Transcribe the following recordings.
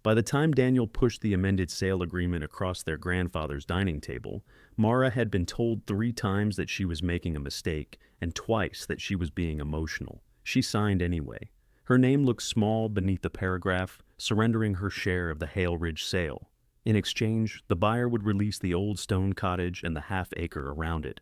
By the time Daniel pushed the amended sale agreement across their grandfather's dining table, Mara had been told 3 times that she was making a mistake and twice that she was being emotional. She signed anyway. Her name looked small beneath the paragraph, surrendering her share of the Hale Ridge sale. In exchange, the buyer would release the old stone cottage and the half-acre around it.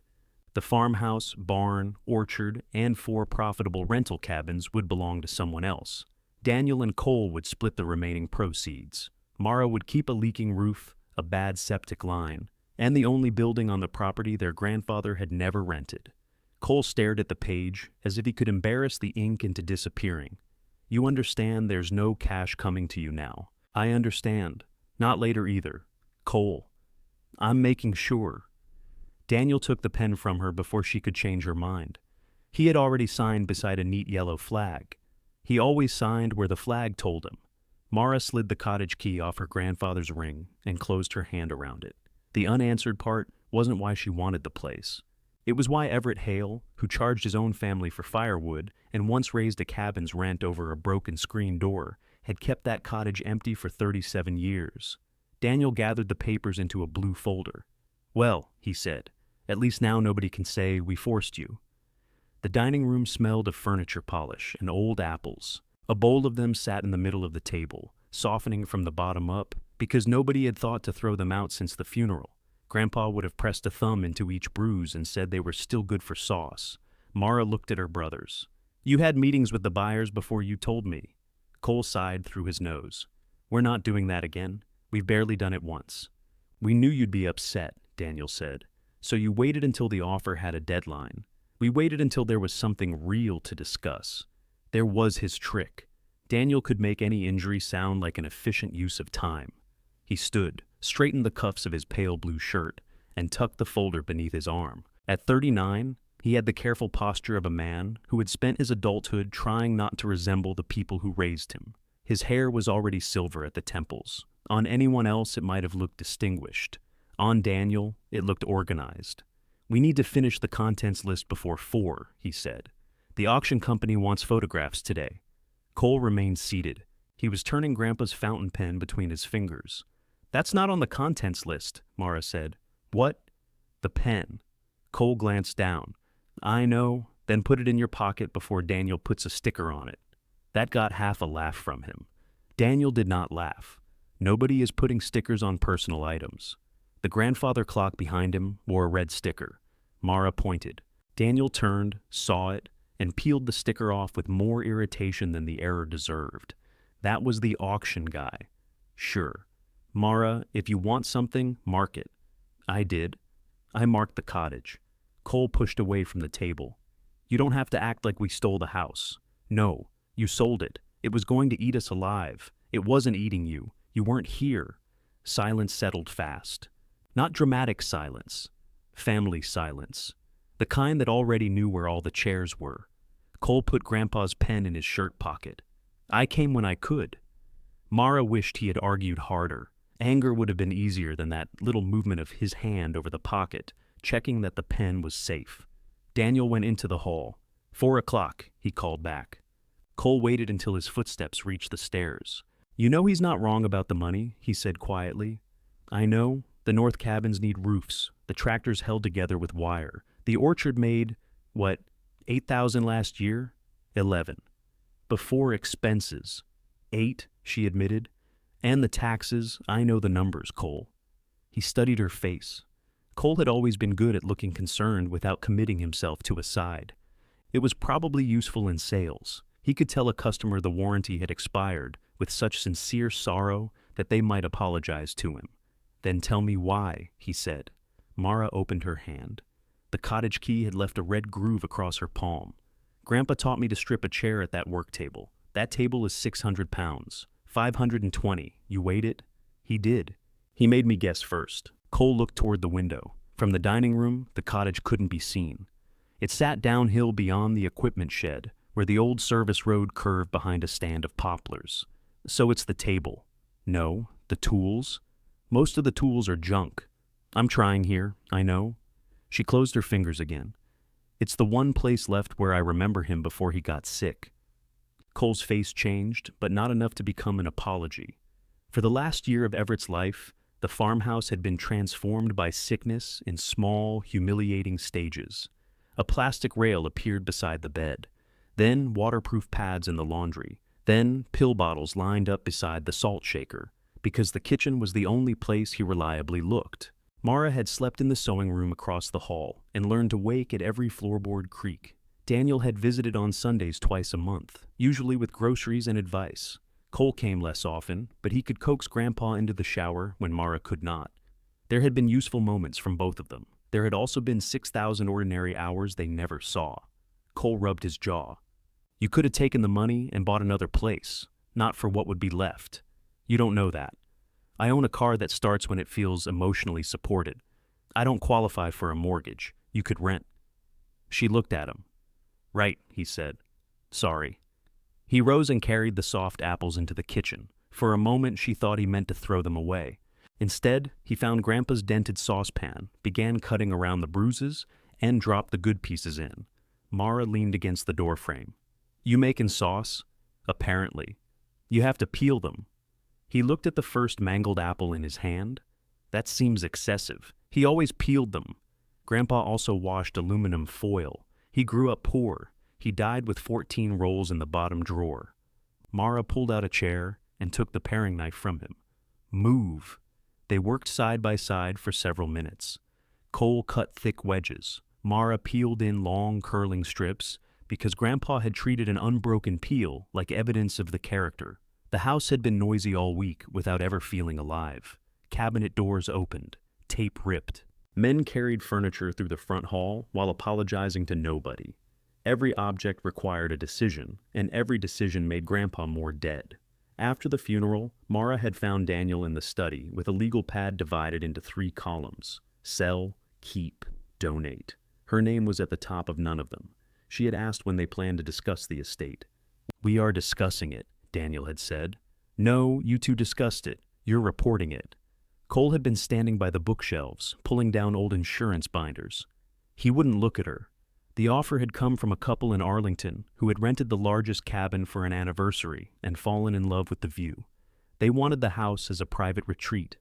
The farmhouse, barn, orchard, and 4 profitable rental cabins would belong to someone else. Daniel and Cole would split the remaining proceeds. Mara would keep a leaking roof, a bad septic line, and the only building on the property their grandfather had never rented. Cole stared at the page as if he could embarrass the ink into disappearing. You understand there's no cash coming to you now. I understand. Not later either. Cole. I'm making sure. Daniel took the pen from her before she could change her mind. He had already signed beside a neat yellow flag. He always signed where the flag told him. Mara slid the cottage key off her grandfather's ring and closed her hand around it. The unanswered part wasn't why she wanted the place. It was why Everett Hale, who charged his own family for firewood and once raised a cabin's rent over a broken screen door, had kept that cottage empty for 37 years. Daniel gathered the papers into a blue folder. Well, he said, at least now nobody can say we forced you. The dining room smelled of furniture polish and old apples. A bowl of them sat in the middle of the table, softening from the bottom up, because nobody had thought to throw them out since the funeral. Grandpa would have pressed a thumb into each bruise and said they were still good for sauce. Mara looked at her brothers. You had meetings with the buyers before you told me. Cole sighed through his nose. We're not doing that again. We've barely done it once. We knew you'd be upset, Daniel said. So you waited until the offer had a deadline. We waited until there was something real to discuss. There was his trick. Daniel could make any injury sound like an efficient use of time. He stood, straightened the cuffs of his pale blue shirt, and tucked the folder beneath his arm. At 39, he had the careful posture of a man who had spent his adulthood trying not to resemble the people who raised him. His hair was already silver at the temples. On anyone else, it might have looked distinguished. On Daniel, it looked organized. We need to finish the contents list before 4, he said. The auction company wants photographs today. Cole remained seated. He was turning Grandpa's fountain pen between his fingers. That's not on the contents list, Mara said. What? The pen. Cole glanced down. I know, then put it in your pocket before Daniel puts a sticker on it. That got half a laugh from him. Daniel did not laugh. Nobody is putting stickers on personal items. The grandfather clock behind him wore a red sticker. Mara pointed. Daniel turned, saw it, and peeled the sticker off with more irritation than the error deserved. That was the auction guy. Sure. Mara, if you want something, mark it. I did. I marked the cottage. Cole pushed away from the table. You don't have to act like we stole the house. No, you sold it. It was going to eat us alive. It wasn't eating you. You weren't here. Silence settled fast. Not dramatic silence. Family silence. The kind that already knew where all the chairs were. Cole put Grandpa's pen in his shirt pocket. I came when I could. Mara wished he had argued harder. Anger would have been easier than that little movement of his hand over the pocket, checking that the pen was safe. Daniel went into the hall. 4 o'clock, he called back. Cole waited until his footsteps reached the stairs. You know he's not wrong about the money, he said quietly. I know. The north cabins need roofs. The tractors held together with wire. The orchard made, what, 8,000 last year? 11. Before expenses. 8, she admitted. And the taxes, I know the numbers, Cole. He studied her face. Cole had always been good at looking concerned without committing himself to a side. It was probably useful in sales. He could tell a customer the warranty had expired with such sincere sorrow that they might apologize to him. Then tell me why, he said. Mara opened her hand. The cottage key had left a red groove across her palm. Grandpa taught me to strip a chair at that work table. That table is 600 pounds. 520. You weighed it? He did. He made me guess first. Cole looked toward the window. From the dining room, the cottage couldn't be seen. It sat downhill beyond the equipment shed, where the old service road curved behind a stand of poplars. So it's the table. No, the tools. Most of the tools are junk. I'm trying here, I know. She closed her fingers again. It's the one place left where I remember him before he got sick. Cole's face changed, but not enough to become an apology. For the last year of Everett's life, the farmhouse had been transformed by sickness in small, humiliating stages. A plastic rail appeared beside the bed, then waterproof pads in the laundry, then pill bottles lined up beside the salt shaker, because the kitchen was the only place he reliably looked. Mara had slept in the sewing room across the hall and learned to wake at every floorboard creak. Daniel had visited on Sundays twice a month, usually with groceries and advice. Cole came less often, but he could coax Grandpa into the shower when Mara could not. There had been useful moments from both of them. There had also been 6,000 ordinary hours they never saw. Cole rubbed his jaw. You could have taken the money and bought another place, not for what would be left. You don't know that. I own a car that starts when it feels emotionally supported. I don't qualify for a mortgage. You could rent. She looked at him. Right, he said. Sorry. He rose and carried the soft apples into the kitchen. For a moment, she thought he meant to throw them away. Instead, he found Grandpa's dented saucepan, began cutting around the bruises, and dropped the good pieces in. Mara leaned against the doorframe. You making sauce? Apparently. You have to peel them. He looked at the first mangled apple in his hand. That seems excessive. He always peeled them. Grandpa also washed aluminum foil. He grew up poor. He died with 14 rolls in the bottom drawer. Mara pulled out a chair and took the paring knife from him. Move. They worked side by side for several minutes. Cole cut thick wedges. Mara peeled in long, curling strips because Grandpa had treated an unbroken peel like evidence of the character. The house had been noisy all week without ever feeling alive. Cabinet doors opened. Tape ripped. Men carried furniture through the front hall while apologizing to nobody. Every object required a decision, and every decision made Grandpa more dead. After the funeral, Mara had found Daniel in the study with a legal pad divided into 3 columns: sell, keep, donate. Her name was at the top of none of them. She had asked when they planned to discuss the estate. We are discussing it, Daniel had said. No, you two discussed it. You're reporting it. Cole had been standing by the bookshelves, pulling down old insurance binders. He wouldn't look at her. The offer had come from a couple in Arlington who had rented the largest cabin for an anniversary and fallen in love with the view. They wanted the house as a private retreat.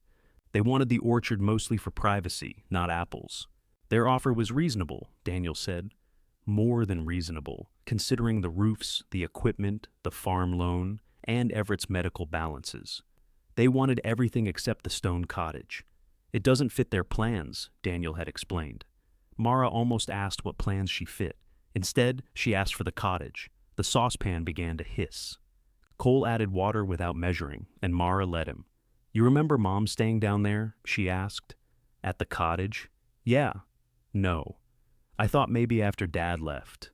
They wanted the orchard mostly for privacy, not apples. Their offer was reasonable, Daniel said. More than reasonable, considering the roofs, the equipment, the farm loan, and Everett's medical balances. They wanted everything except the stone cottage. It doesn't fit their plans, Daniel had explained. Mara almost asked what plans she fit. Instead, she asked for the cottage. The saucepan began to hiss. Cole added water without measuring, and Mara let him. You remember Mom staying down there? She asked. At the cottage? Yeah. No. I thought maybe after Dad left.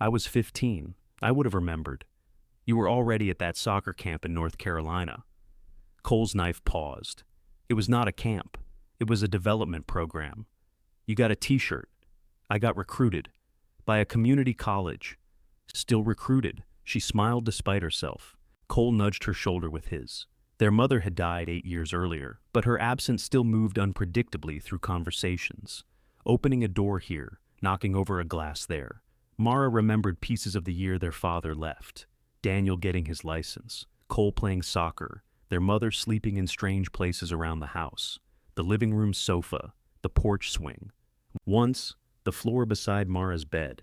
I was 15. I would have remembered. You were already at that soccer camp in North Carolina. Cole's knife paused. It was not a camp. It was a development program. You got a t-shirt. I got recruited. By a community college. Still recruited. She smiled despite herself. Cole nudged her shoulder with his. Their mother had died 8 years earlier, but her absence still moved unpredictably through conversations. Opening a door here, knocking over a glass there. Mara remembered pieces of the year their father left. Daniel getting his license. Cole playing soccer. Their mother sleeping in strange places around the house. The living room sofa. The porch swing. Once, the floor beside Mara's bed.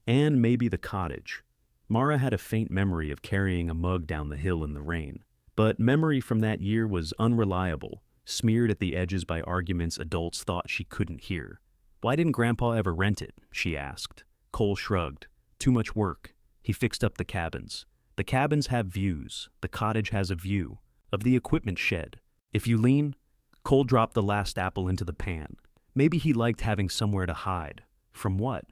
And maybe the cottage. Mara had a faint memory of carrying a mug down the hill in the rain. But memory from that year was unreliable, smeared at the edges by arguments adults thought she couldn't hear. Why didn't Grandpa ever rent it? She asked. Cole shrugged. Too much work. He fixed up the cabins. The cabins have views. The cottage has a view. Of the equipment shed. If you lean, Cole dropped the last apple into the pan. Maybe he liked having somewhere to hide. From what?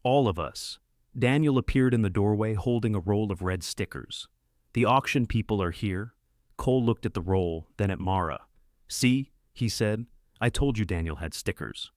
All of us. Daniel appeared in the doorway holding a roll of red stickers. The auction people are here. Cole looked at the roll, then at Mara. See, he said, I told you Daniel had stickers.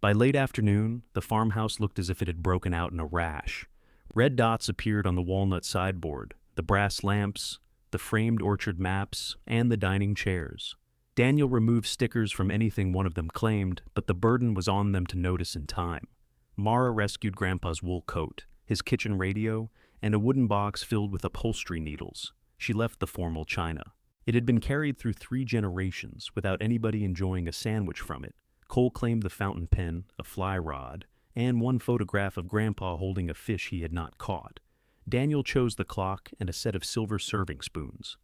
By late afternoon, the farmhouse looked as if it had broken out in a rash. Red dots appeared on the walnut sideboard, the brass lamps, the framed orchard maps, and the dining chairs. Daniel removed stickers from anything one of them claimed, but the burden was on them to notice in time. Mara rescued Grandpa's wool coat, his kitchen radio, and a wooden box filled with upholstery needles. She left the formal china. It had been carried through 3 generations without anybody enjoying a sandwich from it. Cole claimed the fountain pen, a fly rod, and one photograph of Grandpa holding a fish he had not caught. Daniel chose the clock and a set of silver serving spoons.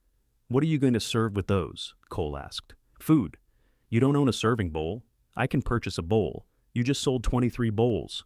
"What are you going to serve with those?" Cole asked. "Food. You don't own a serving bowl. I can purchase a bowl. You just sold 23 bowls."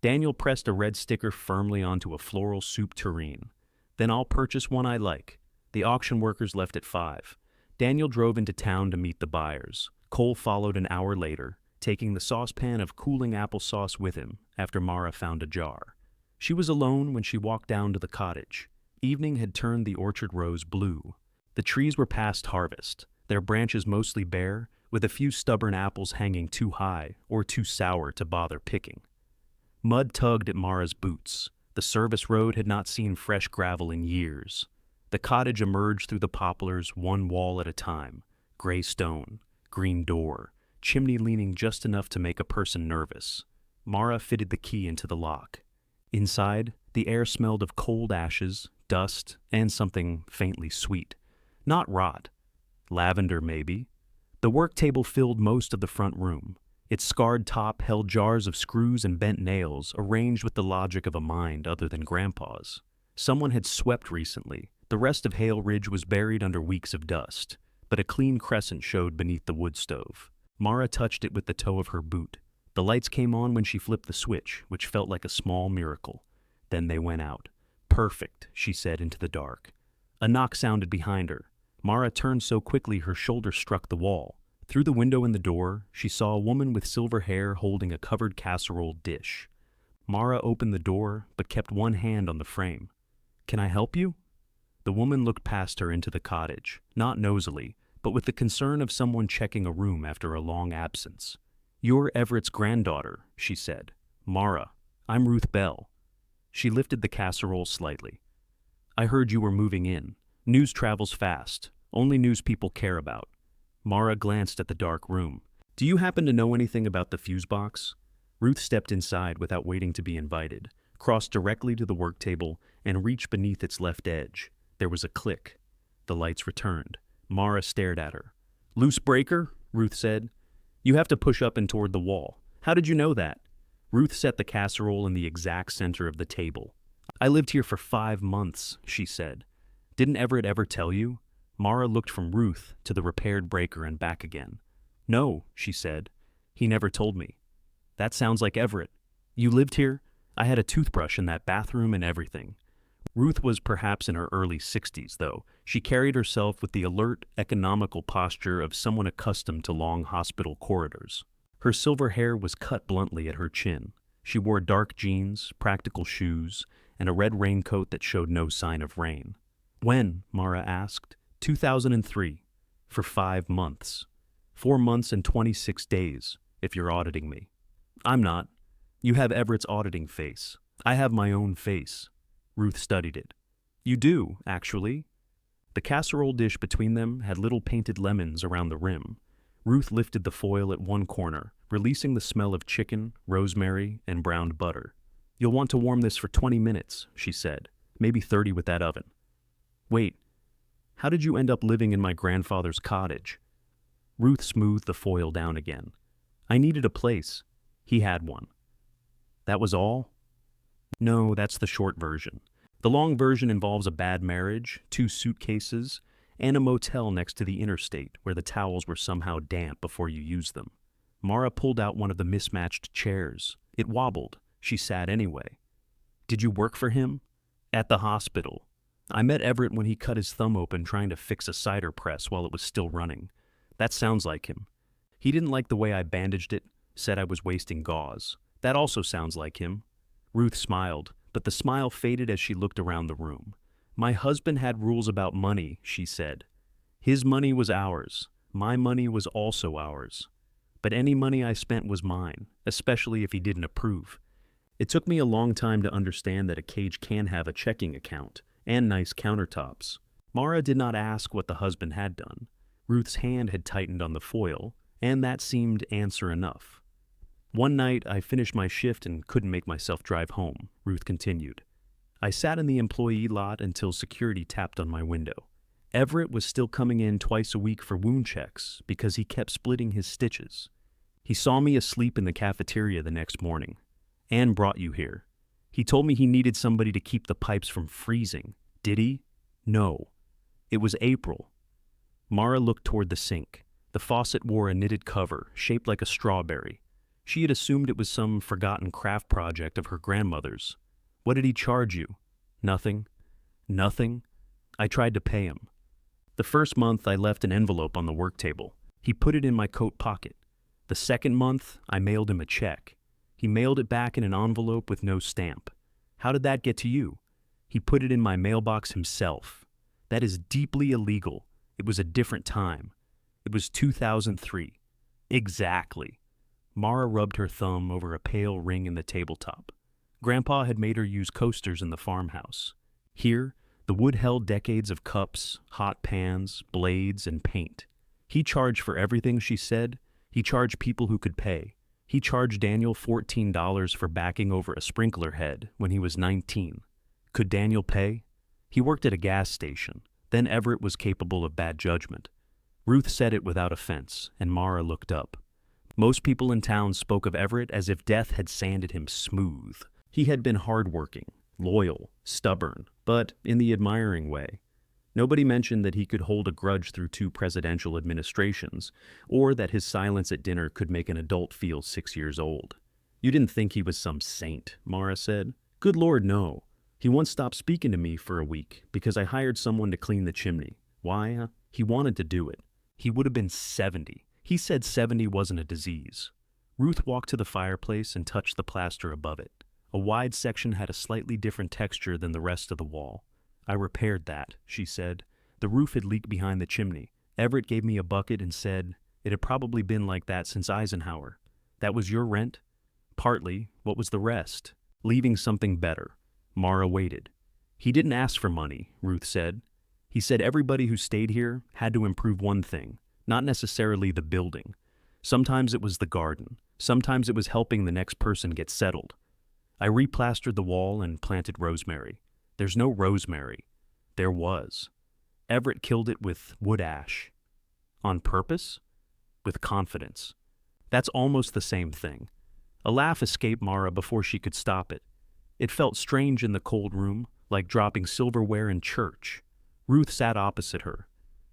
Daniel pressed a red sticker firmly onto a floral soup tureen. "Then I'll purchase one I like." The auction workers left at 5. Daniel drove into town to meet the buyers. Cole followed an hour later, taking the saucepan of cooling applesauce with him after Mara found a jar. She was alone when she walked down to the cottage. Evening had turned the orchard rose blue. The trees were past harvest, their branches mostly bare, with a few stubborn apples hanging too high or too sour to bother picking. Mud tugged at Mara's boots. The service road had not seen fresh gravel in years. The cottage emerged through the poplars, one wall at a time. Gray stone, green door, chimney leaning just enough to make a person nervous. Mara fitted the key into the lock. Inside, the air smelled of cold ashes, dust, and something faintly sweet. Not rot. Lavender, maybe. The work table filled most of the front room. Its scarred top held jars of screws and bent nails arranged with the logic of a mind other than Grandpa's. Someone had swept recently. The rest of Hale Ridge was buried under weeks of dust, but a clean crescent showed beneath the wood stove. Mara touched it with the toe of her boot. The lights came on when she flipped the switch, which felt like a small miracle. Then they went out. "Perfect," she said into the dark. A knock sounded behind her. Mara turned so quickly her shoulder struck the wall. Through the window in the door, she saw a woman with silver hair holding a covered casserole dish. Mara opened the door, but kept one hand on the frame. "Can I help you?" The woman looked past her into the cottage, not nosily, but with the concern of someone checking a room after a long absence. "You're Everett's granddaughter," she said. "Mara. I'm Ruth Bell." She lifted the casserole slightly. "I heard you were moving in. News travels fast. Only news people care about." Mara glanced at the dark room. "Do you happen to know anything about the fuse box?" Ruth stepped inside without waiting to be invited, crossed directly to the work table, and reached beneath its left edge. There was a click. The lights returned. Mara stared at her. "Loose breaker?" Ruth said. "You have to push up and toward the wall. How did you know that?" Ruth set the casserole in the exact center of the table. "I lived here for 5 months," she said. "Didn't Everett ever tell you?" Mara looked from Ruth to the repaired breaker and back again. "No," she said. "He never told me." "That sounds like Everett. You lived here? I had a toothbrush in that bathroom and everything." Ruth was perhaps in her early 60s, though. She carried herself with the alert, economical posture of someone accustomed to long hospital corridors. Her silver hair was cut bluntly at her chin. She wore dark jeans, practical shoes, and a red raincoat that showed no sign of rain. "When?" Mara asked. 2003. For 5 months. 4 months and 26 days, if you're auditing me. "I'm not. You have Everett's auditing face. I have my own face." Ruth studied it. "You do, actually." The casserole dish between them had little painted lemons around the rim. Ruth lifted the foil at one corner, releasing the smell of chicken, rosemary, and browned butter. "You'll want to warm this for 20 minutes, she said. "Maybe 30 with that oven." "Wait, how did you end up living in my grandfather's cottage?" Ruth smoothed the foil down again. "I needed a place. He had one." "That was all?" "No, that's the short version. The long version involves a bad marriage, 2 suitcases, and a motel next to the interstate where the towels were somehow damp before you used them." Mara pulled out one of the mismatched chairs. It wobbled. She sat anyway. "Did you work for him?" "At the hospital. I met Everett when he cut his thumb open trying to fix a cider press while it was still running. That sounds like him. He didn't like the way I bandaged it, said I was wasting gauze. That also sounds like him." Ruth smiled, but the smile faded as she looked around the room. "My husband had rules about money," she said. "His money was ours. My money was also ours. But any money I spent was mine, especially if he didn't approve. It took me a long time to understand that a cage can have a checking account and nice countertops." Mara did not ask what the husband had done. Ruth's hand had tightened on the foil, and that seemed answer enough. "One night, I finished my shift and couldn't make myself drive home," Ruth continued. "I sat in the employee lot until security tapped on my window. Everett was still coming in twice a week for wound checks because he kept splitting his stitches. He saw me asleep in the cafeteria the next morning. Ann brought you here. He told me he needed somebody to keep the pipes from freezing. Did he? No. It was April. Mara looked toward the sink. The faucet wore a knitted cover, shaped like a strawberry. She had assumed it was some forgotten craft project of her grandmother's. What did he charge you? Nothing. Nothing? I tried to pay him. The first month, I left an envelope on the work table. He put it in my coat pocket. The second month, I mailed him a check. He mailed it back in an envelope with no stamp. How did that get to you? He put it in my mailbox himself. That is deeply illegal. It was a different time. It was 2003. Exactly. Mara rubbed her thumb over a pale ring in the tabletop. Grandpa had made her use coasters in the farmhouse. Here, the wood held decades of cups, hot pans, blades, and paint. He charged for everything, she said. He charged people who could pay. He charged Daniel $14 for backing over a sprinkler head when he was 19. Could Daniel pay? He worked at a gas station. Then Everett was capable of bad judgment. Ruth said it without offense, and Mara looked up. Most people in town spoke of Everett as if death had sanded him smooth. He had been hardworking, loyal, stubborn, but in the admiring way. Nobody mentioned that he could hold a grudge through 2 presidential administrations, or that his silence at dinner could make an adult feel 6 years old. You didn't think he was some saint, Mara said. Good Lord, no. He once stopped speaking to me for a week because I hired someone to clean the chimney. Why? He wanted to do it. He would have been 70. He said 70 wasn't a disease. Ruth walked to the fireplace and touched the plaster above it. A wide section had a slightly different texture than the rest of the wall. I repaired that, she said. The roof had leaked behind the chimney. Everett gave me a bucket and said it had probably been like that since Eisenhower. That was your rent? Partly. What was the rest? Leaving something better. Mara waited. He didn't ask for money, Ruth said. He said everybody who stayed here had to improve one thing, not necessarily the building. Sometimes it was the garden. Sometimes it was helping the next person get settled. I replastered the wall and planted rosemary. There's no rosemary. There was. Everett killed it with wood ash. On purpose? With confidence. That's almost the same thing. A laugh escaped Mara before she could stop it. It felt strange in the cold room, like dropping silverware in church. Ruth sat opposite her.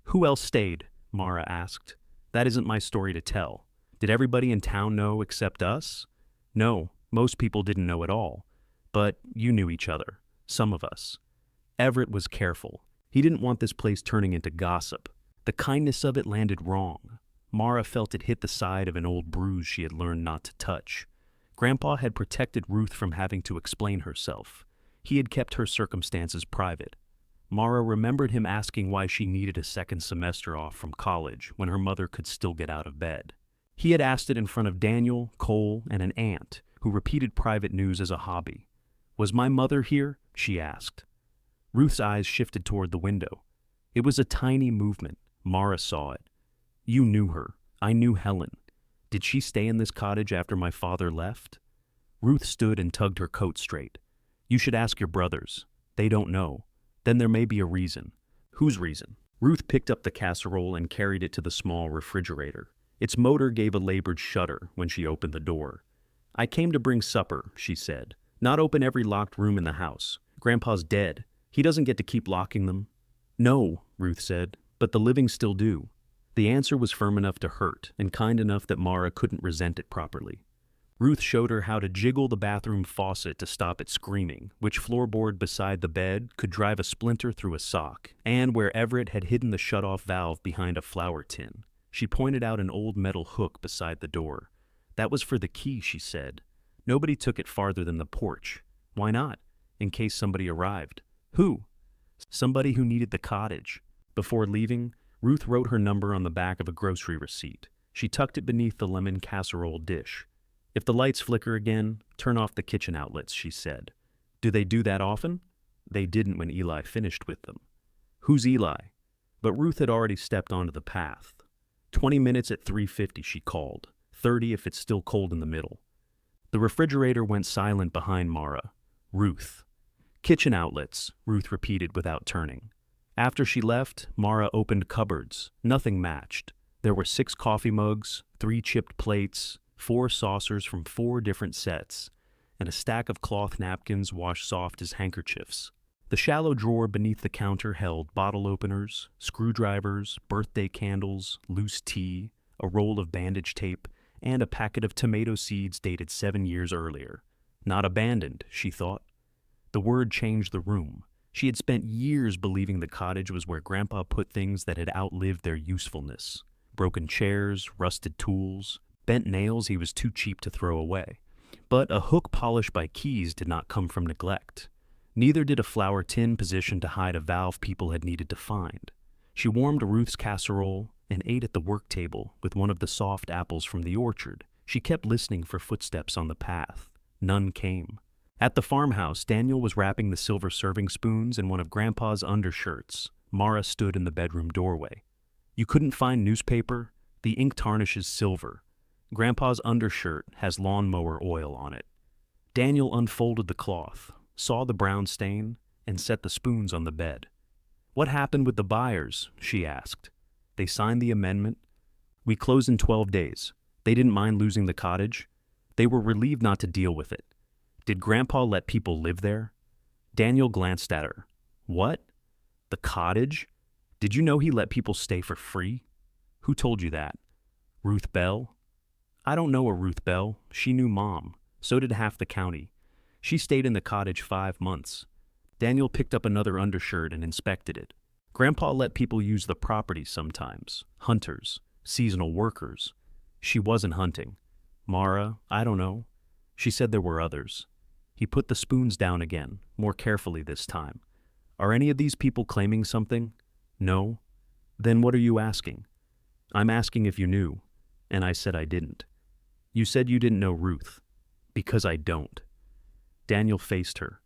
Who else stayed? Mara asked. That isn't my story to tell. Did everybody in town know except us? No, most people didn't know at all. But you knew each other. Some of us. Everett was careful. He didn't want this place turning into gossip. The kindness of it landed wrong. Mara felt it hit the side of an old bruise she had learned not to touch. Grandpa had protected Ruth from having to explain herself. He had kept her circumstances private. Mara remembered him asking why she needed a second semester off from college when her mother could still get out of bed. He had asked it in front of Daniel, Cole, and an aunt who repeated private news as a hobby. Was my mother here? She asked. Ruth's eyes shifted toward the window. It was a tiny movement. Mara saw it. You knew her. I knew Helen. Did she stay in this cottage after my father left? Ruth stood and tugged her coat straight. You should ask your brothers. They don't know. Then there may be a reason. Whose reason? Ruth picked up the casserole and carried it to the small refrigerator. Its motor gave a labored shudder when she opened the door. I came to bring supper, she said. Not open every locked room in the house. Grandpa's dead. He doesn't get to keep locking them. No, Ruth said, but the living still do. The answer was firm enough to hurt, and kind enough that Mara couldn't resent it properly. Ruth showed her how to jiggle the bathroom faucet to stop it screaming, which floorboard beside the bed could drive a splinter through a sock, and where Everett had hidden the shut-off valve behind a flour tin. She pointed out an old metal hook beside the door. That was for the key, she said. Nobody took it farther than the porch. Why not? In case somebody arrived. Who? Somebody who needed the cottage. Before leaving, Ruth wrote her number on the back of a grocery receipt. She tucked it beneath the lemon casserole dish. If the lights flicker again, turn off the kitchen outlets, she said. Do they do that often? They didn't when Eli finished with them. Who's Eli? But Ruth had already stepped onto the path. 20 minutes at 3:50, she called. 30 if it's still cold in the middle. The refrigerator went silent behind Mara. Ruth. Kitchen outlets, Ruth repeated without turning. After she left, Mara opened cupboards. Nothing matched. There were 6 coffee mugs, 3 chipped plates, 4 saucers from 4 different sets, and a stack of cloth napkins washed soft as handkerchiefs. The shallow drawer beneath the counter held bottle openers, screwdrivers, birthday candles, loose tea, a roll of bandage tape, and a packet of tomato seeds dated 7 years earlier. Not abandoned, she thought. The word changed the room. She had spent years believing the cottage was where Grandpa put things that had outlived their usefulness. Broken chairs, rusted tools, bent nails he was too cheap to throw away. But a hook polished by keys did not come from neglect. Neither did a flour tin positioned to hide a valve people had needed to find. She warmed Ruth's casserole and ate at the work table with one of the soft apples from the orchard. She kept listening for footsteps on the path. None came. At the farmhouse, Daniel was wrapping the silver serving spoons in one of Grandpa's undershirts. Mara stood in the bedroom doorway. You couldn't find newspaper? The ink tarnishes silver. Grandpa's undershirt has lawnmower oil on it. Daniel unfolded the cloth, saw the brown stain, and set the spoons on the bed. What happened with the buyers? She asked. They signed the amendment. We close in 12 days. They didn't mind losing the cottage. They were relieved not to deal with it. Did Grandpa let people live there? Daniel glanced at her. What? The cottage? Did you know he let people stay for free? Who told you that? Ruth Bell? I don't know a Ruth Bell. She knew Mom. So did half the county. She stayed in the cottage 5 months. Daniel picked up another undershirt and inspected it. Grandpa let people use the property sometimes. Hunters. Seasonal workers. She wasn't hunting. Mara, I don't know. She said there were others. He put the spoons down again, more carefully this time. Are any of these people claiming something? No. Then what are you asking? I'm asking if you knew. And I said I didn't. You said you didn't know Ruth. Because I don't. Daniel faced her.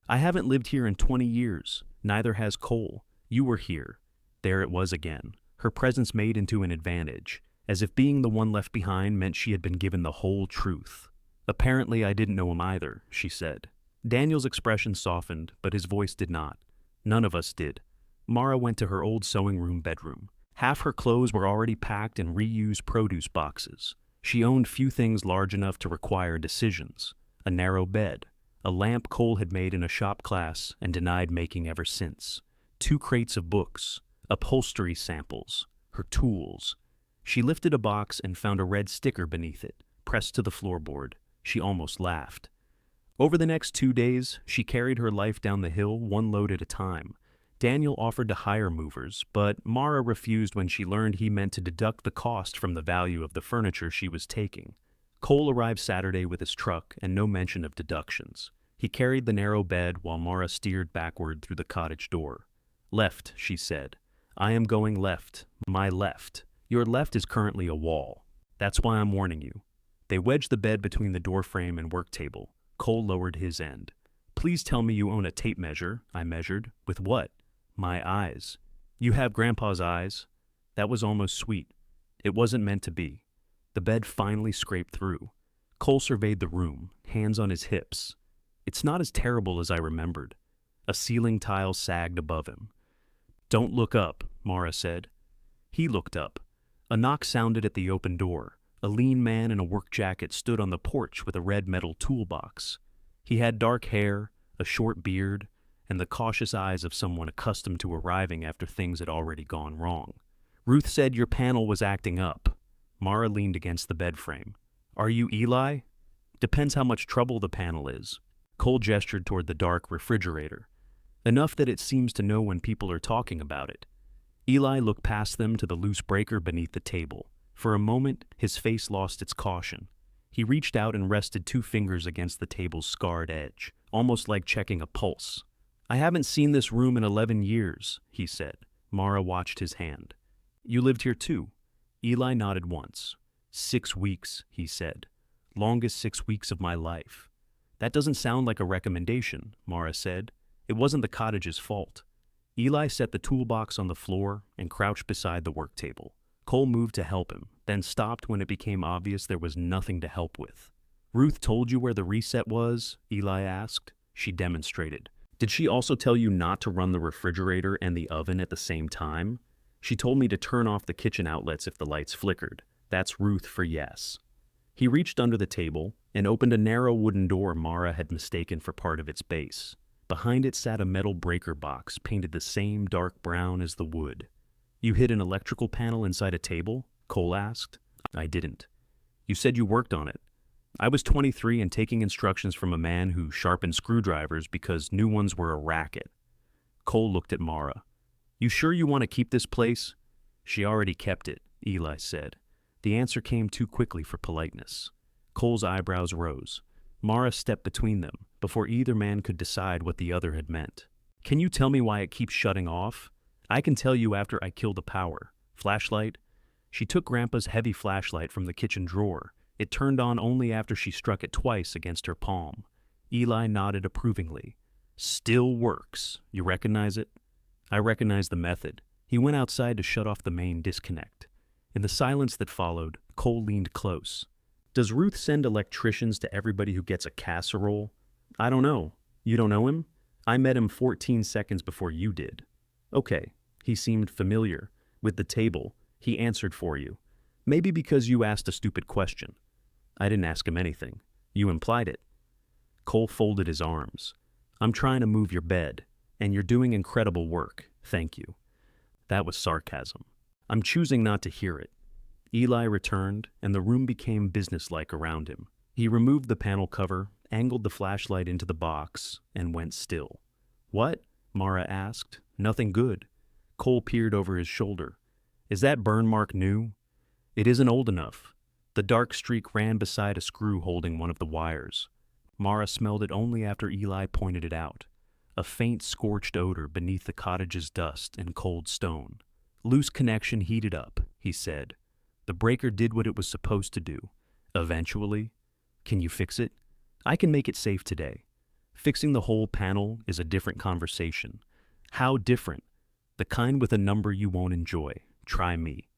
I haven't lived here in 20 years. Neither has Cole. You were here. There it was again. Her presence made into an advantage, as if being the one left behind meant she had been given the whole truth. Apparently I didn't know him either, she said. Daniel's expression softened, but his voice did not. None of us did. Mara went to her old sewing room bedroom. Half her clothes were already packed in reused produce boxes. She owned few things large enough to require decisions. A narrow bed. A lamp Cole had made in a shop class and denied making ever since. 2 crates of books. Upholstery samples. Her tools. She lifted a box and found a red sticker beneath it, pressed to the floorboard. She almost laughed. Over the next 2 days, she carried her life down the hill 1 load at a time. Daniel offered to hire movers, but Mara refused when she learned he meant to deduct the cost from the value of the furniture she was taking. Cole arrived Saturday with his truck and no mention of deductions. He carried the narrow bed while Mara steered backward through the cottage door. Left, she said. I am going left. My left. Your left is currently a wall. That's why I'm warning you. They wedged the bed between the doorframe and work table. Cole lowered his end. Please tell me you own a tape measure, I measured. With what? My eyes. You have Grandpa's eyes? That was almost sweet. It wasn't meant to be. The bed finally scraped through. Cole surveyed the room, hands on his hips. It's not as terrible as I remembered. A ceiling tile sagged above him. Don't look up, Mara said. He looked up. A knock sounded at the open door. A lean man in a work jacket stood on the porch with a red metal toolbox. He had dark hair, a short beard, and the cautious eyes of someone accustomed to arriving after things had already gone wrong. Ruth said your panel was acting up. Mara leaned against the bed frame. Are you Eli? Depends how much trouble the panel is. Cole gestured toward the dark refrigerator. Enough that it seems to know when people are talking about it. Eli looked past them to the loose breaker beneath the table. For a moment, his face lost its caution. He reached out and rested 2 fingers against the table's scarred edge, almost like checking a pulse. I haven't seen this room in 11 years, he said. Mara watched his hand. You lived here too? Eli nodded once. 6 weeks, he said. Longest 6 weeks of my life. That doesn't sound like a recommendation, Mara said. It wasn't the cottage's fault. Eli set the toolbox on the floor and crouched beside the work table. Cole moved to help him, then stopped when it became obvious there was nothing to help with. Ruth told you where the reset was? Eli asked. She demonstrated. Did she also tell you not to run the refrigerator and the oven at the same time? She told me to turn off the kitchen outlets if the lights flickered. That's Ruth for yes. He reached under the table and opened a narrow wooden door Mara had mistaken for part of its base. Behind it sat a metal breaker box painted the same dark brown as the wood. You hid an electrical panel inside a table? Cole asked. I didn't. You said you worked on it. I was 23 and taking instructions from a man who sharpened screwdrivers because new ones were a racket. Cole looked at Mara. You sure you want to keep this place? She already kept it, Eli said. The answer came too quickly for politeness. Cole's eyebrows rose. Mara stepped between them before either man could decide what the other had meant. Can you tell me why it keeps shutting off? I can tell you after I kill the power. Flashlight? She took Grandpa's heavy flashlight from the kitchen drawer. It turned on only after she struck it twice against her palm. Eli nodded approvingly. Still works. You recognize it? I recognize the method. He went outside to shut off the main disconnect. In the silence that followed, Cole leaned close. Does Ruth send electricians to everybody who gets a casserole? I don't know. You don't know him? I met him 14 seconds before you did. Okay. He seemed familiar. With the table, he answered for you. Maybe because you asked a stupid question. I didn't ask him anything. You implied it. Cole folded his arms. I'm trying to move your bed, and you're doing incredible work. Thank you. That was sarcasm. I'm choosing not to hear it. Eli returned, and the room became businesslike around him. He removed the panel cover, angled the flashlight into the box, and went still. What? Mara asked. Nothing good. Cole peered over his shoulder. Is that burn mark new? It isn't old enough. The dark streak ran beside a screw holding one of the wires. Mara smelled it only after Eli pointed it out. A faint scorched odor beneath the cottage's dust and cold stone. Loose connection heated up, he said. The breaker did what it was supposed to do. Eventually. Can you fix it? I can make it safe today. Fixing the whole panel is a different conversation. How different? The kind with a number you won't enjoy. Try me.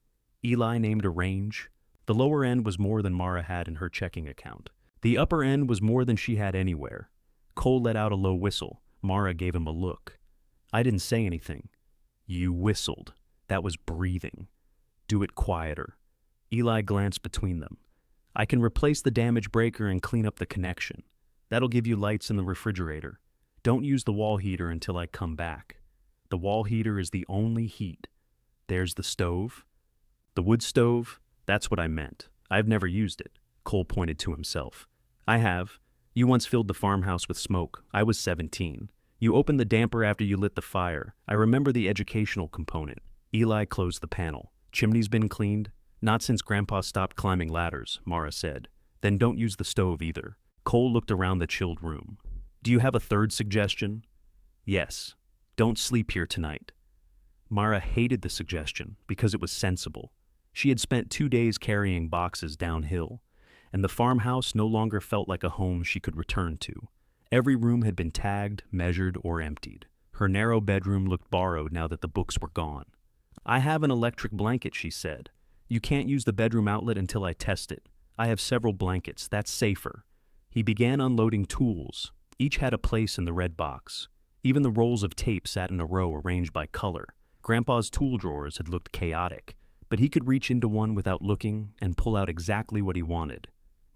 Eli named a range. The lower end was more than Mara had in her checking account. The upper end was more than she had anywhere. Cole let out a low whistle. Mara gave him a look. I didn't say anything. You whistled. That was breathing. Do it quieter. Eli glanced between them. I can replace the damaged breaker and clean up the connection. That'll give you lights in the refrigerator. Don't use the wall heater until I come back. The wall heater is the only heat. There's the stove. The wood stove? That's what I meant. I've never used it. Cole pointed to himself. I have. You once filled the farmhouse with smoke. I was 17. You opened the damper after you lit the fire. I remember the educational component. Eli closed the panel. Chimney's been cleaned? Not since Grandpa stopped climbing ladders, Mara said. Then don't use the stove either. Cole looked around the chilled room. Do you have a third suggestion? Yes. Don't sleep here tonight. Mara hated the suggestion because it was sensible. She had spent 2 days carrying boxes downhill, and the farmhouse no longer felt like a home she could return to. Every room had been tagged, measured, or emptied. Her narrow bedroom looked borrowed now that the books were gone. I have an electric blanket, she said. You can't use the bedroom outlet until I test it. I have several blankets. That's safer. He began unloading tools. Each had a place in the red box. Even the rolls of tape sat in a row arranged by color. Grandpa's tool drawers had looked chaotic, but he could reach into one without looking and pull out exactly what he wanted.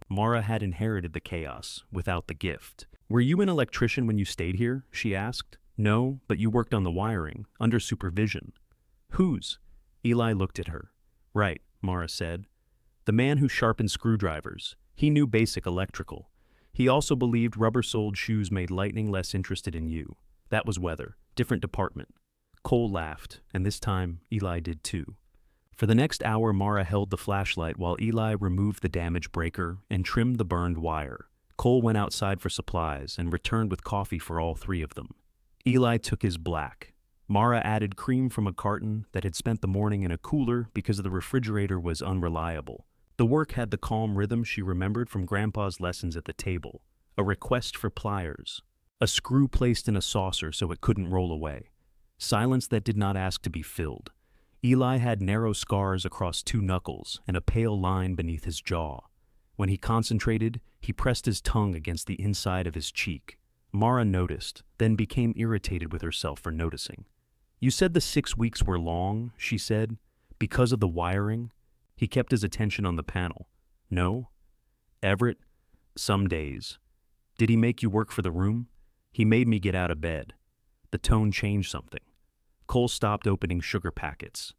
Mara had inherited the chaos without the gift. Were you an electrician when you stayed here? She asked. No, but you worked on the wiring, under supervision. Whose? Eli looked at her. Right, Mara said. The man who sharpened screwdrivers. He knew basic electrical. He also believed rubber-soled shoes made lightning less interested in you. That was weather. Different department. Cole laughed, and this time Eli did too. For the next hour, Mara held the flashlight while Eli removed the damaged breaker and trimmed the burned wire. Cole went outside for supplies and returned with coffee for all three of them. Eli took his black. Mara added cream from a carton that had spent the morning in a cooler because the refrigerator was unreliable. The work had the calm rhythm she remembered from Grandpa's lessons at the table. A request for pliers. A screw placed in a saucer so it couldn't roll away. Silence that did not ask to be filled. Eli had narrow scars across 2 knuckles and a pale line beneath his jaw. When he concentrated, he pressed his tongue against the inside of his cheek. Mara noticed, then became irritated with herself for noticing. You said the 6 weeks were long, she said, because of the wiring? He kept his attention on the panel. No? Everett? Some days. Did he make you work for the room? He made me get out of bed. The tone changed something. Cole stopped opening sugar packets.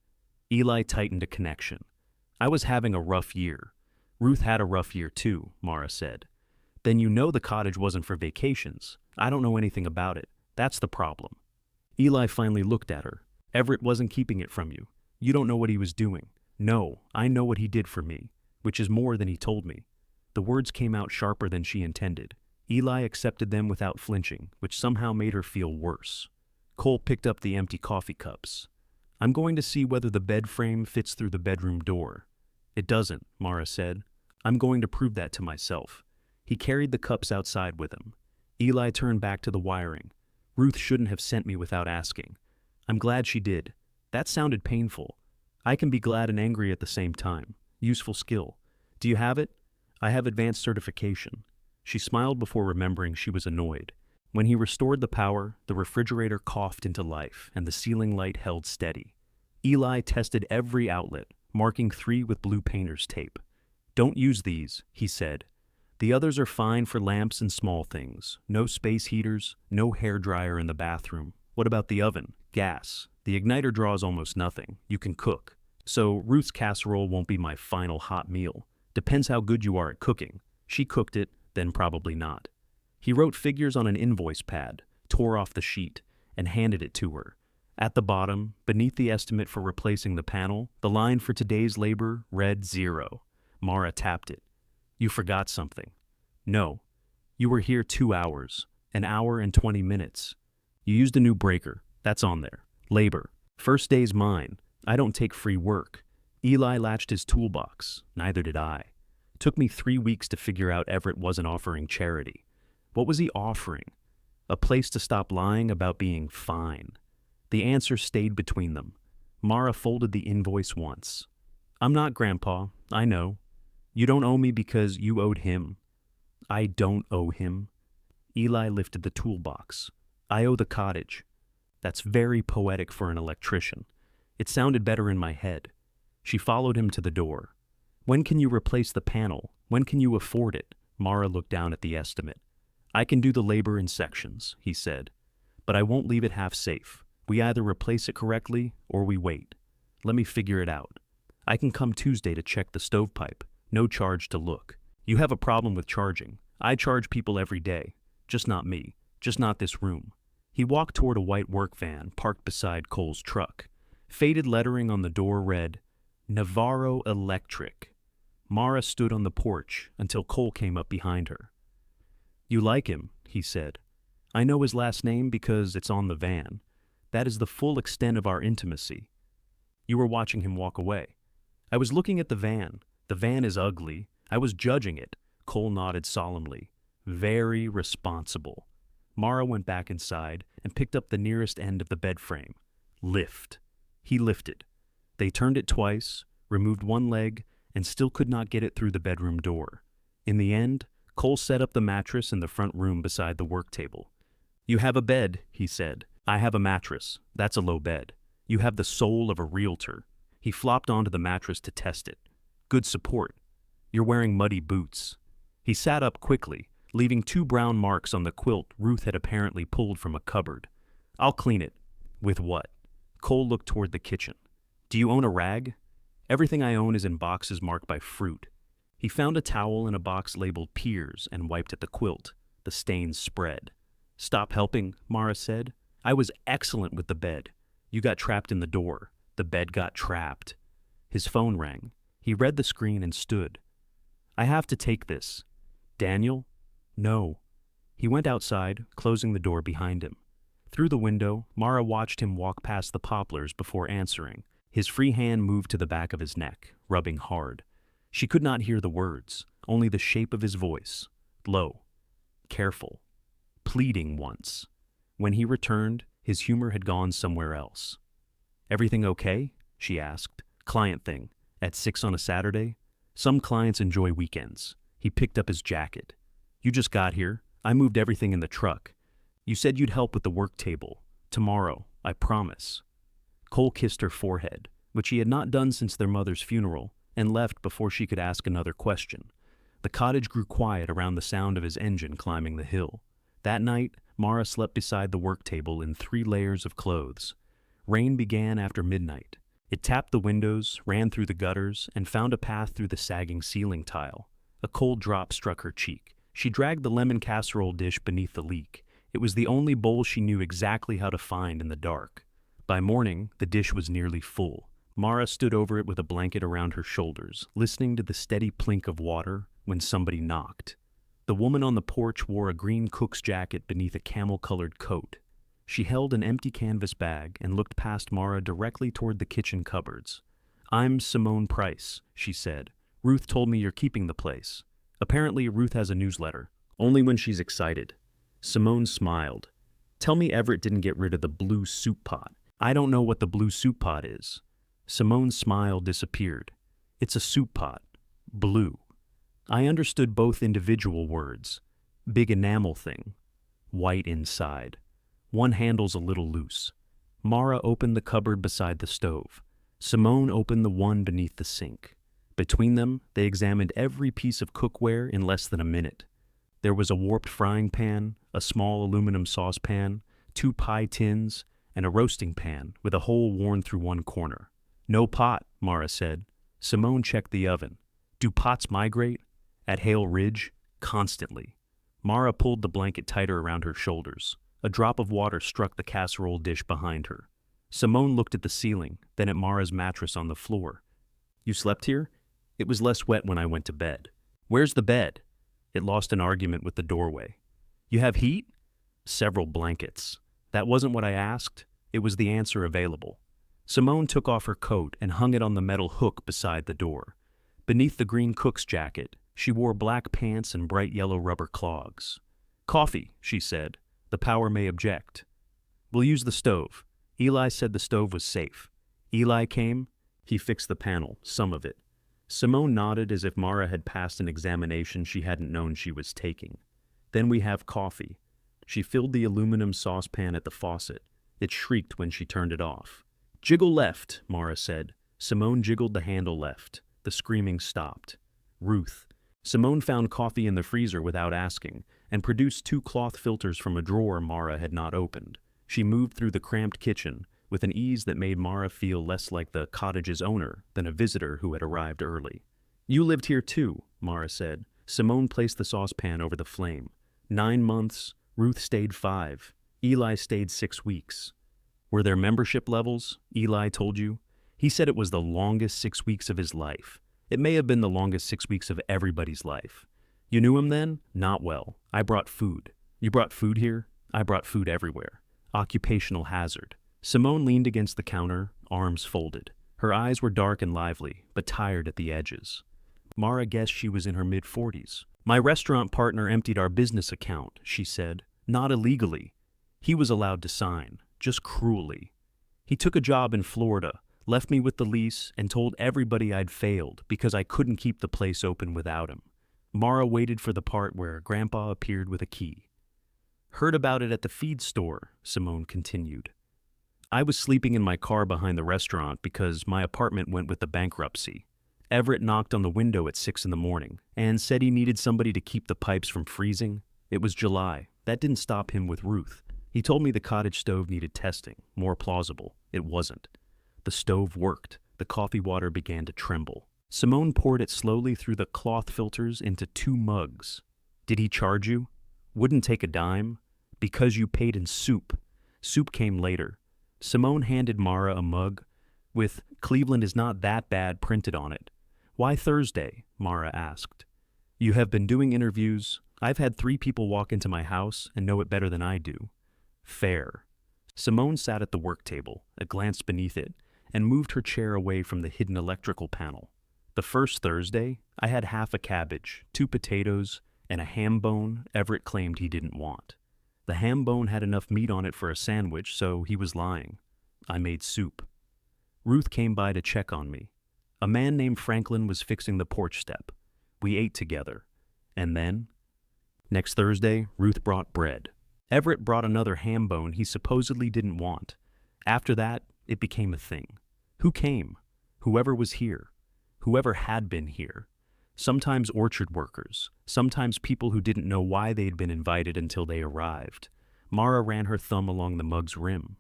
Eli tightened a connection. I was having a rough year. Ruth had a rough year too, Mara said. Then you know the cottage wasn't for vacations. I don't know anything about it. That's the problem. Eli finally looked at her. Everett wasn't keeping it from you. You don't know what he was doing. No, I know what he did for me, which is more than he told me. The words came out sharper than she intended. Eli accepted them without flinching, which somehow made her feel worse. Cole picked up the empty coffee cups. I'm going to see whether the bed frame fits through the bedroom door. It doesn't, Mara said. I'm going to prove that to myself. He carried the cups outside with him. Eli turned back to the wiring. Ruth shouldn't have sent me without asking. I'm glad she did. That sounded painful. I can be glad and angry at the same time. Useful skill. Do you have it? I have advanced certification. She smiled before remembering she was annoyed. When he restored the power, the refrigerator coughed into life and the ceiling light held steady. Eli tested every outlet, marking 3 with blue painter's tape. Don't use these, he said. The others are fine for lamps and small things. No space heaters, no hairdryer in the bathroom. What about the oven? Gas. The igniter draws almost nothing. You can cook. So Ruth's casserole won't be my final hot meal. Depends how good you are at cooking. She cooked it, then probably not. He wrote figures on an invoice pad, tore off the sheet, and handed it to her. At the bottom, beneath the estimate for replacing the panel, the line for today's labor read 0. Mara tapped it. You forgot something. No. You were here 2 hours. 1 hour and 20 minutes. You used a new breaker. That's on there. Labor. First day's mine. I don't take free work. Eli latched his toolbox. Neither did I. Took me 3 weeks to figure out Everett wasn't offering charity. What was he offering? A place to stop lying about being fine. The answer stayed between them. Mara folded the invoice once. I'm not Grandpa. I know. You don't owe me because you owed him. I don't owe him. Eli lifted the toolbox. I owe the cottage. That's very poetic for an electrician. It sounded better in my head. She followed him to the door. When can you replace the panel? When can you afford it? Mara looked down at the estimate. I can do the labor in sections, he said. But I won't leave it half safe. We either replace it correctly or we wait. Let me figure it out. I can come Tuesday to check the stovepipe. No charge to look. You have a problem with charging. I charge people every day. Just not me. Just not this room. He walked toward a white work van parked beside Cole's truck. Faded lettering on the door read, Navarro Electric. Mara stood on the porch until Cole came up behind her. You like him, he said. I know his last name because it's on the van. That is the full extent of our intimacy. You were watching him walk away. I was looking at the van. The van is ugly. I was judging it. Cole nodded solemnly. Very responsible. Mara went back inside and picked up the nearest end of the bed frame. Lift. He lifted. They turned it twice, removed one leg, and still could not get it through the bedroom door. In the end, Cole set up the mattress in the front room beside the work table. You have a bed, he said. I have a mattress. That's a low bed. You have the soul of a realtor. He flopped onto the mattress to test it. Good support. You're wearing muddy boots. He sat up quickly, leaving 2 brown marks on the quilt Ruth had apparently pulled from a cupboard. I'll clean it. With what? Cole looked toward the kitchen. Do you own a rag? Everything I own is in boxes marked by fruit. He found a towel in a box labeled pears and wiped at the quilt. The stains spread. Stop helping, Mara said. I was excellent with the bed. You got trapped in the door. The bed got trapped. His phone rang. He read the screen and stood. I have to take this. Daniel? No. He went outside, closing the door behind him. Through the window, Mara watched him walk past the poplars before answering. His free hand moved to the back of his neck, rubbing hard. She could not hear the words, only the shape of his voice. Low. Careful. Pleading once. When he returned, his humor had gone somewhere else. Everything okay? She asked. Client thing. At 6 on a Saturday? Some clients enjoy weekends. He picked up his jacket. You just got here. I moved everything in the truck. You said you'd help with the work table. Tomorrow, I promise. Cole kissed her forehead, which he had not done since their mother's funeral, and left before she could ask another question. The cottage grew quiet around the sound of his engine climbing the hill. That night, Mara slept beside the work table in 3 layers of clothes. Rain began after midnight. It tapped the windows, ran through the gutters, and found a path through the sagging ceiling tile. A cold drop struck her cheek. She dragged the lemon casserole dish beneath the leak. It was the only bowl she knew exactly how to find in the dark. By morning, the dish was nearly full. Mara stood over it with a blanket around her shoulders, listening to the steady plink of water when somebody knocked. The woman on the porch wore a green cook's jacket beneath a camel-colored coat. She held an empty canvas bag and looked past Mara directly toward the kitchen cupboards. "I'm Simone Price," she said. "Ruth told me you're keeping the place." Apparently, Ruth has a newsletter. Only when she's excited. Simone smiled. "Tell me Everett didn't get rid of the blue soup pot." "I don't know what the blue soup pot is." Simone's smile disappeared. "It's a soup pot. Blue." I understood both individual words. Big enamel thing. White inside. One handle's a little loose. Mara opened the cupboard beside the stove. Simone opened the one beneath the sink. Between them, they examined every piece of cookware in less than a minute. There was a warped frying pan, a small aluminum saucepan, 2 pie tins, and a roasting pan with a hole worn through one corner. "No pot," Mara said. Simone checked the oven. "Do pots migrate?" "At Hale Ridge? Constantly." Mara pulled the blanket tighter around her shoulders. A drop of water struck the casserole dish behind her. Simone looked at the ceiling, then at Mara's mattress on the floor. "You slept here?" "It was less wet when I went to bed." "Where's the bed?" It lost an argument with the doorway. "You have heat?" "Several blankets." "That wasn't what I asked. It was the answer available." Simone took off her coat and hung it on the metal hook beside the door. Beneath the green cook's jacket, she wore black pants and bright yellow rubber clogs. "Coffee," she said. "The power may object." "We'll use the stove." Eli said the stove was safe. Eli came. He fixed the panel, some of it. Simone nodded as if Mara had passed an examination she hadn't known she was taking. "Then we have coffee." She filled the aluminum saucepan at the faucet. It shrieked when she turned it off. "Jiggle left," Mara said. Simone jiggled the handle left. The screaming stopped. Ruth. Simone found coffee in the freezer without asking, and produced 2 cloth filters from a drawer Mara had not opened. She moved through the cramped kitchen with an ease that made Mara feel less like the cottage's owner than a visitor who had arrived early. "You lived here too," Mara said. Simone placed the saucepan over the flame. 9 months, Ruth stayed 5. Eli stayed 6 weeks. "Were there membership levels?" Eli told you. He said it was the longest 6 weeks of his life. It may have been the longest 6 weeks of everybody's life. "You knew him then?" "Not well. I brought food." "You brought food here?" "I brought food everywhere." Occupational hazard. Simone leaned against the counter, arms folded. Her eyes were dark and lively, but tired at the edges. Mara guessed she was in her mid-40s. "My restaurant partner emptied our business account," she said. "Not illegally. He was allowed to sign, just cruelly. He took a job in Florida, left me with the lease, and told everybody I'd failed because I couldn't keep the place open without him." Mara waited for the part where Grandpa appeared with a key. "Heard about it at the feed store," Simone continued. "I was sleeping in my car behind the restaurant because my apartment went with the bankruptcy. Everett knocked on the window at 6 in the morning and said he needed somebody to keep the pipes from freezing. It was July. That didn't stop him with Ruth. He told me the cottage stove needed testing, more plausible. It wasn't. The stove worked. The coffee water began to tremble. Simone poured it slowly through the cloth filters into 2 mugs. "Did he charge you?" "Wouldn't take a dime." "Because you paid in soup." Soup came later. Simone handed Mara a mug with "Cleveland is not that bad" printed on it. "Why Thursday?" Mara asked. "You have been doing interviews. I've had 3 people walk into my house and know it better than I do." "Fair." Simone sat at the work table, glanced beneath it, and moved her chair away from the hidden electrical panel. "The first Thursday, I had half a cabbage, 2 potatoes, and a ham bone Everett claimed he didn't want. The ham bone had enough meat on it for a sandwich, so he was lying. I made soup. Ruth came by to check on me. A man named Franklin was fixing the porch step. We ate together. And then? Next Thursday, Ruth brought bread. Everett brought another ham bone he supposedly didn't want. After that, it became a thing. Who came? Whoever was here. Whoever had been here. Sometimes orchard workers, sometimes people who didn't know why they'd been invited until they arrived. Mara ran her thumb along the mug's rim.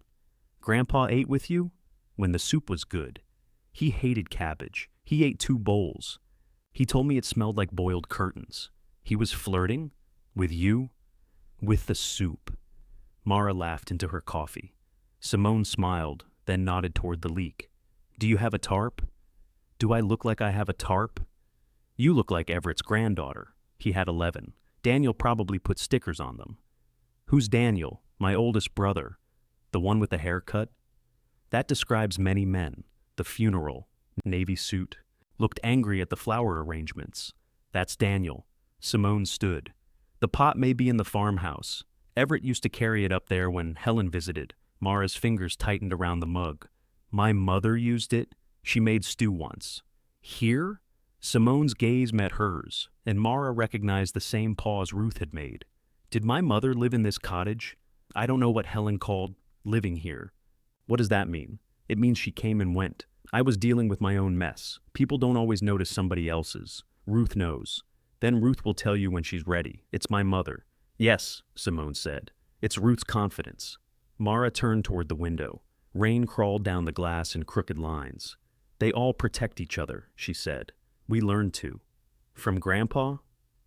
Grandpa ate with you? When the soup was good. He hated cabbage. He ate 2 bowls. He told me it smelled like boiled curtains. He was flirting? With you? With the soup. Mara laughed into her coffee. Simone smiled, then nodded toward the leak. Do you have a tarp? Do I look like I have a tarp? You look like Everett's granddaughter. He had 11. Daniel probably put stickers on them. Who's Daniel? My oldest brother. The one with the haircut? That describes many men. The funeral, navy suit, looked angry at the flower arrangements. That's Daniel. Simone stood. The pot may be in the farmhouse. Everett used to carry it up there when Helen visited. Mara's fingers tightened around the mug. My mother used it. She made stew once. Here? Simone's gaze met hers, and Mara recognized the same pause Ruth had made. Did my mother live in this cottage? I don't know what Helen called living here. What does that mean? It means she came and went. I was dealing with my own mess. People don't always notice somebody else's. Ruth knows. Then Ruth will tell you when she's ready. It's my mother. Yes, Simone said. It's Ruth's confidence. Mara turned toward the window. Rain crawled down the glass in crooked lines. They all protect each other, she said. We learned to. From Grandpa?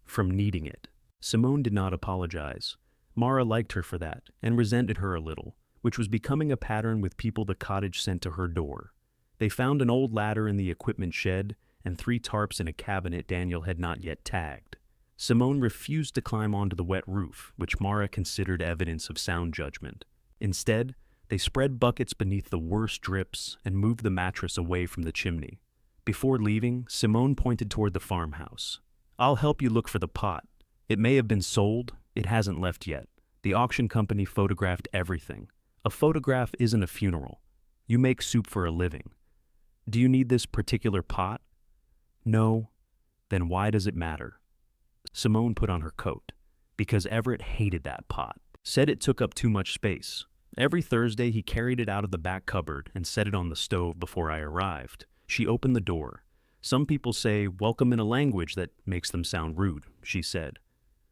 From needing it. Simone did not apologize. Mara liked her for that, and resented her a little, which was becoming a pattern with people the cottage sent to her door. They found an old ladder in the equipment shed, and 3 tarps in a cabinet Daniel had not yet tagged. Simone refused to climb onto the wet roof, which Mara considered evidence of sound judgment. Instead, they spread buckets beneath the worst drips and moved the mattress away from the chimney. Before leaving, Simone pointed toward the farmhouse. I'll help you look for the pot. It may have been sold. It hasn't left yet. The auction company photographed everything. A photograph isn't a funeral. You make soup for a living. Do you need this particular pot? No. Then why does it matter? Simone put on her coat. Because Everett hated that pot. Said it took up too much space. Every Thursday he carried it out of the back cupboard and set it on the stove before I arrived. She opened the door. Some people say welcome in a language that makes them sound rude, she said.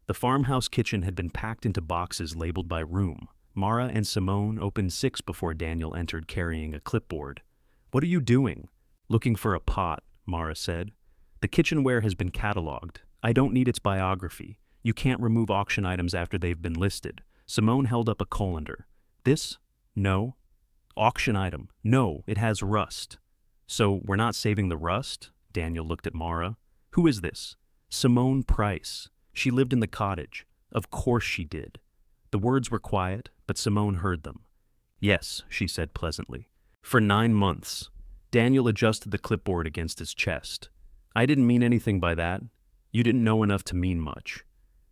The farmhouse kitchen had been packed into boxes labeled by room. Mara and Simone opened 6 before Daniel entered carrying a clipboard. What are you doing? Looking for a pot, Mara said. The kitchenware has been cataloged. I don't need its biography. You can't remove auction items after they've been listed. Simone held up a colander. This? No. Auction item. No, it has rust. So we're not saving the rust? Daniel looked at Mara. Who is this? Simone Price. She lived in the cottage. Of course she did. The words were quiet, but Simone heard them. Yes, she said pleasantly. For 9 months. Daniel adjusted the clipboard against his chest. I didn't mean anything by that. You didn't know enough to mean much.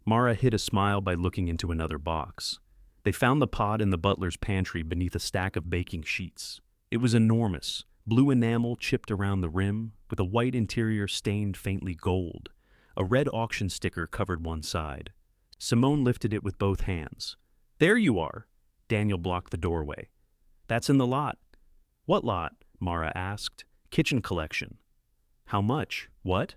Mara hid a smile by looking into another box. They found the pot in the butler's pantry beneath a stack of baking sheets. It was enormous, blue enamel chipped around the rim, with a white interior stained faintly gold. A red auction sticker covered one side. Simone lifted it with both hands. There you are! Daniel blocked the doorway. That's in the lot. What lot? Mara asked. Kitchen collection. How much? What?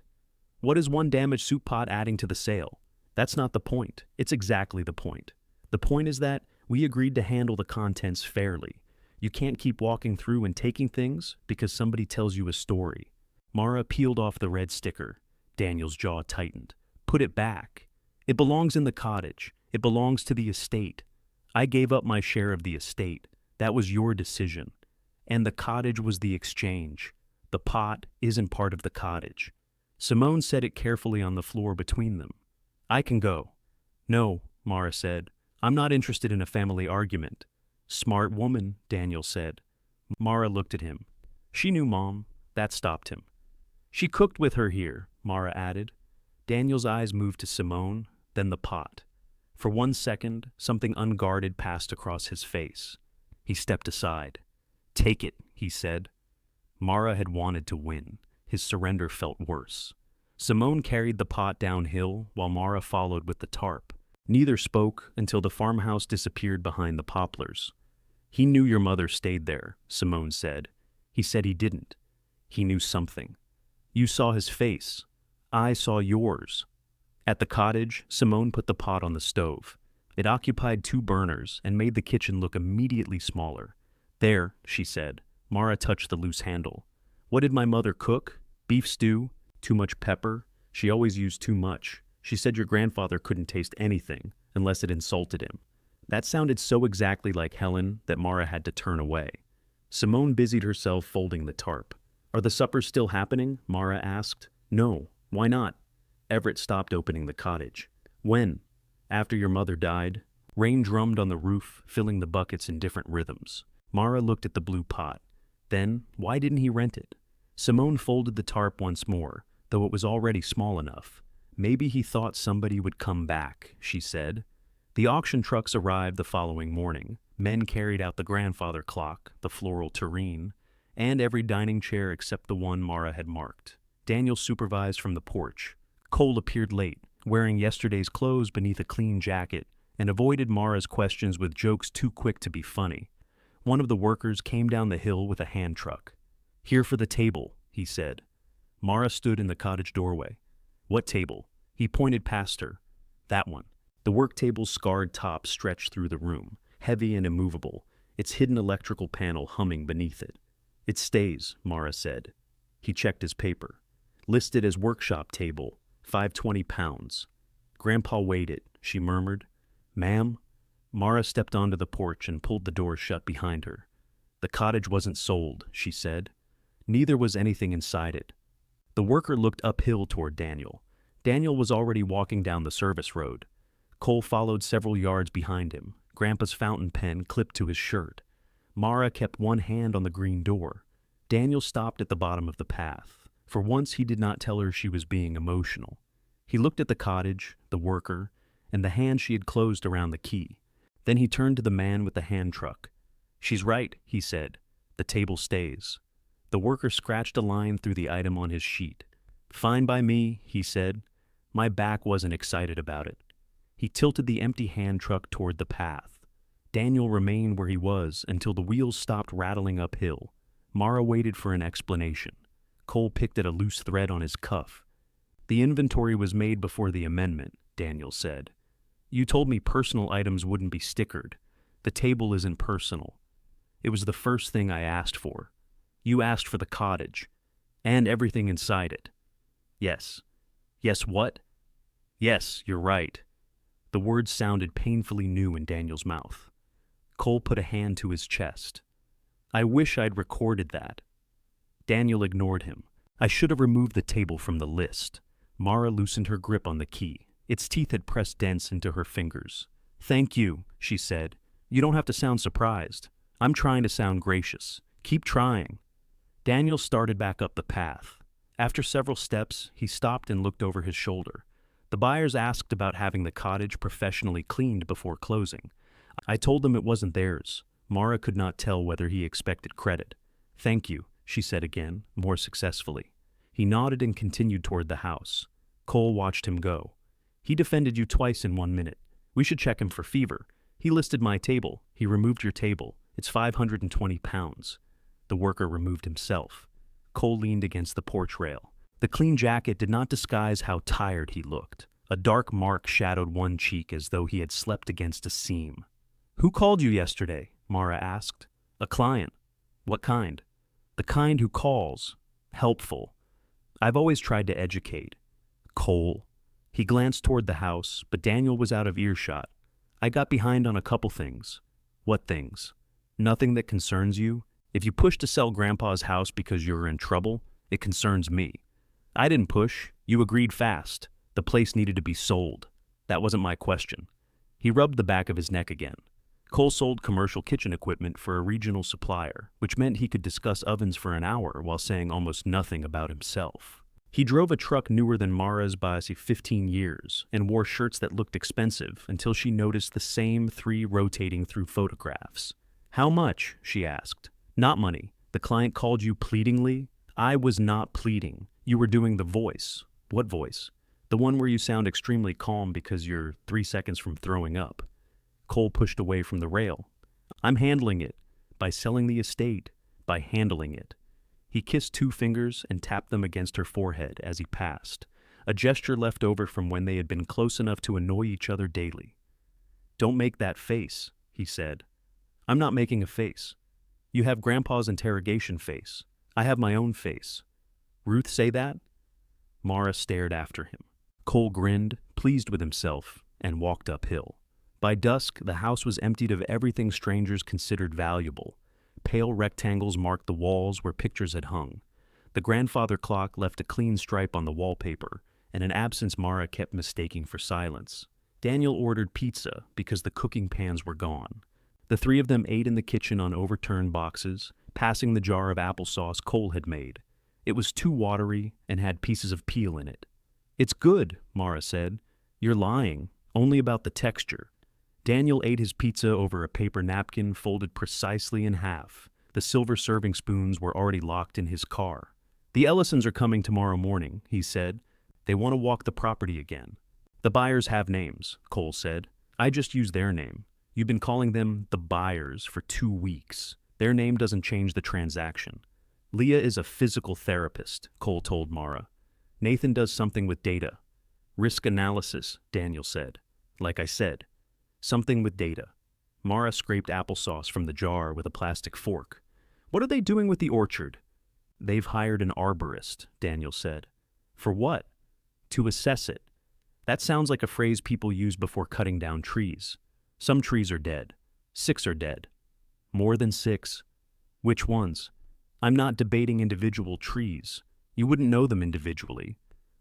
What is one damaged soup pot adding to the sale? That's not the point. It's exactly the point. The point is that we agreed to handle the contents fairly. You can't keep walking through and taking things because somebody tells you a story. Mara peeled off the red sticker. Daniel's jaw tightened. Put it back. It belongs in the cottage. It belongs to the estate. I gave up my share of the estate. That was your decision. And the cottage was the exchange. The pot isn't part of the cottage. Simone set it carefully on the floor between them. I can go. No, Mara said. I'm not interested in a family argument. Smart woman, Daniel said. Mara looked at him. She knew Mom. That stopped him. She cooked with her here, Mara added. Daniel's eyes moved to Simone, then the pot. For 1 second, something unguarded passed across his face. He stepped aside. Take it, he said. Mara had wanted to win. His surrender felt worse. Simone carried the pot downhill while Mara followed with the tarp. Neither spoke until the farmhouse disappeared behind the poplars. "He knew your mother stayed there," Simone said. "He said he didn't. He knew something. You saw his face. I saw yours." At the cottage, Simone put the pot on the stove. It occupied 2 burners and made the kitchen look immediately smaller. "There," she said. Mara touched the loose handle. "What did my mother cook? Beef stew? Too much pepper? She always used too much. She said your grandfather couldn't taste anything unless it insulted him." That sounded so exactly like Helen that Mara had to turn away. Simone busied herself folding the tarp. "Are the suppers still happening?" Mara asked. "No. Why not?" Everett stopped opening the cottage. "When?" "After your mother died." Rain drummed on the roof, filling the buckets in different rhythms. Mara looked at the blue pot. Then, why didn't he rent it? Simone folded the tarp once more, though it was already small enough. "Maybe he thought somebody would come back," she said. The auction trucks arrived the following morning. Men carried out the grandfather clock, the floral tureen, and every dining chair except the one Mara had marked. Daniel supervised from the porch. Cole appeared late, wearing yesterday's clothes beneath a clean jacket, and avoided Mara's questions with jokes too quick to be funny. One of the workers came down the hill with a hand truck. "Here for the table," he said. Mara stood in the cottage doorway. "What table?" He pointed past her. "That one." The work table's scarred top stretched through the room, heavy and immovable, its hidden electrical panel humming beneath it. "It stays," Mara said. He checked his paper. "Listed as workshop table, £520. "Grandpa weighed it," she murmured. "Ma'am?" Mara stepped onto the porch and pulled the door shut behind her. "The cottage wasn't sold," she said. "Neither was anything inside it." The worker looked uphill toward Daniel. Daniel was already walking down the service road. Cole followed several yards behind him, Grandpa's fountain pen clipped to his shirt. Mara kept one hand on the green door. Daniel stopped at the bottom of the path. For once he did not tell her she was being emotional. He looked at the cottage, the worker, and the hand she had closed around the key. Then he turned to the man with the hand truck. "She's right," he said. "The table stays." The worker scratched a line through the item on his sheet. "Fine by me," he said. "My back wasn't excited about it." He tilted the empty hand truck toward the path. Daniel remained where he was until the wheels stopped rattling uphill. Mara waited for an explanation. Cole picked at a loose thread on his cuff. "The inventory was made before the amendment," Daniel said. "You told me personal items wouldn't be stickered. The table isn't personal. It was the first thing I asked for. You asked for the cottage, and everything inside it." "Yes." "Yes, what?" "Yes, you're right." The words sounded painfully new in Daniel's mouth. Cole put a hand to his chest. "I wish I'd recorded that." Daniel ignored him. "I should have removed the table from the list." Mara loosened her grip on the key. Its teeth had pressed dense into her fingers. "Thank you," she said. "You don't have to sound surprised. I'm trying to sound gracious. Keep trying." Daniel started back up the path. After several steps, he stopped and looked over his shoulder. "The buyers asked about having the cottage professionally cleaned before closing. I told them it wasn't theirs." Mara could not tell whether he expected credit. "Thank you," she said again, more successfully. He nodded and continued toward the house. Cole watched him go. "He defended you twice in 1 minute. We should check him for fever. He listed my table. He removed your table. It's £520. The worker removed himself. Cole leaned against the porch rail. The clean jacket did not disguise how tired he looked. A dark mark shadowed one cheek as though he had slept against a seam. "Who called you yesterday?" Mara asked. "A client." "What kind?" "The kind who calls. Helpful. I've always tried to educate." "Cole." He glanced toward the house, but Daniel was out of earshot. "I got behind on a couple things." "What things?" "Nothing that concerns you. If you pushed to sell Grandpa's house because you were in trouble, it concerns me. I didn't push. You agreed fast. The place needed to be sold. That wasn't my question." He rubbed the back of his neck again. Cole sold commercial kitchen equipment for a regional supplier, which meant he could discuss ovens for an hour while saying almost nothing about himself. He drove a truck newer than Mara's by 15 years and wore shirts that looked expensive until she noticed the same 3 rotating through photographs. "How much?" she asked. "Not money. The client called you pleadingly?" "I was not pleading. You were doing the voice." "What voice?" The one where you sound extremely calm because you're 3 seconds from throwing up. Cole pushed away from the rail. I'm handling it. By selling the estate. By handling it. He kissed 2 fingers and tapped them against her forehead as he passed, a gesture left over from when they had been close enough to annoy each other daily. Don't make that face, he said. I'm not making a face. You have Grandpa's interrogation face. I have my own face. Ruth say that? Mara stared after him. Cole grinned, pleased with himself, and walked uphill. By dusk, the house was emptied of everything strangers considered valuable. Pale rectangles marked the walls where pictures had hung. The grandfather clock left a clean stripe on the wallpaper, and an absence Mara kept mistaking for silence. Daniel ordered pizza because the cooking pans were gone. The three of them ate in the kitchen on overturned boxes, passing the jar of applesauce Cole had made. It was too watery and had pieces of peel in it. It's good, Mara said. You're lying, only about the texture. Daniel ate his pizza over a paper napkin folded precisely in half. The silver serving spoons were already locked in his car. The Ellisons are coming tomorrow morning, he said. They want to walk the property again. The buyers have names, Cole said. I just use their name. You've been calling them the buyers for 2 weeks. Their name doesn't change the transaction. Leah is a physical therapist, Cole told Mara. Nathan does something with data. Risk analysis, Daniel said. Like I said, something with data. Mara scraped applesauce from the jar with a plastic fork. What are they doing with the orchard? They've hired an arborist, Daniel said. For what? To assess it. That sounds like a phrase people use before cutting down trees. Some trees are dead. 6 are dead. More than 6. Which ones? I'm not debating individual trees. You wouldn't know them individually.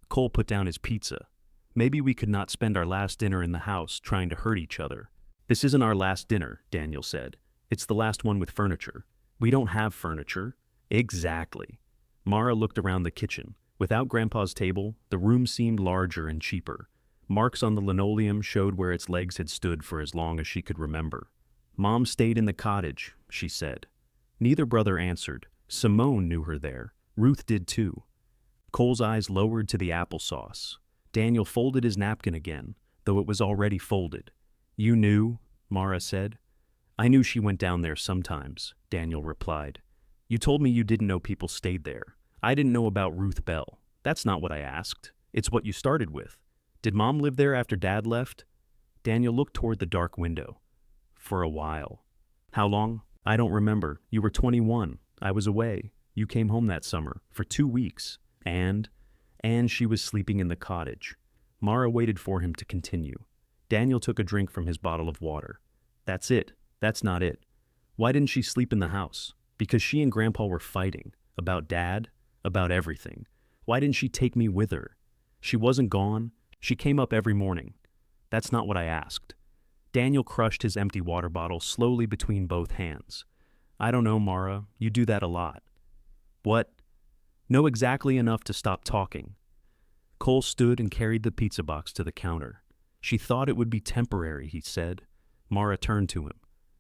Cole put down his pizza. Maybe we could not spend our last dinner in the house trying to hurt each other. This isn't our last dinner, Daniel said. It's the last one with furniture. We don't have furniture. Exactly. Mara looked around the kitchen. Without Grandpa's table, the room seemed larger and cheaper. Marks on the linoleum showed where its legs had stood for as long as she could remember. Mom stayed in the cottage, she said. Neither brother answered. Simone knew her there. Ruth did too. Cole's eyes lowered to the applesauce. Daniel folded his napkin again, though it was already folded. You knew, Mara said. I knew she went down there sometimes, Daniel replied. You told me you didn't know people stayed there. I didn't know about Ruth Bell. That's not what I asked. It's what you started with. Did Mom live there after Dad left? Daniel looked toward the dark window. For a while. How long? I don't remember. You were 21. I was away. You came home that summer, for 2 weeks. And she was sleeping in the cottage. Mara waited for him to continue. Daniel took a drink from his bottle of water. That's it. That's not it. Why didn't she sleep in the house? Because she and Grandpa were fighting. About Dad. About everything. Why didn't she take me with her? She wasn't gone. She came up every morning. That's not what I asked. Daniel crushed his empty water bottle slowly between both hands. I don't know, Mara. You do that a lot. What? Know exactly enough to stop talking. Cole stood and carried the pizza box to the counter. She thought it would be temporary, he said. Mara turned to him.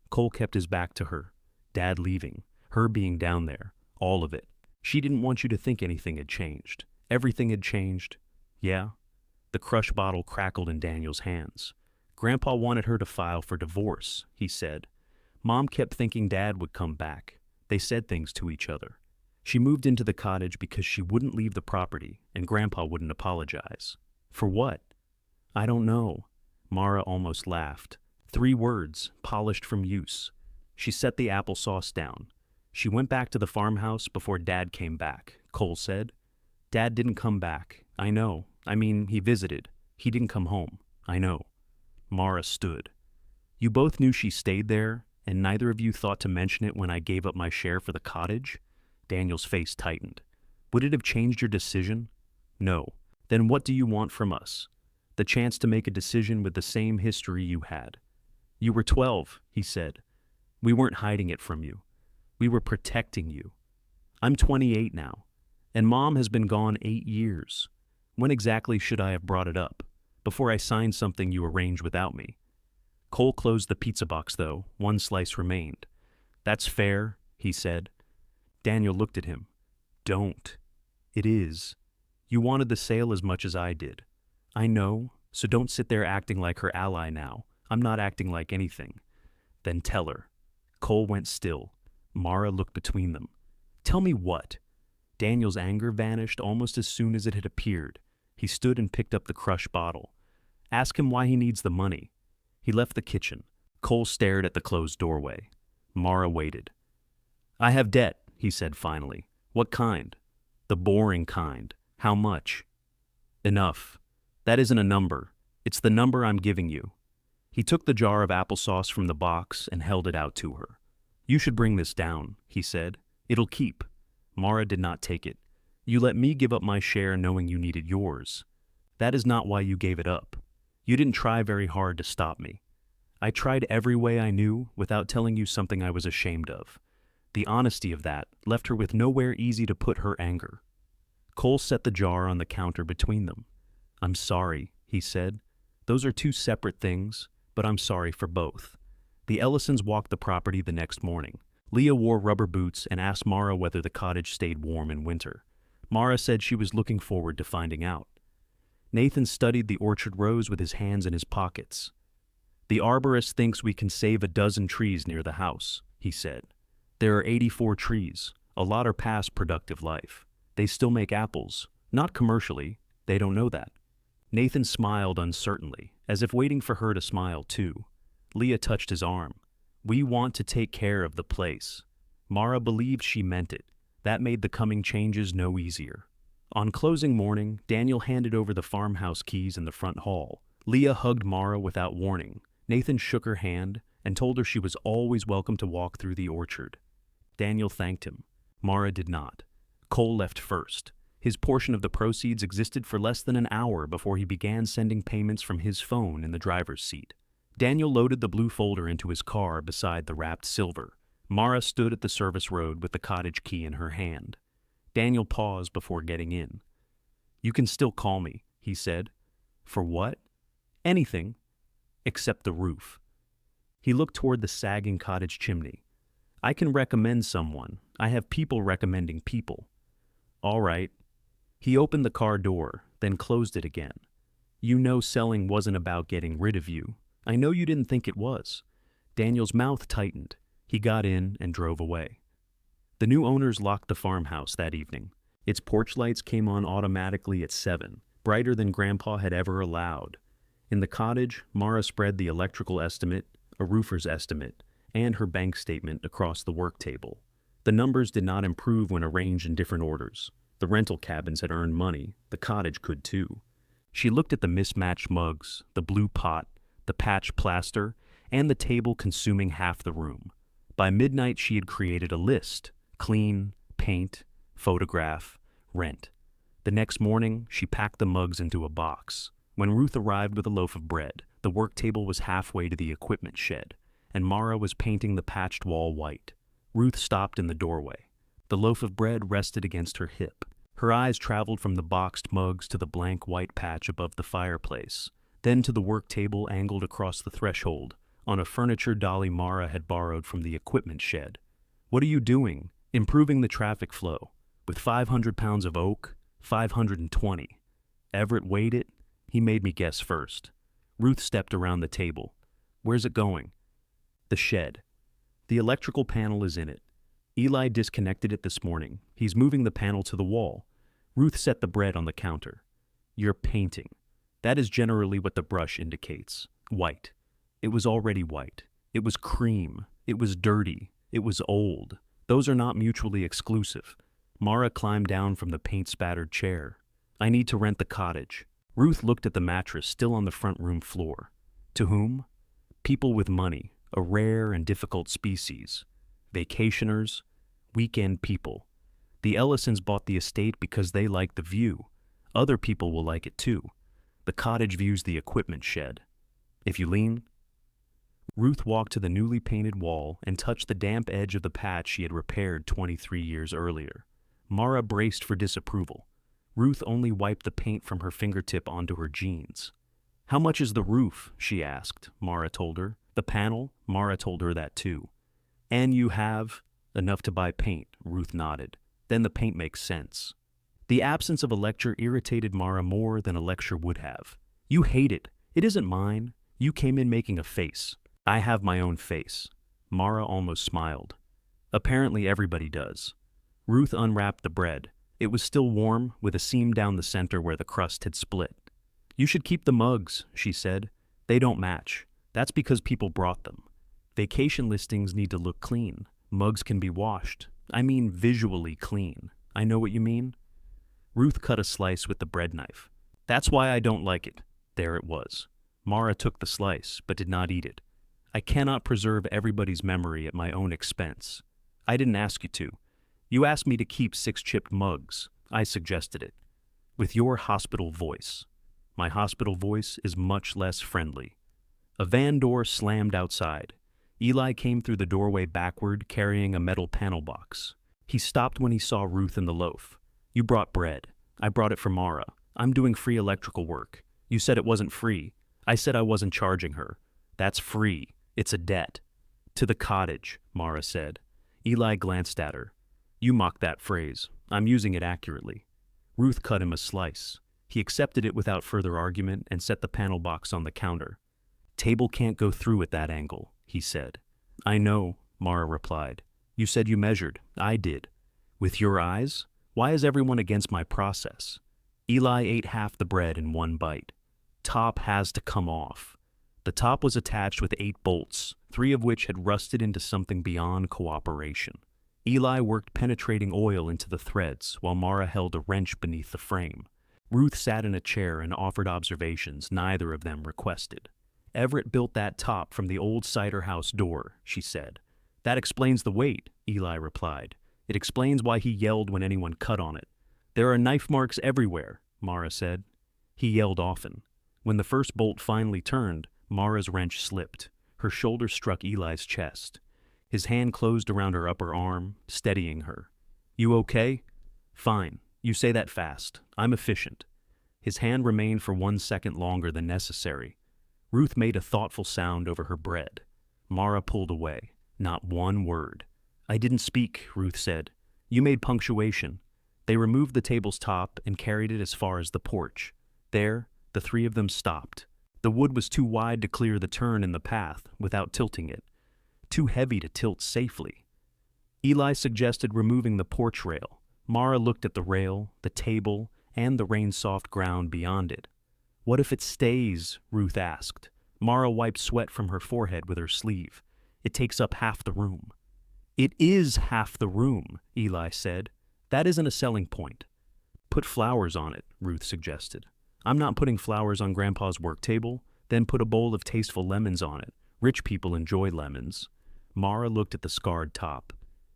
Cole kept his back to her. Dad leaving. Her being down there. All of it. She didn't want you to think anything had changed. Everything had changed. Yeah? The crushed bottle crackled in Daniel's hands. Grandpa wanted her to file for divorce, he said. Mom kept thinking Dad would come back. They said things to each other. She moved into the cottage because she wouldn't leave the property, and Grandpa wouldn't apologize. For what? I don't know. Mara almost laughed. 3 words, polished from use. She set the applesauce down. She went back to the farmhouse before Dad came back, Cole said. Dad didn't come back. I know. I mean, he visited. He didn't come home. I know. Mara stood. You both knew she stayed there, and neither of you thought to mention it when I gave up my share for the cottage? Daniel's face tightened. Would it have changed your decision? No. Then what do you want from us? The chance to make a decision with the same history you had. You were 12, he said. We weren't hiding it from you. We were protecting you. I'm 28 now, and Mom has been gone 8 years. When exactly should I have brought it up? Before I signed something you arranged without me. Cole closed the pizza box, though. 1 slice remained. That's fair, he said. Daniel looked at him. Don't. It is. You wanted the sale as much as I did. I know, so don't sit there acting like her ally now. I'm not acting like anything. Then tell her. Cole went still. Mara looked between them. Tell me what? Daniel's anger vanished almost as soon as it had appeared. He stood and picked up the crushed bottle. Ask him why he needs the money. He left the kitchen. Cole stared at the closed doorway. Mara waited. I have debt, he said finally. What kind? The boring kind. How much? Enough. That isn't a number. It's the number I'm giving you. He took the jar of applesauce from the box and held it out to her. You should bring this down, he said. It'll keep. Mara did not take it. You let me give up my share knowing you needed yours. That is not why you gave it up. You didn't try very hard to stop me. I tried every way I knew without telling you something I was ashamed of. The honesty of that left her with nowhere easy to put her anger. Cole set the jar on the counter between them. I'm sorry, he said. Those are two separate things, but I'm sorry for both. The Ellisons walked the property the next morning. Leah wore rubber boots and asked Mara whether the cottage stayed warm in winter. Mara said she was looking forward to finding out. Nathan studied the orchard rows with his hands in his pockets. The arborist thinks we can save a dozen trees near the house, he said. There are 84 trees. A lot are past productive life. They still make apples. Not commercially. They don't know that. Nathan smiled uncertainly, as if waiting for her to smile too. Leah touched his arm. We want to take care of the place. Mara believed she meant it. That made the coming changes no easier. On closing morning, Daniel handed over the farmhouse keys in the front hall. Leah hugged Mara without warning. Nathan shook her hand and told her she was always welcome to walk through the orchard. Daniel thanked him. Mara did not. Cole left first. His portion of the proceeds existed for less than an hour before he began sending payments from his phone in the driver's seat. Daniel loaded the blue folder into his car beside the wrapped silver. Mara stood at the service road with the cottage key in her hand. Daniel paused before getting in. You can still call me, he said. For what? Anything, except the roof. He looked toward the sagging cottage chimney. I can recommend someone. I have people recommending people. All right. He opened the car door, then closed it again. You know selling wasn't about getting rid of you. I know you didn't think it was. Daniel's mouth tightened. He got in and drove away. The new owners locked the farmhouse that evening. Its porch lights came on automatically at 7, brighter than Grandpa had ever allowed. In the cottage, Mara spread the electrical estimate, a roofer's estimate, and her bank statement across the work table. The numbers did not improve when arranged in different orders. The rental cabins had earned money. The cottage could too. She looked at the mismatched mugs, the blue pot, the patched plaster, and the table consuming half the room. By midnight, she had created a list: clean, paint, photograph, rent. The next morning, she packed the mugs into a box. When Ruth arrived with a loaf of bread, the work table was halfway to the equipment shed, and Mara was painting the patched wall white. Ruth stopped in the doorway. The loaf of bread rested against her hip. Her eyes traveled from the boxed mugs to the blank white patch above the fireplace, then to the work table angled across the threshold, on a furniture dolly Mara had borrowed from the equipment shed. What are you doing? Improving the traffic flow. With 500 pounds of oak, 520. Everett weighed it. He made me guess first. Ruth stepped around the table. Where's it going? The shed. The electrical panel is in it. Eli disconnected it this morning. He's moving the panel to the wall. Ruth set the bread on the counter. You're painting. That is generally what the brush indicates. White. It was already white. It was cream. It was dirty. It was old. Those are not mutually exclusive. Mara climbed down from the paint-spattered chair. I need to rent the cottage. Ruth looked at the mattress still on the front room floor. To whom? People with money, a rare and difficult species. Vacationers, weekend people. The Ellisons bought the estate because they like the view. Other people will like it too. The cottage views the equipment shed. If you lean. Ruth walked to the newly painted wall and touched the damp edge of the patch she had repaired 23 years earlier. Mara braced for disapproval. Ruth only wiped the paint from her fingertip onto her jeans. How much is the roof? She asked. Mara told her. The panel? Mara told her that too. And you have enough to buy paint, Ruth nodded. Then the paint makes sense. The absence of a lecture irritated Mara more than a lecture would have. You hate it. It isn't mine. You came in making a face. I have my own face. Mara almost smiled. Apparently everybody does. Ruth unwrapped the bread. It was still warm, with a seam down the center where the crust had split. You should keep the mugs, she said. They don't match. That's because people brought them. Vacation listings need to look clean. Mugs can be washed. I mean visually clean. I know what you mean. Ruth cut a slice with the bread knife. That's why I don't like it. There it was. Mara took the slice, but did not eat it. I cannot preserve everybody's memory at my own expense. I didn't ask you to. You asked me to keep 6 chipped mugs. I suggested it. With your hospital voice. My hospital voice is much less friendly. A van door slammed outside. Eli came through the doorway backward, carrying a metal panel box. He stopped when he saw Ruth and the loaf. You brought bread. I brought it for Mara. I'm doing free electrical work. You said it wasn't free. I said I wasn't charging her. That's free. It's a debt. To the cottage, Mara said. Eli glanced at her. You mocked that phrase. I'm using it accurately. Ruth cut him a slice. He accepted it without further argument and set the panel box on the counter. Table can't go through at that angle, he said. I know, Mara replied. You said you measured. I did. With your eyes? Why is everyone against my process? Eli ate half the bread in one bite. Top has to come off. The top was attached with 8 bolts, 3 of which had rusted into something beyond cooperation. Eli worked penetrating oil into the threads while Mara held a wrench beneath the frame. Ruth sat in a chair and offered observations neither of them requested. Everett built that top from the old cider house door, she said. That explains the weight, Eli replied. It explains why he yelled when anyone cut on it. There are knife marks everywhere, Mara said. He yelled often. When the first bolt finally turned, Mara's wrench slipped. Her shoulder struck Eli's chest. His hand closed around her upper arm, steadying her. You okay? Fine. You say that fast. I'm efficient. His hand remained for 1 second longer than necessary. Ruth made a thoughtful sound over her bread. Mara pulled away. Not one word. I didn't speak, Ruth said. You made punctuation. They removed the table's top and carried it as far as the porch. There, the 3 of them stopped. The wood was too wide to clear the turn in the path without tilting it. Too heavy to tilt safely. Eli suggested removing the porch rail. Mara looked at the rail, the table, and the rain-soft ground beyond it. What if it stays? Ruth asked. Mara wiped sweat from her forehead with her sleeve. It takes up half the room. It is half the room, Eli said. That isn't a selling point. Put flowers on it, Ruth suggested. I'm not putting flowers on Grandpa's work table. Then put a bowl of tasteful lemons on it. Rich people enjoy lemons. Mara looked at the scarred top.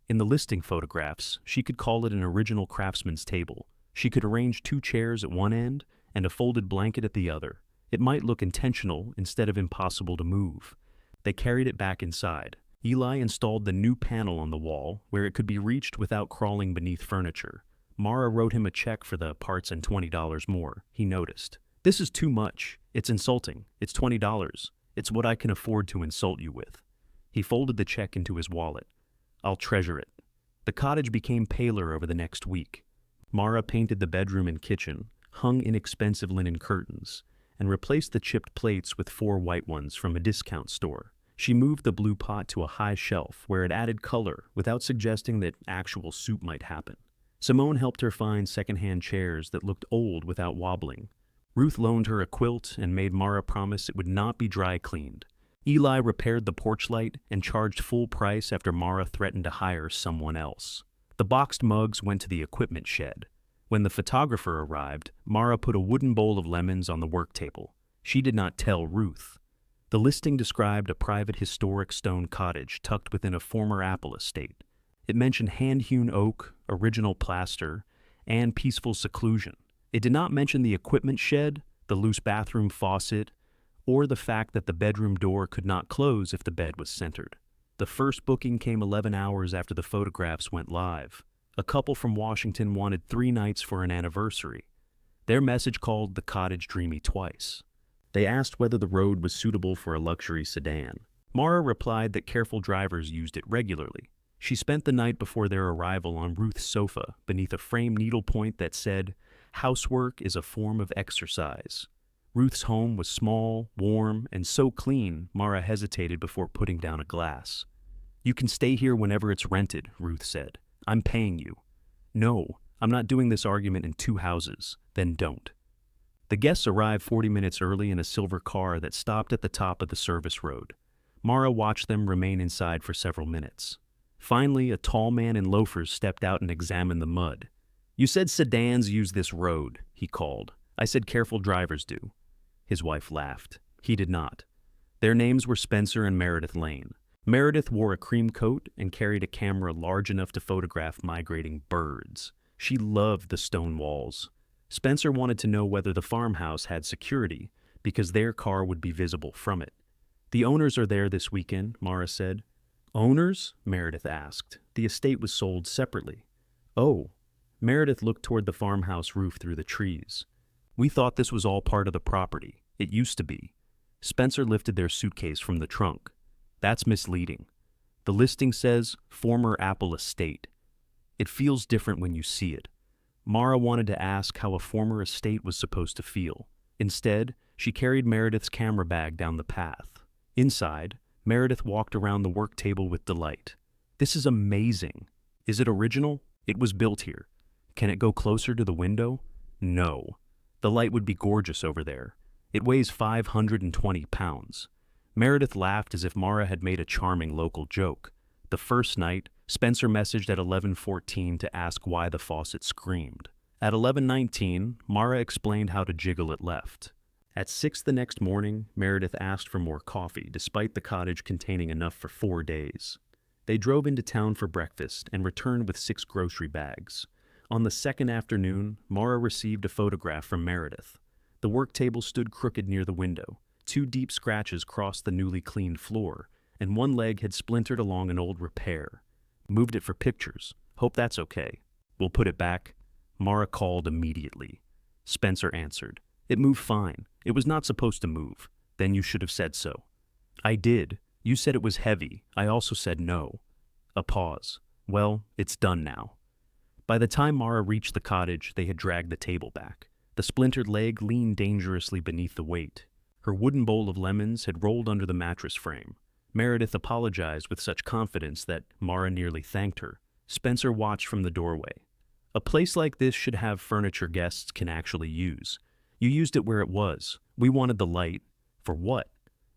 In the listing photographs, she could call it an original craftsman's table. She could arrange 2 chairs at one end and a folded blanket at the other. It might look intentional instead of impossible to move. They carried it back inside. Eli installed the new panel on the wall where it could be reached without crawling beneath furniture. Mara wrote him a check for the parts and $20 more, he noticed. This is too much. It's insulting. It's $20. It's what I can afford to insult you with. He folded the check into his wallet. I'll treasure it. The cottage became paler over the next week. Mara painted the bedroom and kitchen, hung inexpensive linen curtains, and replaced the chipped plates with 4 white ones from a discount store. She moved the blue pot to a high shelf where it added color without suggesting that actual soup might happen. Simone helped her find secondhand chairs that looked old without wobbling. Ruth loaned her a quilt and made Mara promise it would not be dry cleaned. Eli repaired the porch light and charged full price after Mara threatened to hire someone else. The boxed mugs went to the equipment shed. When the photographer arrived, Mara put a wooden bowl of lemons on the work table. She did not tell Ruth. The listing described a private historic stone cottage tucked within a former apple estate. It mentioned hand-hewn oak, original plaster, and peaceful seclusion. It did not mention the equipment shed, the loose bathroom faucet, or the fact that the bedroom door could not close if the bed was centered. The first booking came 11 hours after the photographs went live. A couple from Washington wanted 3 nights for an anniversary. Their message called the cottage dreamy twice. They asked whether the road was suitable for a luxury sedan. Mara replied that careful drivers used it regularly. She spent the night before their arrival on Ruth's sofa beneath a framed needlepoint that said, "Housework is a form of exercise." Ruth's home was small, warm, and so clean, Mara hesitated before putting down a glass. "You can stay here whenever it's rented," Ruth said. "I'm paying you." "No, I'm not doing this argument in two houses." "Then don't." The guests arrived 40 minutes early in a silver car that stopped at the top of the service road. Mara watched them remain inside for several minutes. Finally, a tall man in loafers stepped out and examined the mud. "You said sedans use this road," he called. "I said careful drivers do." His wife laughed. He did not. Their names were Spencer and Meredith Lane. Meredith wore a cream coat and carried a camera large enough to photograph migrating birds. She loved the stone walls. Spencer wanted to know whether the farmhouse had security, because their car would be visible from it. "The owners are there this weekend," Mara said. "Owners?" Meredith asked. "The estate was sold separately." "Oh." Meredith looked toward the farmhouse roof through the trees. "We thought this was all part of the property. It used to be." Spencer lifted their suitcase from the trunk. "That's misleading. The listing says former Apple estate. It feels different when you see it." Mara wanted to ask how a former estate was supposed to feel. Instead, she carried Meredith's camera bag down the path. Inside, Meredith walked around the work table with delight. "This is amazing. Is it original? It was built here. Can it go closer to the window? No. The light would be gorgeous over there. It weighs 520 pounds. Meredith laughed as if Mara had made a charming local joke. The first night, Spencer messaged at 11:14 to ask why the faucet screamed. At 11:19, Mara explained how to jiggle it left. At 6 the next morning, Meredith asked for more coffee, despite the cottage containing enough for 4 days. They drove into town for breakfast and returned with 6 grocery bags. On the second afternoon, Mara received a photograph from Meredith. The work table stood crooked near the window. 2 deep scratches crossed the newly cleaned floor, and one leg had splintered along an old repair. "Moved it for pictures. Hope that's okay. We'll put it back." Mara called immediately. Spencer answered. "It moved fine. It was not supposed to move. Then you should have said so." "I did. You said it was heavy. I also said no." A pause. "Well, it's done now." By the time Mara reached the cottage, they had dragged the table back. The splintered leg leaned dangerously beneath the weight. Her wooden bowl of lemons had rolled under the mattress frame. Meredith apologized with such confidence that Mara nearly thanked her. Spencer watched from the doorway. "A place like this should have furniture guests can actually use. You used it where it was. We wanted the light." "For what?"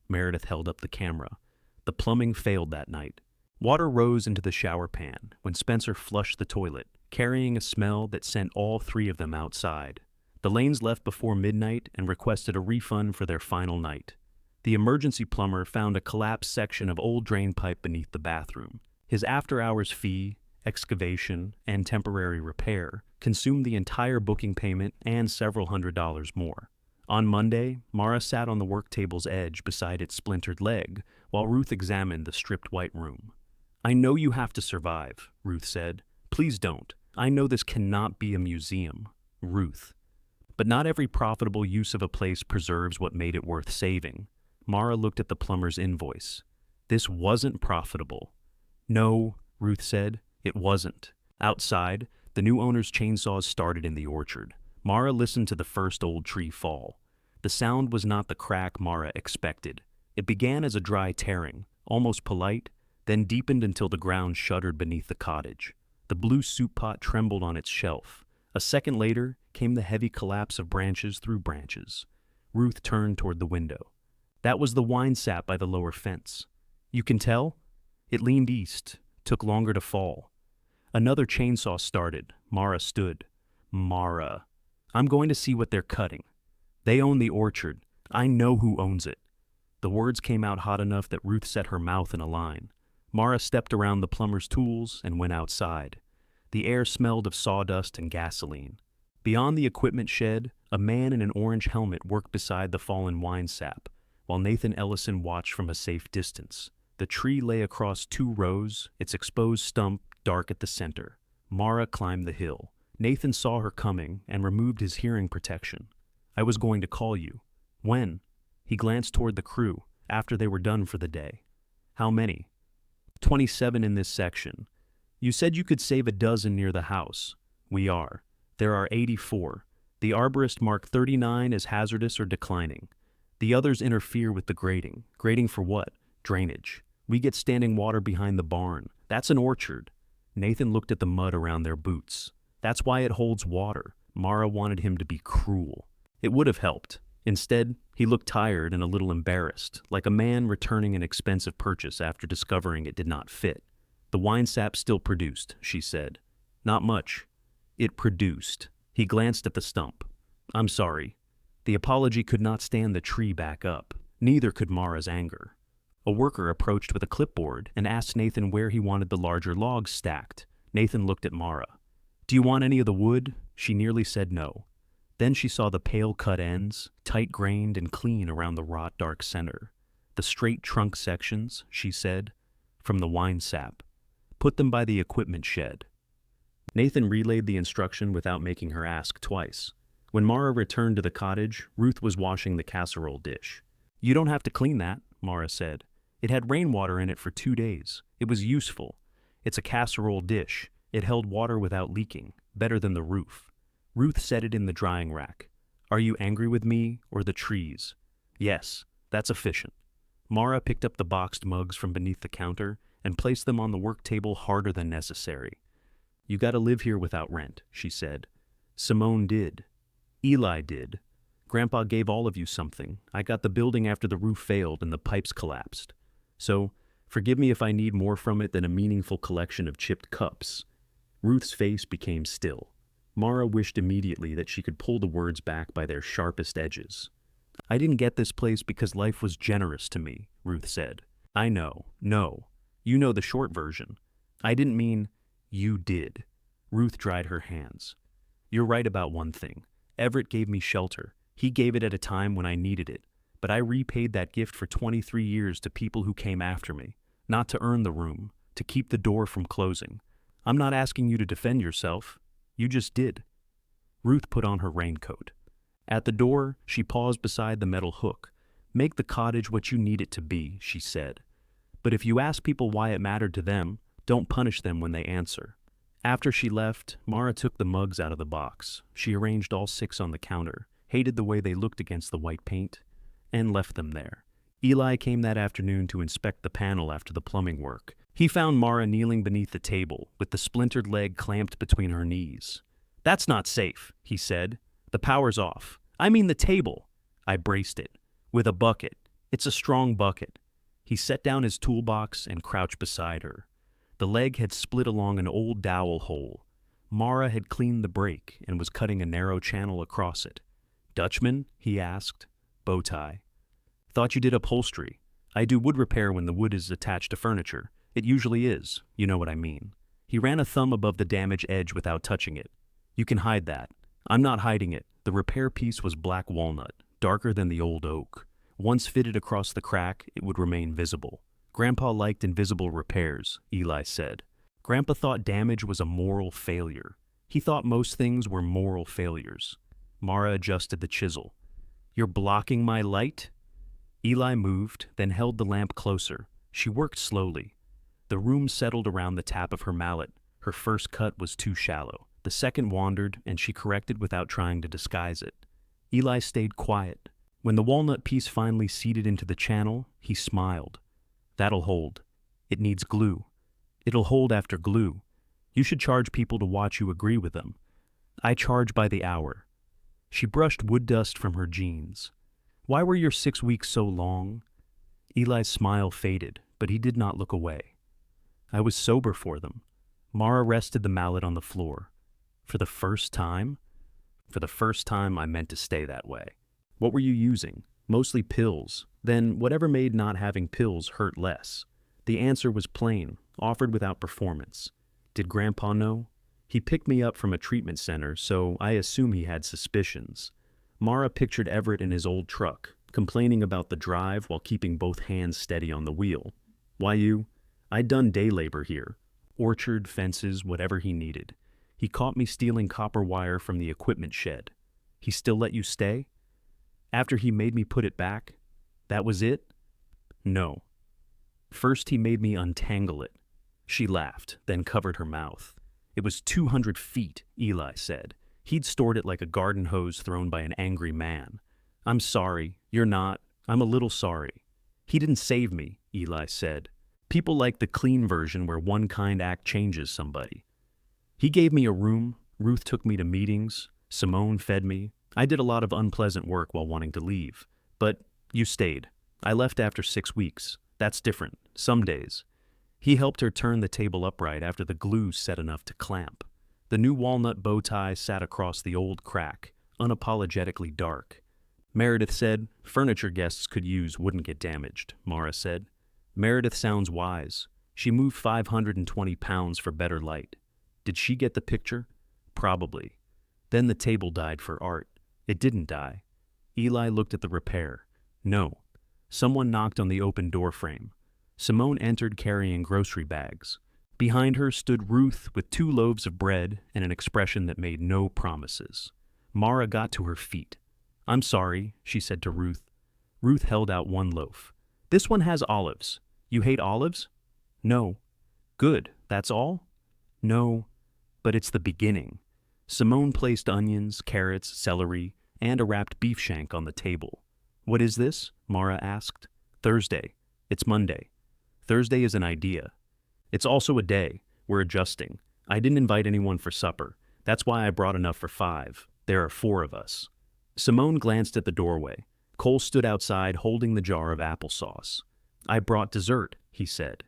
Meredith held up the camera. "The plumbing failed that night." Water rose into the shower pan when Spencer flushed the toilet, carrying a smell that sent all 3 of them outside. The Lanes left before midnight and requested a refund for their final night. The emergency plumber found a collapsed section of old drain pipe beneath the bathroom. His after-hours fee, excavation, and temporary repair consumed the entire booking payment and several $100s more. On Monday, Mara sat on the work table's edge beside its splintered leg while Ruth examined the stripped white room. "I know you have to survive," Ruth said. "Please don't. I know this cannot be a museum." Ruth. "But not every profitable use of a place preserves what made it worth saving." Mara looked at the plumber's invoice. "This wasn't profitable." "No," Ruth said, "it wasn't." Outside, the new owner's chainsaws started in the orchard. Mara listened to the first old tree fall. The sound was not the crack Mara expected. It began as a dry tearing, almost polite, then deepened until the ground shuddered beneath the cottage. The blue soup pot trembled on its shelf. A second later came the heavy collapse of branches through branches. Ruth turned toward the window. "That was the wine sap by the lower fence. You can tell?" It leaned east, took longer to fall. Another chainsaw started. Mara stood. "Mara, I'm going to see what they're cutting. They own the orchard. I know who owns it." The words came out hot enough that Ruth set her mouth in a line. Mara stepped around the plumber's tools and went outside. The air smelled of sawdust and gasoline. Beyond the equipment shed, a man in an orange helmet worked beside the fallen wine sap, while Nathan Ellison watched from a safe distance. The tree lay across 2 rows, its exposed stump dark at the center. Mara climbed the hill. Nathan saw her coming and removed his hearing protection. "I was going to call you." "When?" He glanced toward the crew, after they were done for the day. "How many?" 27 in this section. You said you could save a dozen near the house. We are. There are 84. The arborist marked 39 as hazardous or declining. The others interfere with the grading. Grading for what? Drainage. We get standing water behind the barn. That's an orchard. Nathan looked at the mud around their boots. That's why it holds water. Mara wanted him to be cruel. It would have helped. Instead, he looked tired and a little embarrassed, like a man returning an expensive purchase after discovering it did not fit. The wine sap still produced, she said. Not much. It produced. He glanced at the stump. I'm sorry. The apology could not stand the tree back up. Neither could Mara's anger. A worker approached with a clipboard and asked Nathan where he wanted the larger logs stacked. Nathan looked at Mara. Do you want any of the wood? She nearly said no. Then she saw the pale cut ends, tight-grained and clean around the wrought dark center. The straight trunk sections, she said, from the wine sap. Put them by the equipment shed. Nathan relayed the instruction without making her ask twice. When Mara returned to the cottage, Ruth was washing the casserole dish. You don't have to clean that, Mara said. It had rainwater in it for 2 days. It was useful. It's a casserole dish. It held water without leaking, better than the roof. Ruth set it in the drying rack. Are you angry with me or the trees? Yes, that's efficient. Mara picked up the boxed mugs from beneath the counter and placed them on the work table harder than necessary. You gotta live here without rent, she said. Simone did. Eli did. Grandpa gave all of you something. I got the building after the roof failed and the pipes collapsed. So, forgive me if I need more from it than a meaningful collection of chipped cups. Ruth's face became still. Mara wished immediately that she could pull the words back by their sharpest edges. I didn't get this place because life was generous to me, Ruth said. I know. No. You know the short version. I didn't mean you did. Ruth dried her hands. You're right about one thing. Everett gave me shelter. He gave it at a time when I needed it. But I repaid that gift for 23 years to people who came after me. Not to earn the room, to keep the door from closing. I'm not asking you to defend yourself. You just did. Ruth put on her raincoat. At the door, she paused beside the metal hook. Make the cottage what you need it to be, she said. But if you ask people why it mattered to them, don't punish them when they answer. After she left, Mara took the mugs out of the box. She arranged all 6 on the counter, hated the way they looked against the white paint, and left them there. Eli came that afternoon to inspect the panel after the plumbing work. He found Mara kneeling beneath the table, with the splintered leg clamped between her knees. That's not safe, he said. The power's off. I mean the table. I braced it. With a bucket. It's a strong bucket. He set down his toolbox and crouched beside her. The leg had split along an old dowel hole. Mara had cleaned the break and was cutting a narrow channel across it. Dutchman? He asked. Bow tie. Thought you did upholstery. I do wood repair when the wood is attached to furniture. It usually is. You know what I mean. He ran a thumb above the damaged edge without touching it. You can hide that. I'm not hiding it. The repair piece was black walnut, darker than the old oak. Once fitted across the crack, it would remain visible. Grandpa liked invisible repairs, Eli said. Grandpa thought damage was a moral failure. He thought most things were moral failures. Mara adjusted the chisel. You're blocking my light? Eli moved, then held the lamp closer. She worked slowly. The room settled around the tap of her mallet. Her first cut was too shallow. The second wandered, and she corrected without trying to disguise it. Eli stayed quiet. When the walnut piece finally seated into the channel, he smiled. That'll hold. It needs glue. It'll hold after glue. You should charge people to watch you agree with them. I charge by the hour. She brushed wood dust from her jeans. Why were your 6 weeks so long? Eli's smile faded, but he did not look away. I was sober for them. Mara rested the mallet on the floor. For the first time? For the first time, I meant to stay that way. What were you using? Mostly pills. Then whatever made not having pills hurt less. The answer was plain, offered without performance. Did Grandpa know? He picked me up from a treatment center, so I assume he had suspicions. Mara pictured Everett in his old truck, complaining about the drive while keeping both hands steady on the wheel. Why you? I'd done day labor here. Orchard, fences, whatever he needed. He caught me stealing copper wire from the equipment shed. He still let you stay? After he made me put it back? That was it? No. First he made me untangle it. She laughed, then covered her mouth. It was 200 feet, Eli said. He'd stored it like a garden hose thrown by an angry man. I'm sorry, you're not. I'm a little sorry. He didn't save me, Eli said. People like the clean version where one kind act changes somebody. He gave me a room, Ruth took me to meetings, Simone fed me. I did a lot of unpleasant work while wanting to leave. But you stayed. I left after 6 weeks. That's different, some days. He helped her turn the table upright after the glue set enough to clamp. The new walnut bow tie sat across the old crack, unapologetically dark. Meredith said, furniture guests could use wouldn't get damaged, Mara said. Meredith sounds wise. She moved 520 pounds for better light. Did she get the picture? Probably. Then the table died for art. It didn't die. Eli looked at the repair. No. Someone knocked on the open door frame. Simone entered carrying grocery bags. Behind her stood Ruth with 2 loaves of bread and an expression that made no promises. Mara got to her feet. I'm sorry, she said to Ruth. Ruth held out 1 loaf. This one has olives. You hate olives? No. Good, that's all? No, but it's the beginning. Simone placed onions, carrots, celery, and a wrapped beef shank on the table. What is this? Mara asked. Thursday. It's Monday. Thursday is an idea. It's also a day. We're adjusting. I didn't invite anyone for supper. That's why I brought enough for 5. There are 4 of us. Simone glanced at the doorway. Cole stood outside holding the jar of applesauce. I brought dessert, he said.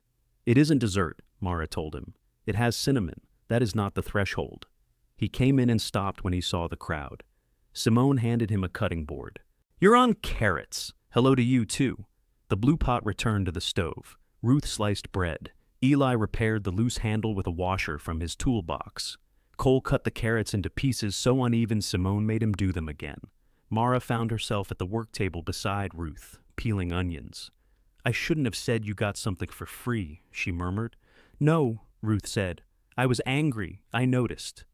It isn't dessert, Mara told him. It has cinnamon. That is not the threshold. He came in and stopped when he saw the crowd. Simone handed him a cutting board. You're on carrots. Hello to you, too. The blue pot returned to the stove. Ruth sliced bread. Eli repaired the loose handle with a washer from his toolbox. Cole cut the carrots into pieces so uneven Simone made him do them again. Mara found herself at the work table beside Ruth, peeling onions. I shouldn't have said you got something for free, she murmured. No, Ruth said. I was angry. I noticed.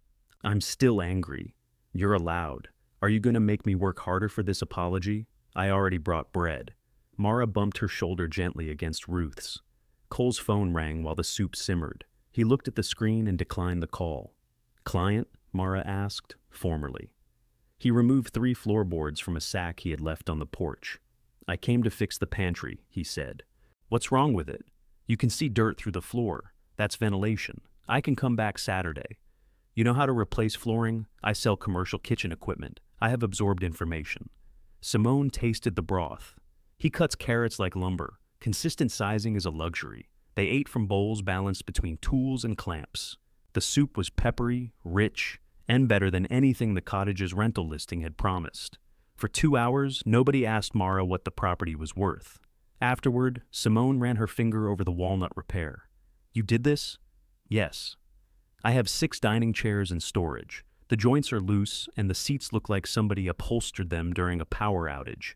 I'm still angry. You're allowed. Are you going to make me work harder for this apology? I already brought bread. Mara bumped her shoulder gently against Ruth's. Cole's phone rang while the soup simmered. He looked at the screen and declined the call. Client? Mara asked, formally. He removed 3 floorboards from a sack he had left on the porch. I came to fix the pantry, he said. What's wrong with it? You can see dirt through the floor. That's ventilation. I can come back Saturday. You know how to replace flooring? I sell commercial kitchen equipment. I have absorbed information. Simone tasted the broth. He cuts carrots like lumber. Consistent sizing is a luxury. They ate from bowls balanced between tools and clamps. The soup was peppery, rich, and better than anything the cottage's rental listing had promised. For 2 hours, nobody asked Mara what the property was worth. Afterward, Simone ran her finger over the walnut repair. You did this? Yes. I have 6 dining chairs in storage. The joints are loose, and the seats look like somebody upholstered them during a power outage.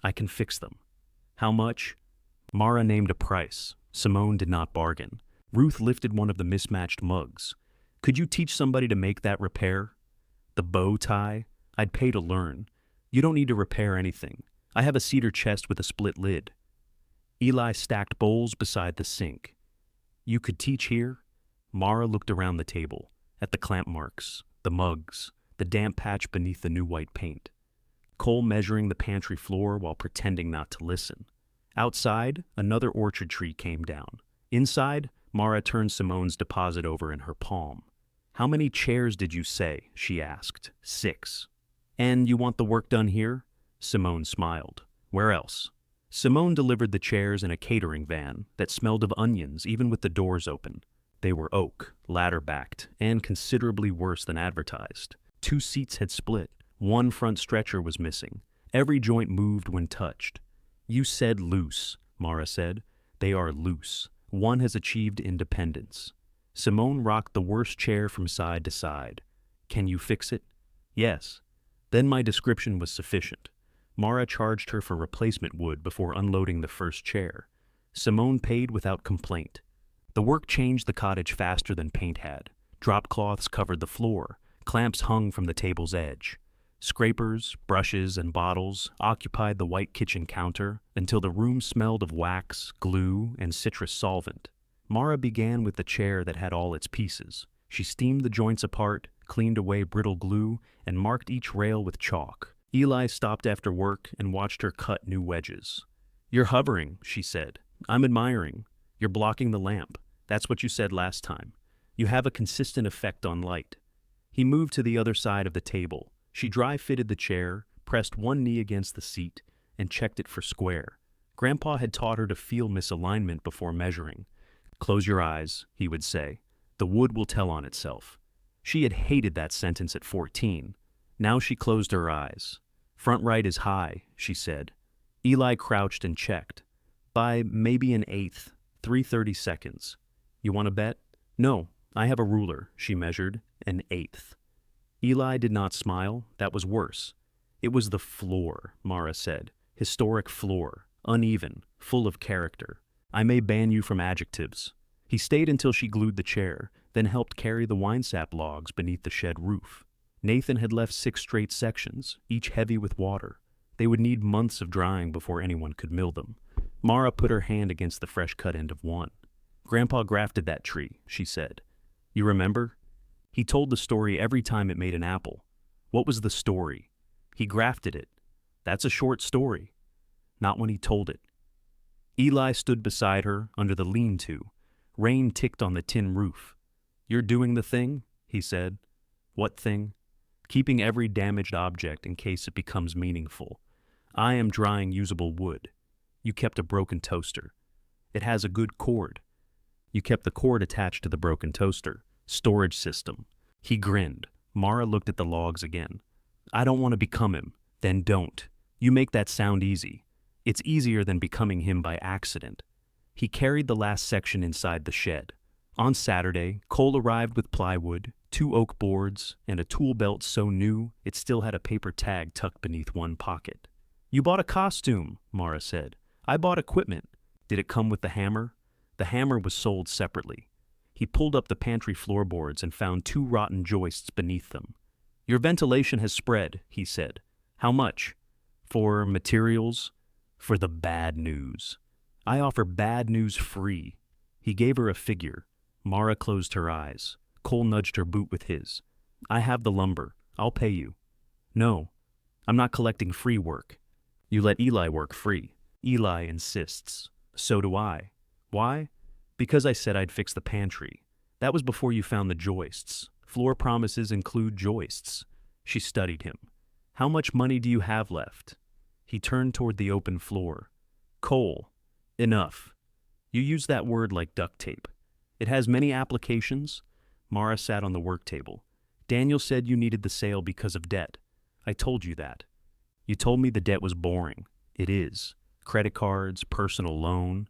I can fix them. How much? Mara named a price. Simone did not bargain. Ruth lifted one of the mismatched mugs. Could you teach somebody to make that repair? The bow tie? I'd pay to learn. You don't need to repair anything. I have a cedar chest with a split lid. Eli stacked bowls beside the sink. You could teach here? Mara looked around the table, at the clamp marks, the mugs, the damp patch beneath the new white paint. Cole measuring the pantry floor while pretending not to listen. Outside, another orchard tree came down. Inside, Mara turned Simone's deposit over in her palm. How many chairs did you say? She asked. 6. And you want the work done here? Simone smiled. Where else? Simone delivered the chairs in a catering van that smelled of onions even with the doors open. They were oak, ladder-backed, and considerably worse than advertised. 2 seats had split. 1 front stretcher was missing. Every joint moved when touched. You said loose, Mara said. They are loose. 1 has achieved independence. Simone rocked the worst chair from side to side. Can you fix it? Yes. Then my description was sufficient. Mara charged her for replacement wood before unloading the first chair. Simone paid without complaint. The work changed the cottage faster than paint had. Drop cloths covered the floor. Clamps hung from the table's edge. Scrapers, brushes, and bottles occupied the white kitchen counter until the room smelled of wax, glue, and citrus solvent. Mara began with the chair that had all its pieces. She steamed the joints apart, cleaned away brittle glue, and marked each rail with chalk. Eli stopped after work and watched her cut new wedges. "You're hovering," she said. "I'm admiring. You're blocking the lamp. That's what you said last time. You have a consistent effect on light." He moved to the other side of the table. She dry-fitted the chair, pressed one knee against the seat, and checked it for square. Grandpa had taught her to feel misalignment before measuring. "Close your eyes," he would say. "The wood will tell on itself." She had hated that sentence at 14. Now she closed her eyes. "Front right is high," she said. Eli crouched and checked. "By maybe an eighth, 3/30 seconds. You want to bet?" "No, I have a ruler," she measured. "An eighth." Eli did not smile. That was worse. "It was the floor," Mara said. "Historic floor. Uneven. Full of character. I may ban you from adjectives." He stayed until she glued the chair, then helped carry the winesap logs beneath the shed roof. Nathan had left 6 straight sections, each heavy with water. They would need months of drying before anyone could mill them. Mara put her hand against the fresh-cut end of one. "Grandpa grafted that tree," she said. "You remember? He told the story every time it made an apple. What was the story? He grafted it. That's a short story." "Not when he told it." Eli stood beside her under the lean-to. Rain ticked on the tin roof. "You're doing the thing?" he said. "What thing?" "Keeping every damaged object in case it becomes meaningful. I am drying usable wood. You kept a broken toaster. It has a good cord. You kept the cord attached to the broken toaster. Storage system." He grinned. Mara looked at the logs again. "I don't want to become him." "Then don't. You make that sound easy. It's easier than becoming him by accident." He carried the last section inside the shed. On Saturday, Cole arrived with plywood, 2 oak boards, and a tool belt so new it still had a paper tag tucked beneath one pocket. "You bought a costume," Mara said. "I bought equipment." "Did it come with the hammer?" The hammer was sold separately. He pulled up the pantry floorboards and found 2 rotten joists beneath them. "Your ventilation has spread," he said. "How much?" "For materials?" "For the bad news. I offer bad news free." He gave her a figure. Mara closed her eyes. Cole nudged her boot with his. "I have the lumber. I'll pay you." "No, I'm not collecting free work." "You let Eli work free." "Eli insists." "So do I." "Why?" "Because I said I'd fix the pantry. That was before you found the joists. Floor promises include joists." She studied him. "How much money do you have left?" He turned toward the open floor. "Cole, enough. You use that word like duct tape. It has many applications." Mara sat on the work table. "Daniel said you needed the sale because of debt. I told you that. You told me the debt was boring. It is. Credit cards, personal loan.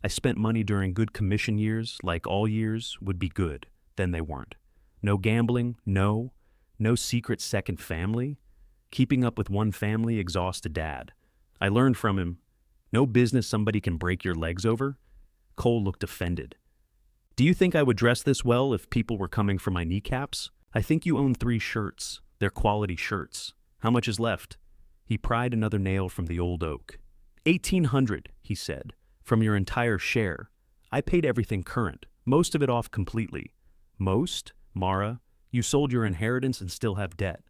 I spent money during good commission years, like all years would be good. Then they weren't. No gambling, no secret second family. Keeping up with one family exhausted Dad. I learned from him. No business somebody can break your legs over." Cole looked offended. "Do you think I would dress this well if people were coming for my kneecaps? I think you own 3 shirts. They're quality shirts. How much is left?" He pried another nail from the old oak. $1,800, he said, "from your entire share. I paid everything current, most of it off completely." "Most? Mara, you sold your inheritance and still have debt.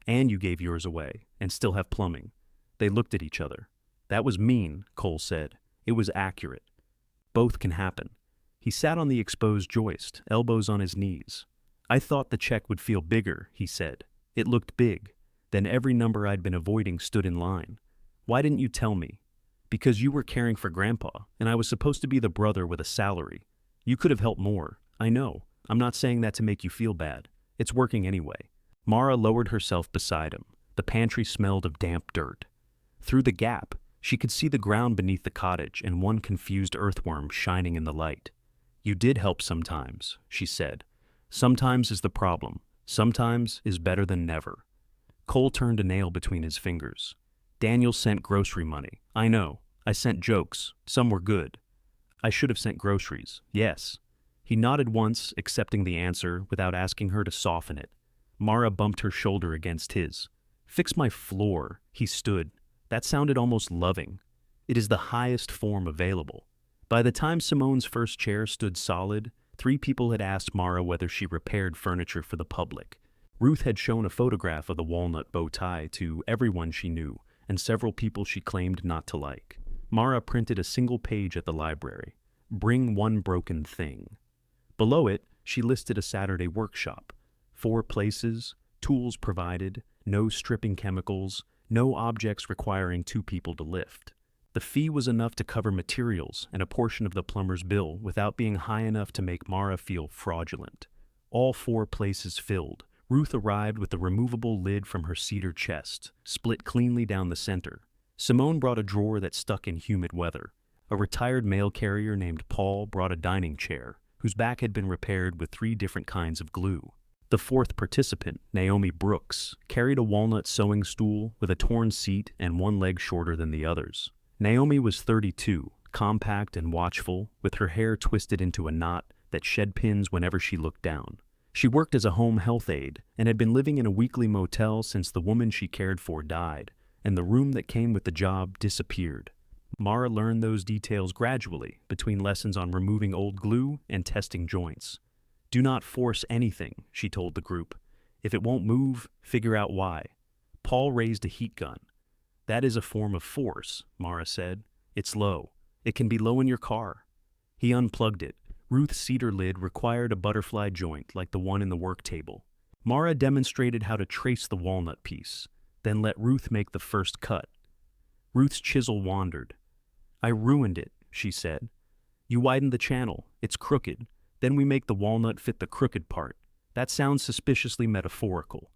And you gave yours away, and still have plumbing." They looked at each other. "That was mean," Cole said. "It was accurate. Both can happen." He sat on the exposed joist, elbows on his knees. "I thought the check would feel bigger," he said. "It looked big. Then every number I'd been avoiding stood in line. Why didn't you tell me?" "Because you were caring for Grandpa, and I was supposed to be the brother with a salary. You could have helped more. I know. I'm not saying that to make you feel bad. It's working anyway." Mara lowered herself beside him. The pantry smelled of damp dirt. Through the gap, she could see the ground beneath the cottage and one confused earthworm shining in the light. "You did help sometimes," she said. "Sometimes is the problem. Sometimes is better than never." Cole turned a nail between his fingers. "Daniel sent grocery money. I know. I sent jokes. Some were good. I should have sent groceries. Yes." He nodded once, accepting the answer without asking her to soften it. Mara bumped her shoulder against his. "Fix my floor." He stood. That sounded almost loving. "It is the highest form available." By the time Simone's first chair stood solid, 3 people had asked Mara whether she repaired furniture for the public. Ruth had shown a photograph of the walnut bow tie to everyone she knew and several people she claimed not to like. Mara printed a single page at the library. Bring one broken thing. Below it, she listed a Saturday workshop. 4 places, tools provided, no stripping chemicals, no objects requiring 2 people to lift. The fee was enough to cover materials and a portion of the plumber's bill without being high enough to make Mara feel fraudulent. All 4 places filled. Ruth arrived with the removable lid from her cedar chest, split cleanly down the center. Simone brought a drawer that stuck in humid weather. A retired mail carrier named Paul brought a dining chair, whose back had been repaired with 3 different kinds of glue. The 4th participant, Naomi Brooks, carried a walnut sewing stool with a torn seat and 1 leg shorter than the others. Naomi was 32, compact and watchful, with her hair twisted into a knot that shed pins whenever she looked down. She worked as a home health aide and had been living in a weekly motel since the woman she cared for died, and the room that came with the job disappeared. Mara learned those details gradually between lessons on removing old glue and testing joints. Do not force anything, she told the group. If it won't move, figure out why. Paul raised a heat gun. That is a form of force, Mara said. It's low. It can be low in your car. He unplugged it. Ruth's cedar lid required a butterfly joint like the one in the work table. Mara demonstrated how to trace the walnut piece, then let Ruth make the first cut. Ruth's chisel wandered. I ruined it, she said. You widen the channel. It's crooked. Then we make the walnut fit the crooked part. That sounds suspiciously metaphorical.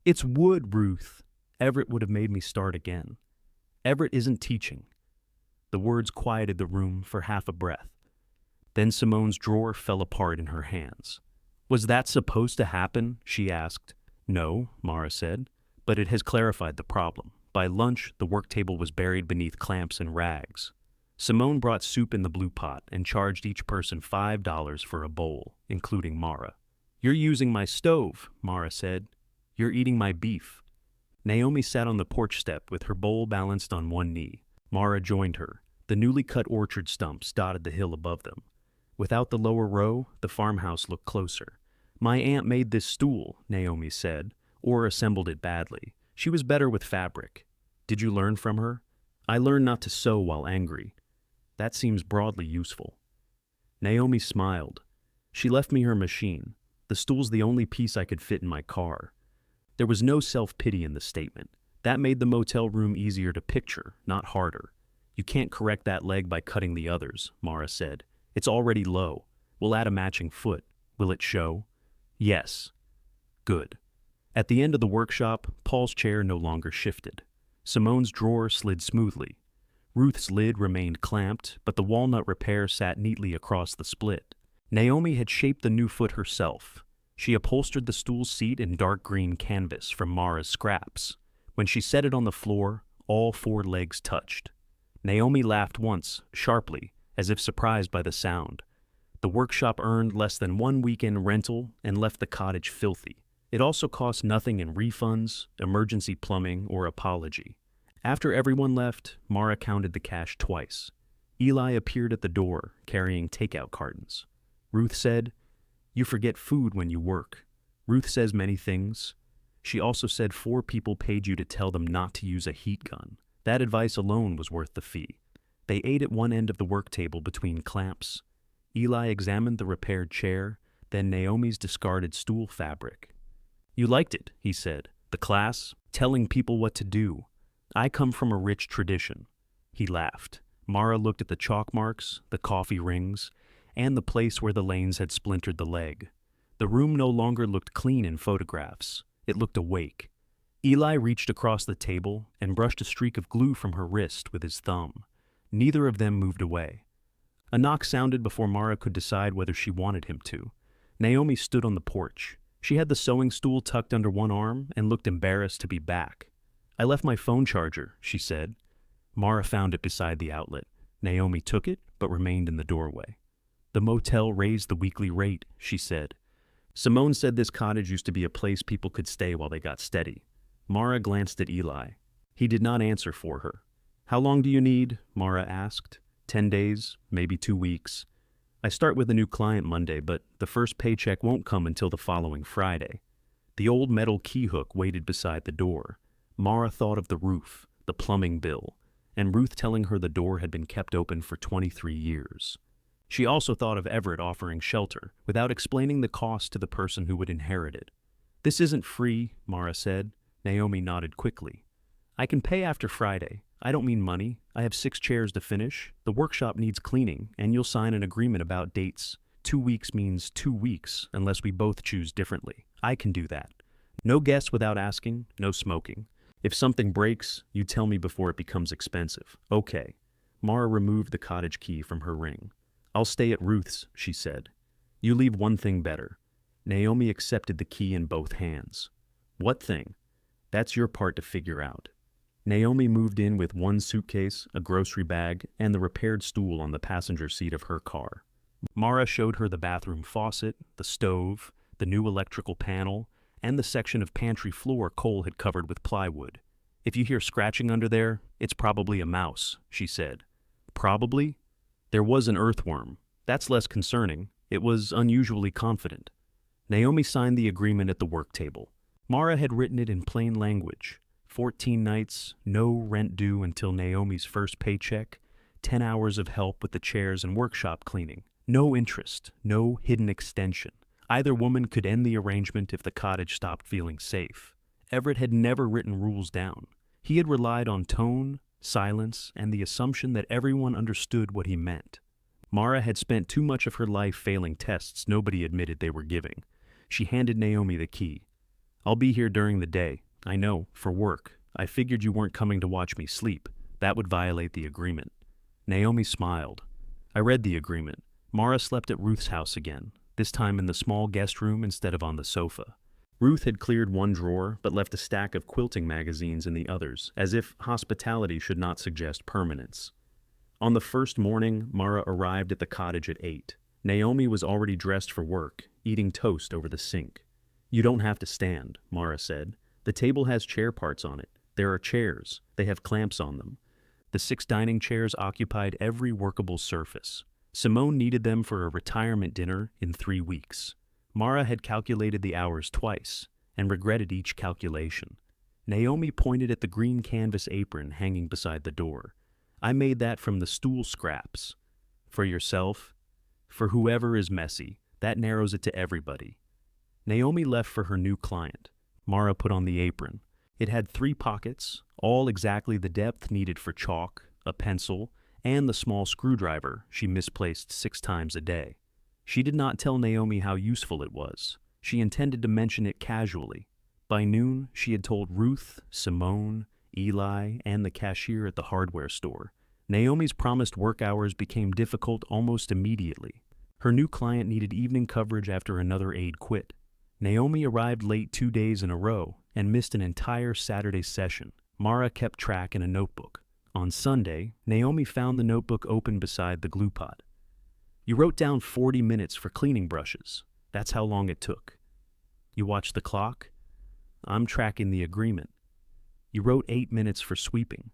It's wood, Ruth. Everett would have made me start again. Everett isn't teaching. The words quieted the room for half a breath. Then Simone's drawer fell apart in her hands. Was that supposed to happen? She asked. No, Mara said, but it has clarified the problem. By lunch, the work table was buried beneath clamps and rags. Simone brought soup in the blue pot and charged each person $5 for a bowl, including Mara. You're using my stove, Mara said. You're eating my beef. Naomi sat on the porch step with her bowl balanced on one knee. Mara joined her. The newly cut orchard stumps dotted the hill above them. Without the lower row, the farmhouse looked closer. My aunt made this stool, Naomi said, or assembled it badly. She was better with fabric. Did you learn from her? I learned not to sew while angry. That seems broadly useful. Naomi smiled. She left me her machine. The stool's the only piece I could fit in my car. There was no self-pity in the statement. That made the motel room easier to picture, not harder. You can't correct that leg by cutting the others, Mara said. It's already low. We'll add a matching foot. Will it show? Yes. Good. At the end of the workshop, Paul's chair no longer shifted. Simone's drawer slid smoothly. Ruth's lid remained clamped, but the walnut repair sat neatly across the split. Naomi had shaped the new foot herself. She upholstered the stool seat in dark green canvas from Mara's scraps. When she set it on the floor, all 4 legs touched. Naomi laughed once, sharply, as if surprised by the sound. The workshop earned less than 1 weekend rental and left the cottage filthy. It also cost nothing in refunds, emergency plumbing, or apology. After everyone left, Mara counted the cash twice. Eli appeared at the door, carrying takeout cartons. Ruth said, "You forget food when you work." Ruth says many things. She also said 4 people paid you to tell them not to use a heat gun. That advice alone was worth the fee. They ate at one end of the work table between clamps. Eli examined the repaired chair, then Naomi's discarded stool fabric. You liked it, he said. The class, telling people what to do. I come from a rich tradition. He laughed. Mara looked at the chalk marks, the coffee rings, and the place where the lanes had splintered the leg. The room no longer looked clean in photographs. It looked awake. Eli reached across the table and brushed a streak of glue from her wrist with his thumb. Neither of them moved away. A knock sounded before Mara could decide whether she wanted him to. Naomi stood on the porch. She had the sewing stool tucked under one arm and looked embarrassed to be back. I left my phone charger, she said. Mara found it beside the outlet. Naomi took it, but remained in the doorway. The motel raised the weekly rate, she said. Simone said this cottage used to be a place people could stay while they got steady. Mara glanced at Eli. He did not answer for her. How long do you need? Mara asked. 10 days, maybe 2 weeks. I start with a new client Monday, but the first paycheck won't come until the following Friday. The old metal key hook waited beside the door. Mara thought of the roof, the plumbing bill, and Ruth telling her the door had been kept open for 23 years. She also thought of Everett offering shelter, without explaining the cost to the person who would inherit it. "This isn't free," Mara said. Naomi nodded quickly. "I can pay after Friday. I don't mean money. I have 6 chairs to finish. The workshop needs cleaning, and you'll sign an agreement about dates. 2 weeks means 2 weeks, unless we both choose differently. I can do that. No guests without asking, no smoking. If something breaks, you tell me before it becomes expensive." "Okay." Mara removed the cottage key from her ring. "I'll stay at Ruth's," she said. "You leave one thing better." Naomi accepted the key in both hands. "What thing?" "That's your part to figure out." Naomi moved in with one suitcase, a grocery bag, and the repaired stool on the passenger seat of her car. Mara showed her the bathroom faucet, the stove, the new electrical panel, and the section of pantry floor Cole had covered with plywood. "If you hear scratching under there, it's probably a mouse," she said. "Probably?" "There was an earthworm. That's less concerning." It was unusually confident. Naomi signed the agreement at the work table. Mara had written it in plain language. 14 nights, no rent due until Naomi's first paycheck, 10 hours of help with the chairs and workshop cleaning. No interest, no hidden extension. Either woman could end the arrangement if the cottage stopped feeling safe. Everett had never written rules down. He had relied on tone, silence, and the assumption that everyone understood what he meant. Mara had spent too much of her life failing tests nobody admitted they were giving. She handed Naomi the key. "I'll be here during the day. I know, for work. I figured you weren't coming to watch me sleep. That would violate the agreement." Naomi smiled. "I read the agreement." Mara slept at Ruth's house again, this time in the small guest room instead of on the sofa. Ruth had cleared one drawer, but left a stack of quilting magazines in the others, as if hospitality should not suggest permanence. On the first morning, Mara arrived at the cottage at 8. Naomi was already dressed for work, eating toast over the sink. "You don't have to stand," Mara said. "The table has chair parts on it. There are chairs. They have clamps on them." The 6 dining chairs occupied every workable surface. Simone needed them for a retirement dinner in 3 weeks. Mara had calculated the hours twice, and regretted each calculation. Naomi pointed at the green canvas apron hanging beside the door. "I made that from the stool scraps." "For yourself?" "For whoever is messy. That narrows it to everybody." Naomi left for her new client. Mara put on the apron. It had 3 pockets, all exactly the depth needed for chalk, a pencil, and the small screwdriver she misplaced 6 times a day. She did not tell Naomi how useful it was. She intended to mention it casually. By noon, she had told Ruth, Simone, Eli, and the cashier at the hardware store. Naomi's promised work hours became difficult almost immediately. Her new client needed evening coverage after another aide quit. Naomi arrived late 2 days in a row and missed an entire Saturday session. Mara kept track in a notebook. On Sunday, Naomi found the notebook open beside the glue pot. "You wrote down 40 minutes for cleaning brushes. That's how long it took." "You watched the clock?" "I'm tracking the agreement." "You wrote 8 minutes for sweeping."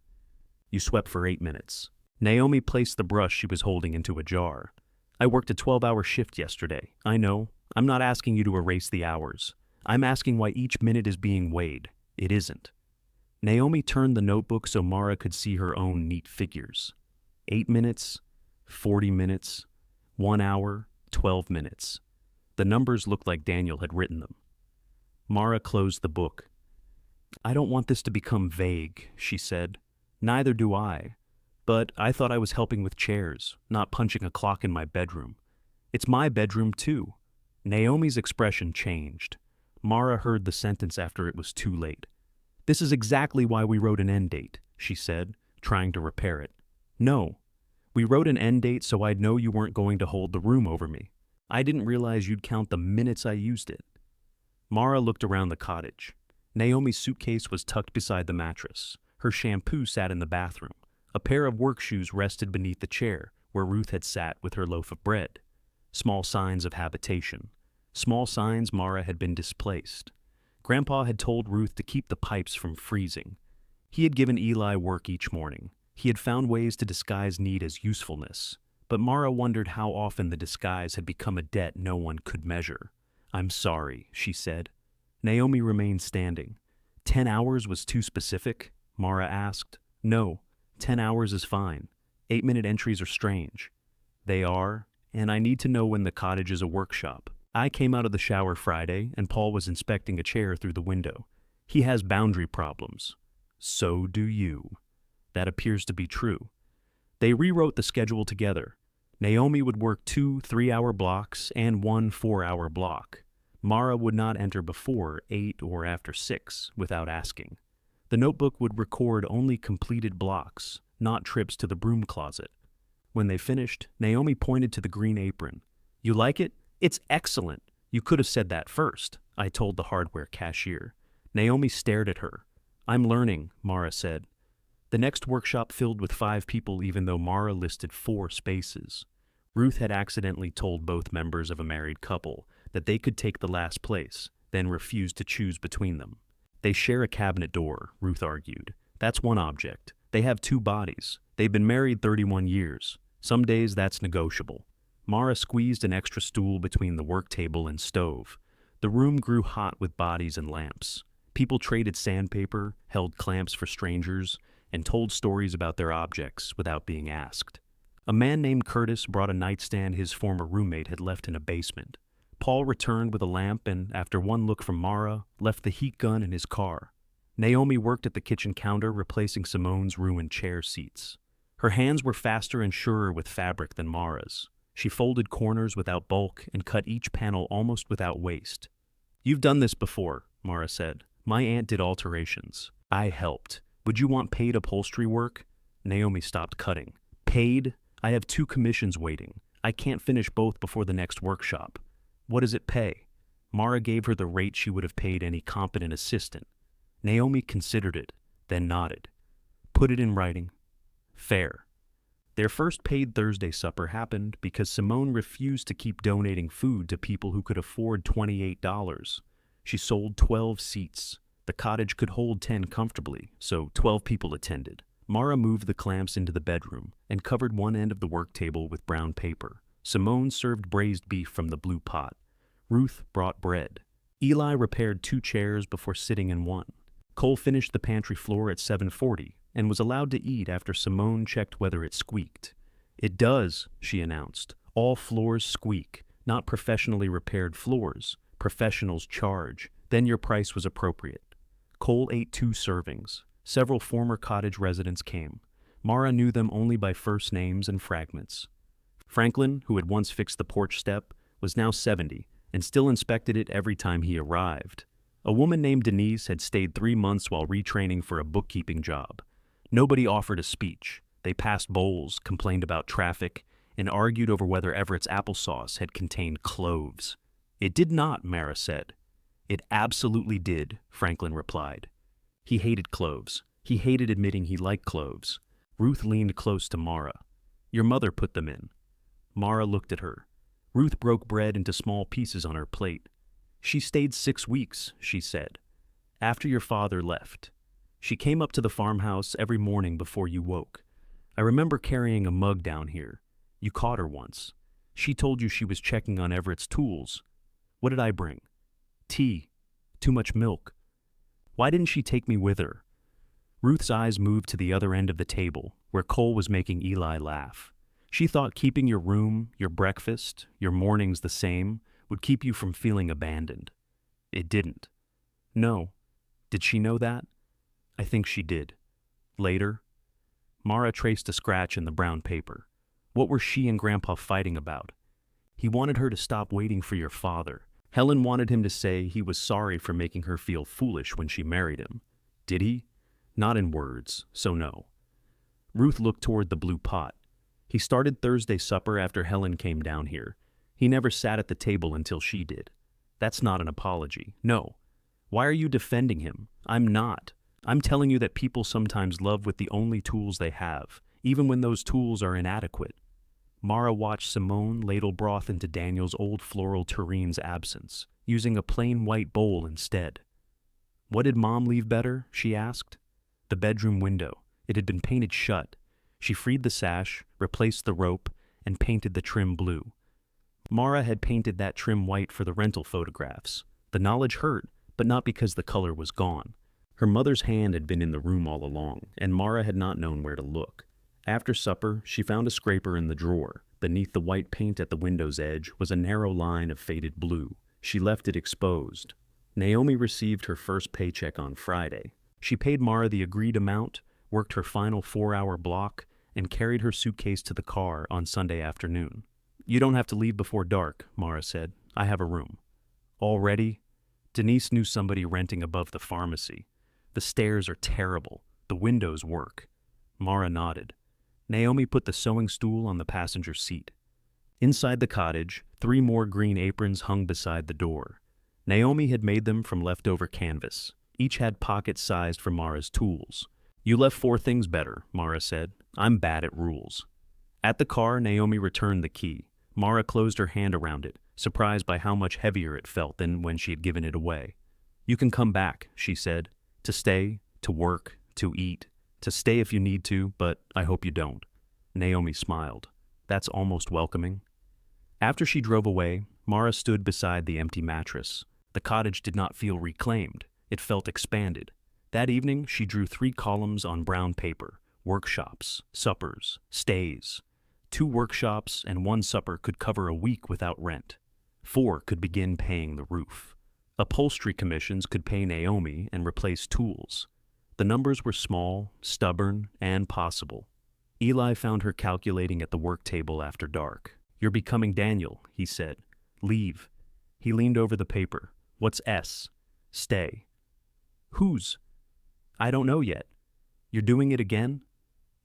"You swept for 8 minutes." Naomi placed the brush she was holding into a jar. "I worked a 12-hour shift yesterday. I know. I'm not asking you to erase the hours. I'm asking why each minute is being weighed. It isn't." Naomi turned the notebook so Mara could see her own neat figures. 8 minutes, 40 minutes, 1 hour, 12 minutes. The numbers looked like Daniel had written them. Mara closed the book. "I don't want this to become vague," she said. "Neither do I. But I thought I was helping with chairs, not punching a clock in my bedroom. It's my bedroom, too." Naomi's expression changed. Mara heard the sentence after it was too late. "This is exactly why we wrote an end date," she said, trying to repair it. "No. We wrote an end date so I'd know you weren't going to hold the room over me. I didn't realize you'd count the minutes I used it." Mara looked around the cottage. Naomi's suitcase was tucked beside the mattress. Her shampoo sat in the bathroom. A pair of work shoes rested beneath the chair where Ruth had sat with her loaf of bread. Small signs of habitation. Small signs Mara had been displaced. Grandpa had told Ruth to keep the pipes from freezing. He had given Eli work each morning. He had found ways to disguise need as usefulness. But Mara wondered how often the disguise had become a debt no one could measure. "I'm sorry," she said. Naomi remained standing. 10 hours was too specific? Mara asked. No, 10 hours is fine. 8-minute entries are strange. They are, and I need to know when the cottage is a workshop. I came out of the shower Friday, and Paul was inspecting a chair through the window. He has boundary problems. So do you. That appears to be true. They rewrote the schedule together. Naomi would work 2 3-hour blocks and 1 4-hour block. Mara would not enter before 8 or after 6 without asking. The notebook would record only completed blocks, not trips to the broom closet. When they finished, Naomi pointed to the green apron. You like it? It's excellent. You could have said that first, I told the hardware cashier. Naomi stared at her. I'm learning, Mara said. The next workshop filled with 5 people even though Mara listed 4 spaces. Ruth had accidentally told both members of a married couple that they could take the last place, then refused to choose between them. They share a cabinet door, Ruth argued. That's one object. They have 2 bodies. They've been married 31 years. Some days that's negotiable. Mara squeezed an extra stool between the work table and stove. The room grew hot with bodies and lamps. People traded sandpaper, held clamps for strangers, and told stories about their objects without being asked. A man named Curtis brought a nightstand his former roommate had left in a basement. Paul returned with a lamp and, after one look from Mara, left the heat gun in his car. Naomi worked at the kitchen counter replacing Simone's ruined chair seats. Her hands were faster and surer with fabric than Mara's. She folded corners without bulk and cut each panel almost without waste. You've done this before, Mara said. My aunt did alterations. I helped. Would you want paid upholstery work? Naomi stopped cutting. Paid? I have 2 commissions waiting. I can't finish both before the next workshop. What does it pay? Mara gave her the rate she would have paid any competent assistant. Naomi considered it, then nodded. Put it in writing. Fair. Their first paid Thursday supper happened because Simone refused to keep donating food to people who could afford $28. She sold 12 seats. The cottage could hold 10 comfortably, so 12 people attended. Mara moved the clamps into the bedroom and covered one end of the work table with brown paper. Simone served braised beef from the blue pot. Ruth brought bread. Eli repaired 2 chairs before sitting in one. Cole finished the pantry floor at 7:40 and was allowed to eat after Simone checked whether it squeaked. It does, she announced. All floors squeak, not professionally repaired floors. Professionals charge. Then your price was appropriate. Cole ate 2 servings. Several former cottage residents came. Mara knew them only by first names and fragments. Franklin, who had once fixed the porch step, was now 70 and still inspected it every time he arrived. A woman named Denise had stayed 3 months while retraining for a bookkeeping job. Nobody offered a speech. They passed bowls, complained about traffic, and argued over whether Everett's applesauce had contained cloves. It did not, Mara said. It absolutely did, Franklin replied. He hated cloves. He hated admitting he liked cloves. Ruth leaned close to Mara. Your mother put them in. Mara looked at her. Ruth broke bread into small pieces on her plate. She stayed 6 weeks, she said. After your father left. She came up to the farmhouse every morning before you woke. I remember carrying a mug down here. You caught her once. She told you she was checking on Everett's tools. What did I bring? Tea. Too much milk. Why didn't she take me with her? Ruth's eyes moved to the other end of the table, where Cole was making Eli laugh. She thought keeping your room, your breakfast, your mornings the same would keep you from feeling abandoned. It didn't. No. Did she know that? I think she did. Later, Mara traced a scratch in the brown paper. What were she and Grandpa fighting about? He wanted her to stop waiting for your father. Helen wanted him to say he was sorry for making her feel foolish when she married him. Did he? Not in words, so no. Ruth looked toward the blue pot. He started Thursday supper after Helen came down here. He never sat at the table until she did. That's not an apology. No. Why are you defending him? I'm not. I'm telling you that people sometimes love with the only tools they have, even when those tools are inadequate. Mara watched Simone ladle broth into Daniel's old floral turene's absence, using a plain white bowl instead. What did Mom leave better? She asked. The bedroom window. It had been painted shut. She freed the sash, replaced the rope, and painted the trim blue. Mara had painted that trim white for the rental photographs. The knowledge hurt, but not because the color was gone. Her mother's hand had been in the room all along, and Mara had not known where to look. After supper, she found a scraper in the drawer. Beneath the white paint at the window's edge was a narrow line of faded blue. She left it exposed. Naomi received her first paycheck on Friday. She paid Mara the agreed amount, worked her final 4-hour block, and carried her suitcase to the car on Sunday afternoon. "You don't have to leave before dark," Mara said. "I have a room." Already? Denise knew somebody renting above the pharmacy. "The stairs are terrible. The windows work." Mara nodded. Naomi put the sewing stool on the passenger seat. Inside the cottage, 3 more green aprons hung beside the door. Naomi had made them from leftover canvas. Each had pockets sized for Mara's tools. "You left 4 things better," Mara said. "I'm bad at rules." At the car, Naomi returned the key. Mara closed her hand around it, surprised by how much heavier it felt than when she had given it away. "You can come back," she said. "To stay, to work, to eat. To stay if you need to, but I hope you don't." Naomi smiled. "That's almost welcoming." After she drove away, Mara stood beside the empty mattress. The cottage did not feel reclaimed. It felt expanded. That evening, she drew 3 columns on brown paper: workshops, suppers, stays. 2 workshops and 1 supper could cover a week without rent. 4 could begin paying the roof. Upholstery commissions could pay Naomi and replace tools. The numbers were small, stubborn, and possible. Eli found her calculating at the work table after dark. "You're becoming Daniel," he said. "Leave." He leaned over the paper. "What's S?" "Stay." "Whose?" "I don't know yet." "You're doing it again?"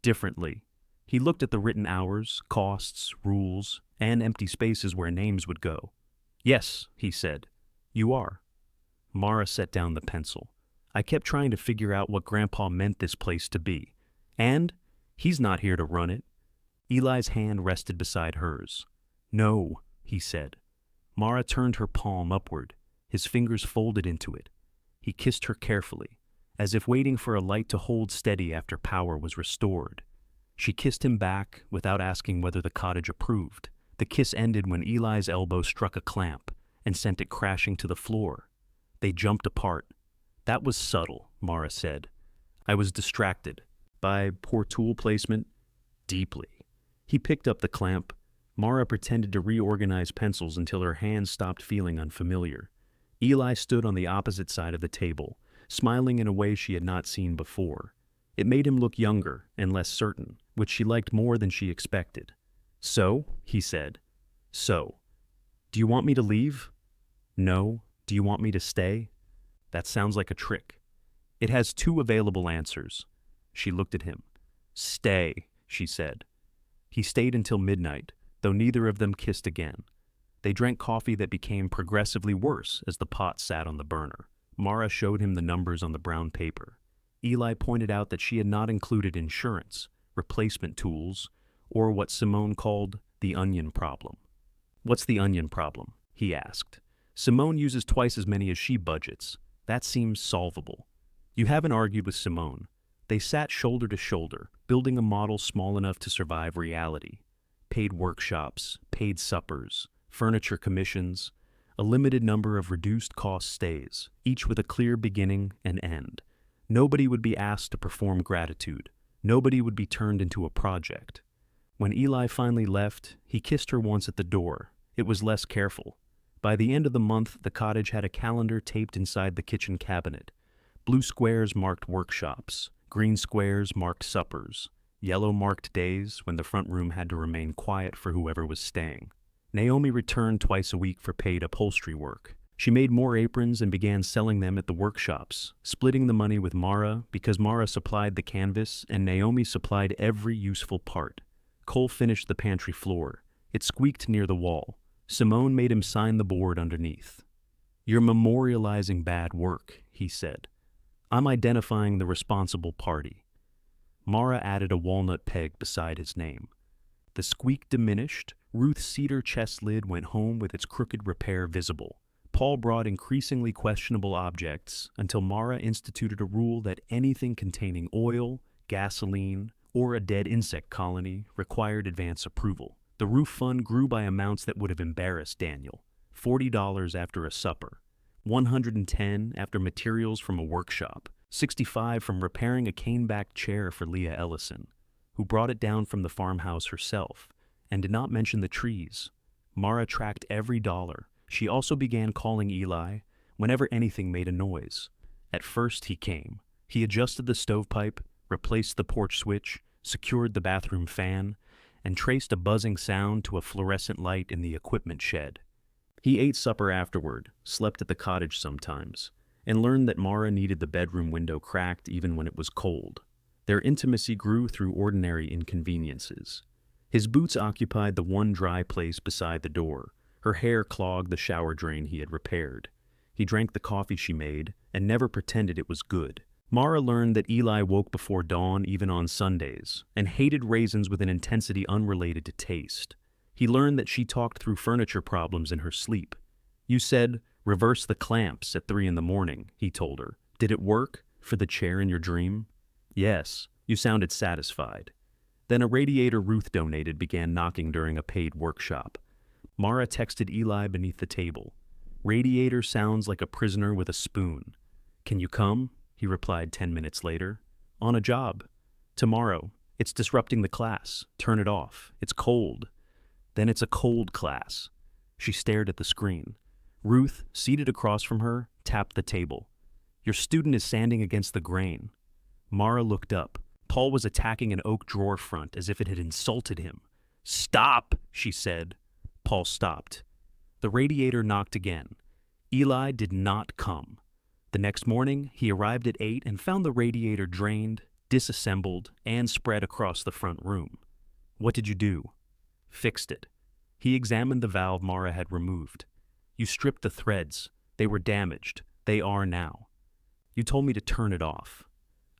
"Differently." He looked at the written hours, costs, rules, and empty spaces where names would go. "Yes," he said. "You are." Mara set down the pencil. "I kept trying to figure out what Grandpa meant this place to be. And he's not here to run it." Eli's hand rested beside hers. "No," he said. Mara turned her palm upward. His fingers folded into it. He kissed her carefully, as if waiting for a light to hold steady after power was restored. She kissed him back without asking whether the cottage approved. The kiss ended when Eli's elbow struck a clamp and sent it crashing to the floor. They jumped apart. "That was subtle," Mara said. "I was distracted." "By poor tool placement?" "Deeply." He picked up the clamp. Mara pretended to reorganize pencils until her hands stopped feeling unfamiliar. Eli stood on the opposite side of the table, smiling in a way she had not seen before. It made him look younger and less certain, which she liked more than she expected. "So?" he said. "So. Do you want me to leave?" "No. Do you want me to stay?" "That sounds like a trick." "It has 2 available answers." She looked at him. "Stay," she said. He stayed until midnight, though neither of them kissed again. They drank coffee that became progressively worse as the pot sat on the burner. Mara showed him the numbers on the brown paper. Eli pointed out that she had not included insurance, replacement tools, or what Simone called the onion problem. "What's the onion problem?" he asked. "Simone uses twice as many as she budgets. That seems solvable." "You haven't argued with Simone." They sat shoulder to shoulder, building a model small enough to survive reality. Paid workshops, paid suppers, furniture commissions, a limited number of reduced-cost stays, each with a clear beginning and end. Nobody would be asked to perform gratitude. Nobody would be turned into a project. When Eli finally left, he kissed her once at the door. It was less careful. By the end of the month, the cottage had a calendar taped inside the kitchen cabinet. Blue squares marked workshops. Green squares marked suppers. Yellow marked days when the front room had to remain quiet for whoever was staying. Naomi returned twice a week for paid upholstery work. She made more aprons and began selling them at the workshops, splitting the money with Mara because Mara supplied the canvas and Naomi supplied every useful part. Cole finished the pantry floor. It squeaked near the wall. Simone made him sign the board underneath. "You're memorializing bad work," he said. "I'm identifying the responsible party." Mara added a walnut peg beside his name. The squeak diminished. Ruth's cedar chest lid went home with its crooked repair visible. Paul brought increasingly questionable objects until Mara instituted a rule that anything containing oil, gasoline, or a dead insect colony required advance approval. The roof fund grew by amounts that would have embarrassed Daniel. $40 after a supper. 110 after materials from a workshop, 65 from repairing a cane-backed chair for Leah Ellison, who brought it down from the farmhouse herself, and did not mention the trees. Mara tracked every dollar. She also began calling Eli whenever anything made a noise. At first he came. He adjusted the stovepipe, replaced the porch switch, secured the bathroom fan, and traced a buzzing sound to a fluorescent light in the equipment shed. He ate supper afterward, slept at the cottage sometimes, and learned that Mara needed the bedroom window cracked even when it was cold. Their intimacy grew through ordinary inconveniences. His boots occupied the one dry place beside the door. Her hair clogged the shower drain he had repaired. He drank the coffee she made and never pretended it was good. Mara learned that Eli woke before dawn even on Sundays and hated raisins with an intensity unrelated to taste. He learned that she talked through furniture problems in her sleep. "You said, 'Reverse the clamps' at 3 in the morning," he told her. "Did it work for the chair in your dream?" "Yes, you sounded satisfied." Then a radiator Ruth donated began knocking during a paid workshop. Mara texted Eli beneath the table. "Radiator sounds like a prisoner with a spoon. Can you come?" He replied 10 minutes later. "On a job. Tomorrow. It's disrupting the class. Turn it off. It's cold." Then it's a cold class. She stared at the screen. Ruth, seated across from her, tapped the table. "Your student is sanding against the grain." Mara looked up. Paul was attacking an oak drawer front as if it had insulted him. "Stop," she said. Paul stopped. The radiator knocked again. Eli did not come. The next morning, he arrived at 8 and found the radiator drained, disassembled, and spread across the front room. "What did you do?" "Fixed it." He examined the valve Mara had removed. "You stripped the threads. They were damaged. They are now." "You told me to turn it off."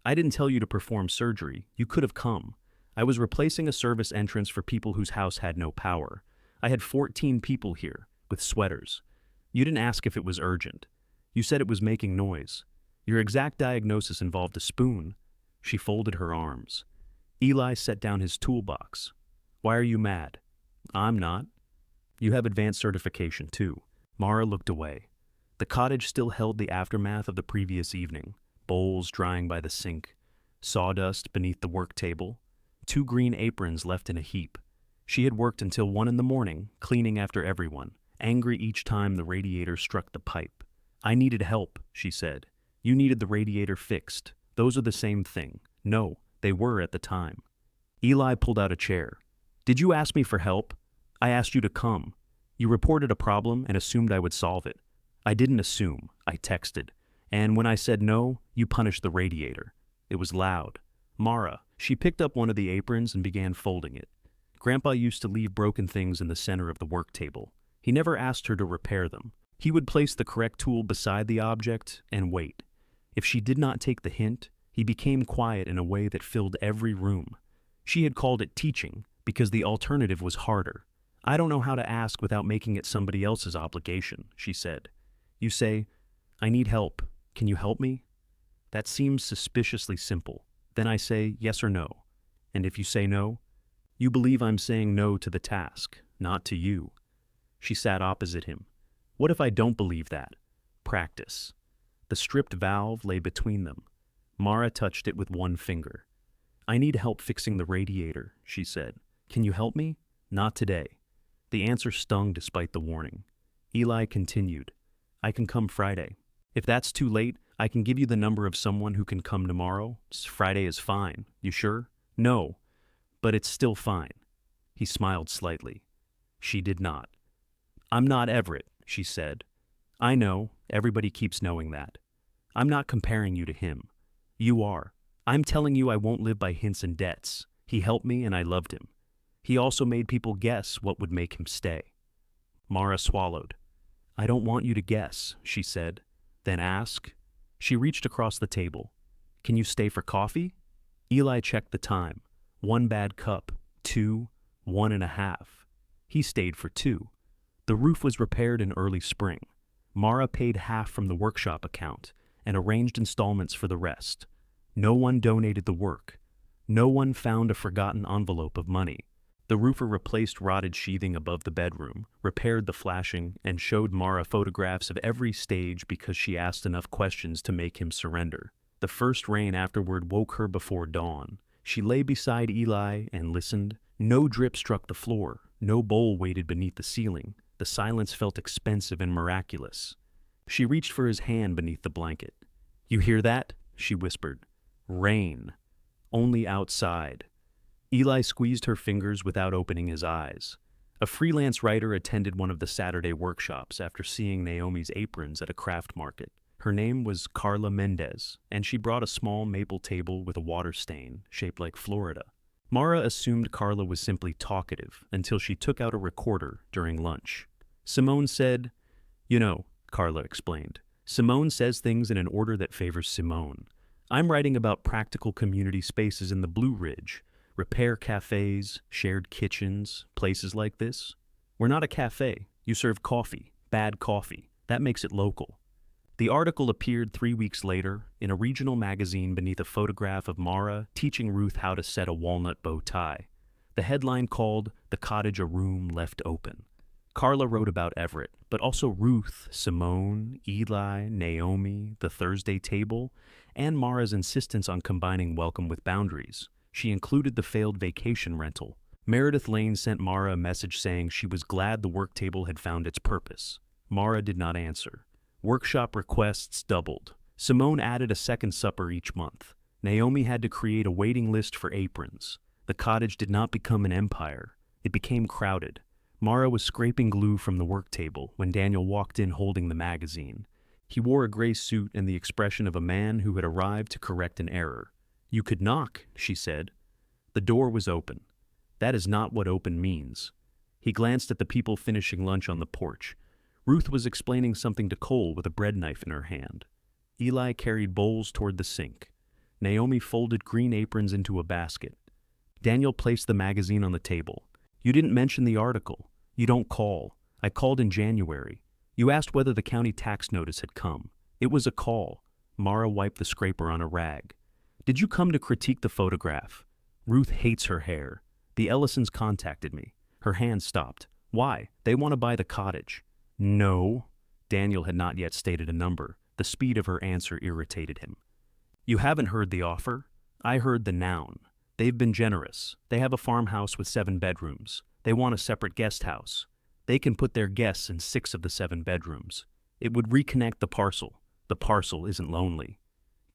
"I didn't tell you to perform surgery. You could have come. I was replacing a service entrance for people whose house had no power. I had 14 people here, with sweaters. You didn't ask if it was urgent. You said it was making noise. Your exact diagnosis involved a spoon." She folded her arms. Eli set down his toolbox. "Why are you mad?" "I'm not." "You have advanced certification, too." Mara looked away. The cottage still held the aftermath of the previous evening. Bowls drying by the sink, sawdust beneath the work table, 2 green aprons left in a heap. She had worked until 1 in the morning, cleaning after everyone, angry each time the radiator struck the pipe. "I needed help," she said. "You needed the radiator fixed. Those are the same thing." "No, they were at the time." Eli pulled out a chair. "Did you ask me for help? I asked you to come. You reported a problem and assumed I would solve it. I didn't assume. I texted. And when I said no, you punished the radiator. It was loud." Mara, she picked up one of the aprons and began folding it. Grandpa used to leave broken things in the center of the work table. He never asked her to repair them. He would place the correct tool beside the object and wait. If she did not take the hint, he became quiet in a way that filled every room. She had called it teaching because the alternative was harder. "I don't know how to ask without making it somebody else's obligation," she said. "You say, 'I need help. Can you help me?' That seems suspiciously simple. Then I say yes or no. And if you say no, you believe I'm saying no to the task, not to you." She sat opposite him. "What if I don't believe that?" "Practice." The stripped valve lay between them. Mara touched it with one finger. "I need help fixing the radiator," she said. "Can you help me?" "Not today." The answer stung despite the warning. Eli continued, "I can come Friday. If that's too late, I can give you the number of someone who can come tomorrow. Friday is fine. You sure?" "No, but it's still fine." He smiled slightly. She did not. "I'm not Everett," she said. "I know. Everybody keeps knowing that. I'm not comparing you to him. You are. I'm telling you I won't live by hints and debts. He helped me and I loved him. He also made people guess what would make him stay." Mara swallowed. "I don't want you to guess," she said. "Then ask." She reached across the table. "Can you stay for coffee?" Eli checked the time. 1 bad cup, 2, 1.5. He stayed for 2. The roof was repaired in early spring. Mara paid half from the workshop account and arranged installments for the rest. No one donated the work. No one found a forgotten envelope of money. The roofer replaced rotted sheathing above the bedroom, repaired the flashing, and showed Mara photographs of every stage because she asked enough questions to make him surrender. The first rain afterward woke her before dawn. She lay beside Eli and listened. No drip struck the floor. No bowl waited beneath the ceiling. The silence felt expensive and miraculous. She reached for his hand beneath the blanket. "You hear that?" she whispered. "Rain. Only outside." Eli squeezed her fingers without opening his eyes. A freelance writer attended one of the Saturday workshops after seeing Naomi's aprons at a craft market. Her name was Carla Mendez, and she brought a small maple table with a water stain shaped like Florida. Mara assumed Carla was simply talkative until she took out a recorder during lunch. Simone said, "You know," Carla explained, "Simone says things in an order that favors Simone. I'm writing about practical community spaces in the Blue Ridge, repair cafes, shared kitchens, places like this. We're not a cafe. You serve coffee, bad coffee. That makes it local." The article appeared 3 weeks later in a regional magazine beneath a photograph of Mara teaching Ruth how to set a walnut bow tie. The headline called "The Cottage a Room Left Open." Carla wrote about Everett, but also Ruth, Simone, Eli, Naomi, the Thursday table, and Mara's insistence on combining welcome with boundaries. She included the failed vacation rental. Meredith Lane sent Mara a message saying she was glad the work table had found its purpose. Mara did not answer. Workshop requests doubled. Simone added a second supper each month. Naomi had to create a waiting list for aprons. The cottage did not become an empire. It became crowded. Mara was scraping glue from the work table when Daniel walked in holding the magazine. He wore a gray suit and the expression of a man who had arrived to correct an error. "You could knock," she said. The door was open. That is not what open means. He glanced at the people finishing lunch on the porch. Ruth was explaining something to Cole with a bread knife in her hand. Eli carried bowls toward the sink. Naomi folded green aprons into a basket. Daniel placed the magazine on the table. "You didn't mention the article. You don't call. I called in January. You asked whether the county tax notice had come. It was a call." Mara wiped the scraper on a rag. "Did you come to critique the photograph?" "Ruth hates her hair. The Ellisons contacted me." Her hand stopped. "Why? They want to buy the cottage." "No." Daniel had not yet stated a number. The speed of her answer irritated him. "You haven't heard the offer?" "I heard the noun. They've been generous. They have a farmhouse with 7 bedrooms. They want a separate guest house. They can put their guests in 6 of the 7 bedrooms. It would reconnect the parcel. The parcel isn't lonely."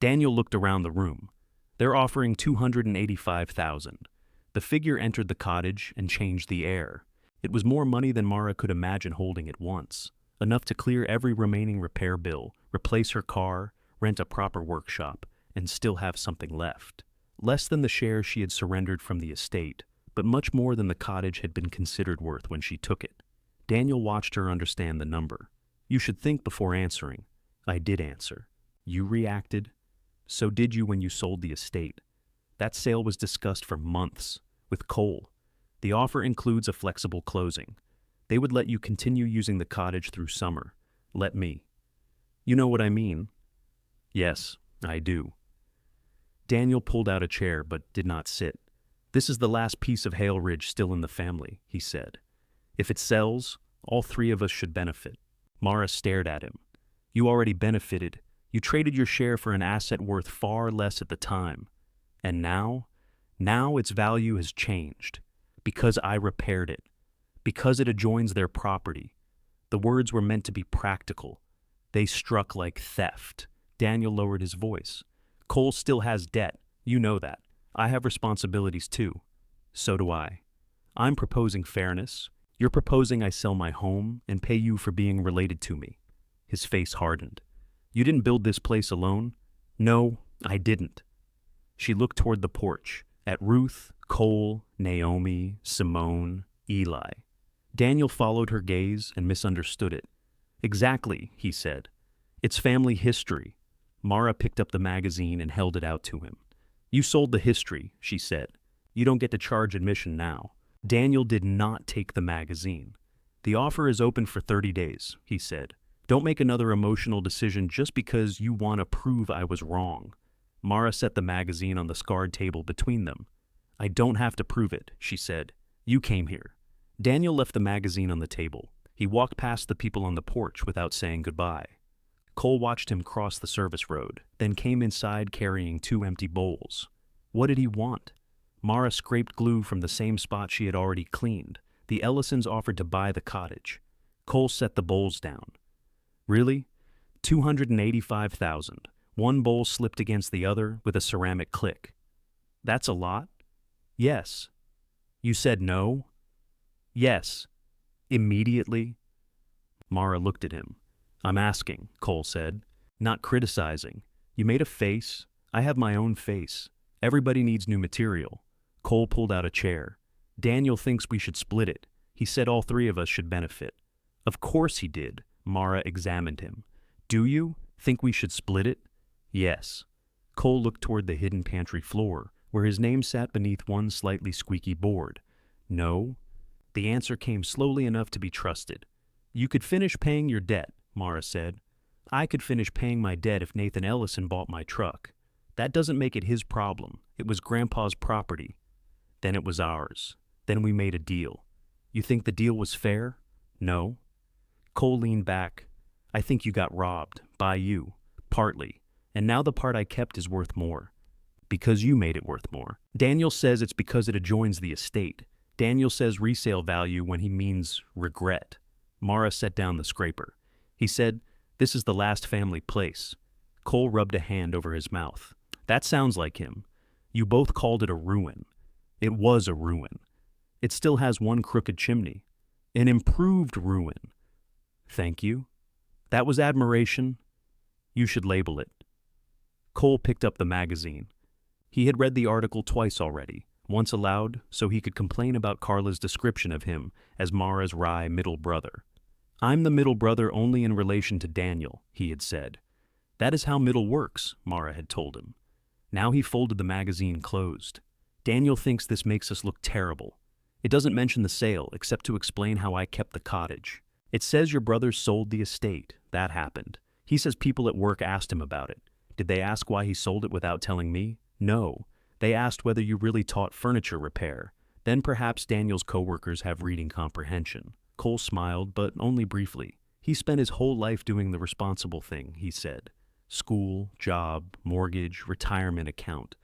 Daniel looked around the room. "They're offering $285,000. The figure entered the cottage and changed the air. It was more money than Mara could imagine holding at once, enough to clear every remaining repair bill, replace her car, rent a proper workshop, and still have something left. Less than the share she had surrendered from the estate, but much more than the cottage had been considered worth when she took it. Daniel watched her understand the number. "You should think before answering." "I did answer." "You reacted?" "So did you when you sold the estate." "That sale was discussed for months, with Cole. The offer includes a flexible closing. They would let you continue using the cottage through summer. Let me." "You know what I mean?" "Yes, I do." Daniel pulled out a chair but did not sit. "This is the last piece of Hale Ridge still in the family," he said. "If it sells, all 3 of us should benefit." Mara stared at him. "You already benefited. You traded your share for an asset worth far less at the time. And now? Now its value has changed. Because I repaired it. Because it adjoins their property." The words were meant to be practical. They struck like theft. Daniel lowered his voice. "Cole still has debt. You know that. I have responsibilities too. So do I. I'm proposing fairness. You're proposing I sell my home and pay you for being related to me." His face hardened. "You didn't build this place alone?" "No, I didn't." She looked toward the porch, at Ruth, Cole, Naomi, Simone, Eli. Daniel followed her gaze and misunderstood it. "Exactly," he said. "It's family history." Mara picked up the magazine and held it out to him. "You sold the history," she said. "You don't get to charge admission now." Daniel did not take the magazine. "The offer is open for 30 days, he said. "Don't make another emotional decision just because you want to prove I was wrong." Mara set the magazine on the scarred table between them. "I don't have to prove it," she said. You came here. Daniel left the magazine on the table. He walked past the people on the porch without saying goodbye. Cole watched him cross the service road, then came inside carrying 2 empty bowls. What did he want? Mara scraped glue from the same spot she had already cleaned. The Ellisons offered to buy the cottage. Cole set the bowls down. Really? $285,000. One bowl slipped against the other with a ceramic click. That's a lot? Yes. You said no? Yes. Immediately? Mara looked at him. I'm asking, Cole said, not criticizing. You made a face. I have my own face. Everybody needs new material. Cole pulled out a chair. Daniel thinks we should split it. He said all 3 of us should benefit. Of course he did. Mara examined him. Do you think we should split it? Yes. Cole looked toward the hidden pantry floor, where his name sat beneath one slightly squeaky board. No. The answer came slowly enough to be trusted. You could finish paying your debt, Mara said. I could finish paying my debt if Nathan Ellison bought my truck. That doesn't make it his problem. It was Grandpa's property. Then it was ours. Then we made a deal. You think the deal was fair? No. Cole leaned back. I think you got robbed. By you. Partly. And now the part I kept is worth more. Because you made it worth more. Daniel says it's because it adjoins the estate. Daniel says resale value when he means regret. Mara set down the scraper. He said, this is the last family place. Cole rubbed a hand over his mouth. That sounds like him. You both called it a ruin. It was a ruin. It still has one crooked chimney. An improved ruin. Thank you. That was admiration. You should label it. Cole picked up the magazine. He had read the article twice already, once aloud so he could complain about Carla's description of him as Mara's wry middle brother. I'm the middle brother only in relation to Daniel, he had said. That is how middle works, Mara had told him. Now he folded the magazine closed. Daniel thinks this makes us look terrible. It doesn't mention the sale except to explain how I kept the cottage. It says your brother sold the estate. That happened. He says people at work asked him about it. Did they ask why he sold it without telling me? No. They asked whether you really taught furniture repair. Then perhaps Daniel's coworkers have reading comprehension. Cole smiled, but only briefly. He spent his whole life doing the responsible thing, he said. School, job, mortgage, retirement account.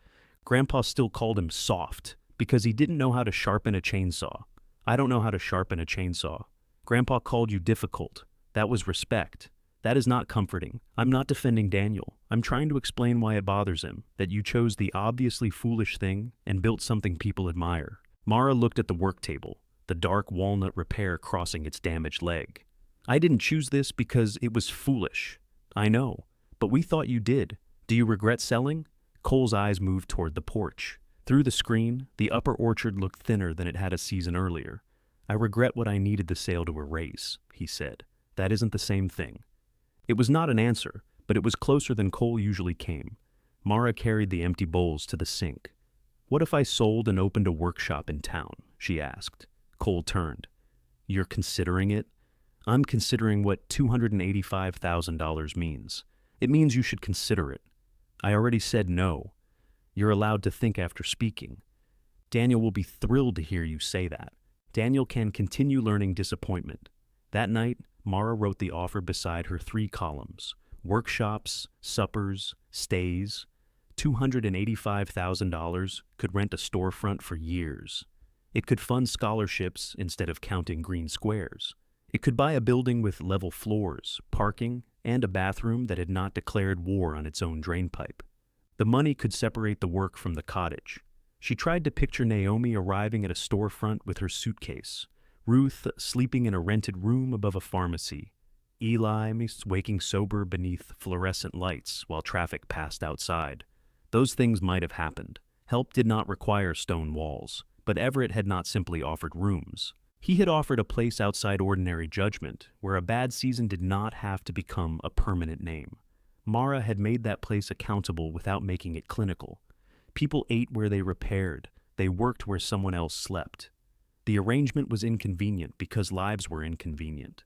Grandpa still called him soft because he didn't know how to sharpen a chainsaw. I don't know how to sharpen a chainsaw. Grandpa called you difficult. That was respect. That is not comforting. I'm not defending Daniel. I'm trying to explain why it bothers him, that you chose the obviously foolish thing and built something people admire. Mara looked at the work table, the dark walnut repair crossing its damaged leg. I didn't choose this because it was foolish. I know, but we thought you did. Do you regret selling? Cole's eyes moved toward the porch. Through the screen, the upper orchard looked thinner than it had a season earlier. I regret what I needed the sale to erase, he said. That isn't the same thing. It was not an answer, but it was closer than Cole usually came. Mara carried the empty bowls to the sink. What if I sold and opened a workshop in town? She asked. Cole turned. You're considering it? I'm considering what $285,000 means. It means you should consider it. I already said no. You're allowed to think after speaking. Daniel will be thrilled to hear you say that. Daniel can continue learning disappointment. That night, Mara wrote the offer beside her 3 columns. Workshops, suppers, stays. $285,000 could rent a storefront for years. It could fund scholarships instead of counting green squares. It could buy a building with level floors, parking, and a bathroom that had not declared war on its own drainpipe. The money could separate the work from the cottage. She tried to picture Naomi arriving at a storefront with her suitcase, Ruth sleeping in a rented room above a pharmacy, Eli waking sober beneath fluorescent lights while traffic passed outside. Those things might have happened. Help did not require stone walls, but Everett had not simply offered rooms. He had offered a place outside ordinary judgment, where a bad season did not have to become a permanent name. Mara had made that place accountable without making it clinical. People ate where they repaired. They worked where someone else slept. The arrangement was inconvenient because lives were inconvenient.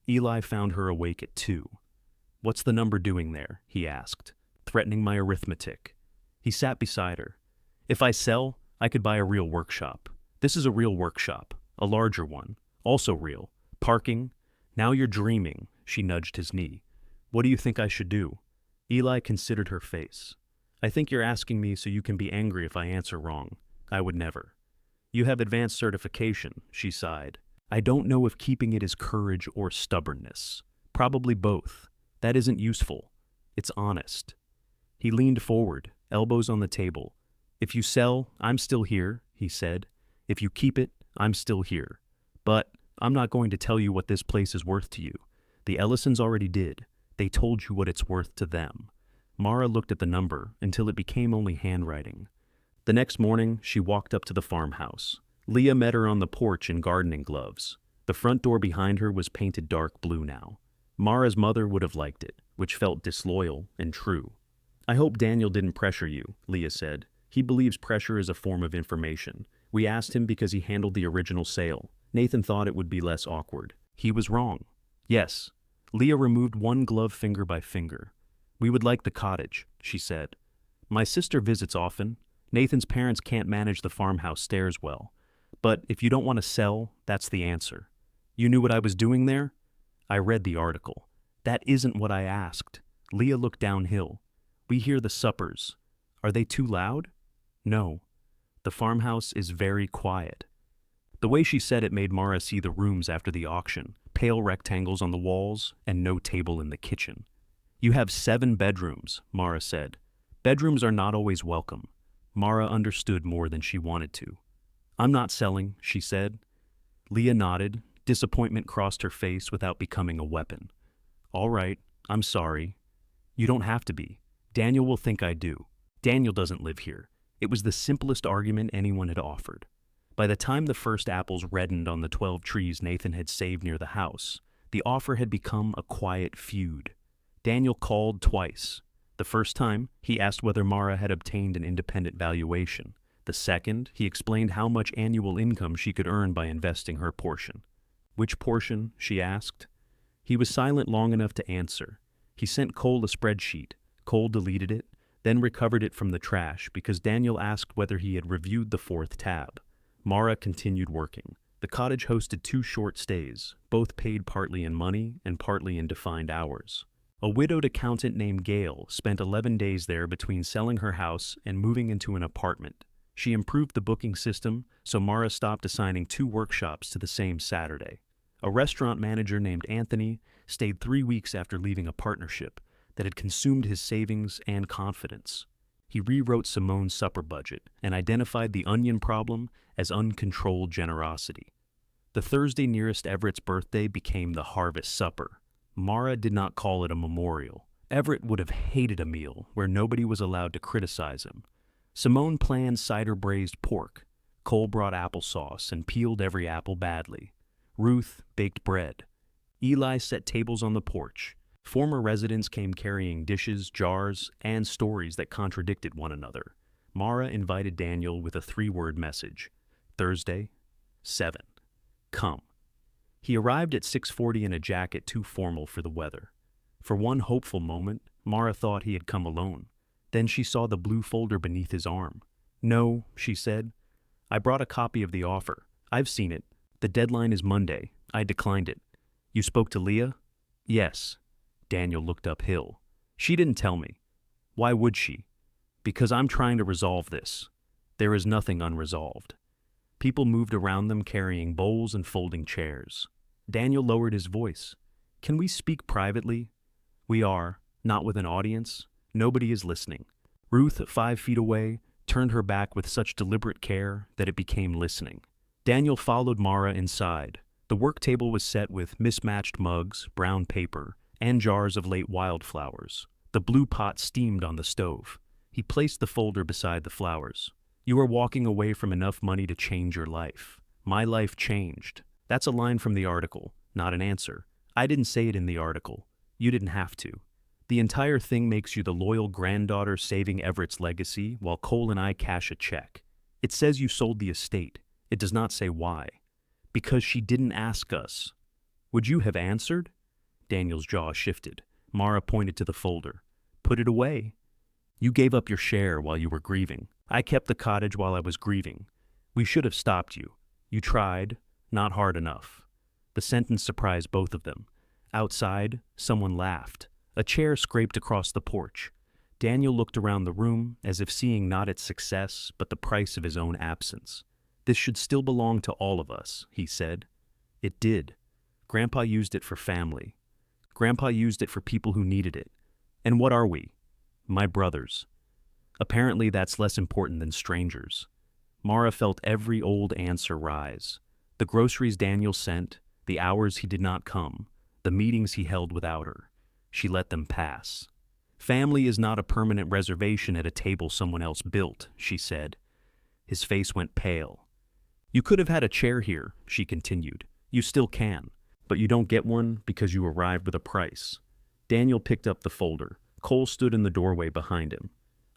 Eli found her awake at 2. What's the number doing there? He asked, threatening my arithmetic. He sat beside her. If I sell, I could buy a real workshop. This is a real workshop, a larger one, also real. Parking. Now you're dreaming, she nudged his knee. What do you think I should do? Eli considered her face. I think you're asking me so you can be angry if I answer wrong. I would never. You have advanced certification, she sighed. I don't know if keeping it is courage or stubbornness. Probably both. That isn't useful. It's honest. He leaned forward, elbows on the table. If you sell, I'm still here, he said. If you keep it, I'm still here. But I'm not going to tell you what this place is worth to you. The Ellisons already did. They told you what it's worth to them. Mara looked at the number until it became only handwriting. The next morning, she walked up to the farmhouse. Leah met her on the porch in gardening gloves. The front door behind her was painted dark blue now. Mara's mother would have liked it, which felt disloyal and true. I hope Daniel didn't pressure you, Leah said. He believes pressure is a form of information. We asked him because he handled the original sale. Nathan thought it would be less awkward. He was wrong. Yes. Leah removed one glove finger by finger. We would like the cottage, she said. My sister visits often. Nathan's parents can't manage the farmhouse stairs well. But if you don't want to sell, that's the answer. You knew what I was doing there? I read the article. That isn't what I asked. Leah looked downhill. We hear the suppers. Are they too loud? No. The farmhouse is very quiet. The way she said it made Mara see the rooms after the auction, pale rectangles on the walls and no table in the kitchen. You have 7 bedrooms, Mara said. Bedrooms are not always welcome. Mara understood more than she wanted to. I'm not selling, she said. Leah nodded. Disappointment crossed her face without becoming a weapon. All right, I'm sorry. You don't have to be. Daniel will think I do. Daniel doesn't live here. It was the simplest argument anyone had offered. By the time the first apples reddened on the 12 trees Nathan had saved near the house, the offer had become a quiet feud. Daniel called twice. The first time, he asked whether Mara had obtained an independent valuation. The second, he explained how much annual income she could earn by investing her portion. Which portion? She asked. He was silent long enough to answer. He sent Cole a spreadsheet. Cole deleted it, then recovered it from the trash because Daniel asked whether he had reviewed the 4th tab. Mara continued working. The cottage hosted 2 short stays, both paid partly in money and partly in defined hours. A widowed accountant named Gail spent 11 days there between selling her house and moving into an apartment. She improved the booking system, so Mara stopped assigning 2 workshops to the same Saturday. A restaurant manager named Anthony stayed 3 weeks after leaving a partnership that had consumed his savings and confidence. He rewrote Simone's supper budget and identified the onion problem as uncontrolled generosity. The Thursday nearest Everett's birthday became the harvest supper. Mara did not call it a memorial. Everett would have hated a meal where nobody was allowed to criticize him. Simone planned cider braised pork. Cole brought applesauce and peeled every apple badly. Ruth baked bread. Eli set tables on the porch. Former residents came carrying dishes, jars, and stories that contradicted one another. Mara invited Daniel with a 3-word message. Thursday, 7. Come. He arrived at 6:40 in a jacket too formal for the weather. For one hopeful moment, Mara thought he had come alone. Then she saw the blue folder beneath his arm. No, she said. I brought a copy of the offer. I've seen it. The deadline is Monday. I declined it. You spoke to Leah? Yes. Daniel looked uphill. She didn't tell me. Why would she? Because I'm trying to resolve this. There is nothing unresolved. People moved around them carrying bowls and folding chairs. Daniel lowered his voice. Can we speak privately? We are, not with an audience. Nobody is listening. Ruth, 5 feet away, turned her back with such deliberate care that it became listening. Daniel followed Mara inside. The work table was set with mismatched mugs, brown paper, and jars of late wildflowers. The blue pot steamed on the stove. He placed the folder beside the flowers. You are walking away from enough money to change your life. My life changed. That's a line from the article, not an answer. I didn't say it in the article. You didn't have to. The entire thing makes you the loyal granddaughter saving Everett's legacy while Cole and I cash a check. It says you sold the estate. It does not say why. Because she didn't ask us. Would you have answered? Daniel's jaw shifted. Mara pointed to the folder. Put it away. You gave up your share while you were grieving. I kept the cottage while I was grieving. We should have stopped you. You tried, not hard enough. The sentence surprised both of them. Outside, someone laughed. A chair scraped across the porch. Daniel looked around the room as if seeing not its success, but the price of his own absence. This should still belong to all of us, he said. It did. Grandpa used it for family. Grandpa used it for people who needed it. And what are we? My brothers. Apparently that's less important than strangers. Mara felt every old answer rise. The groceries Daniel sent, the hours he did not come, the meetings he held without her. She let them pass. Family is not a permanent reservation at a table someone else built, she said. His face went pale. You could have had a chair here, she continued. You still can, but you don't get one because you arrived with a price. Daniel picked up the folder. Cole stood in the doorway behind him.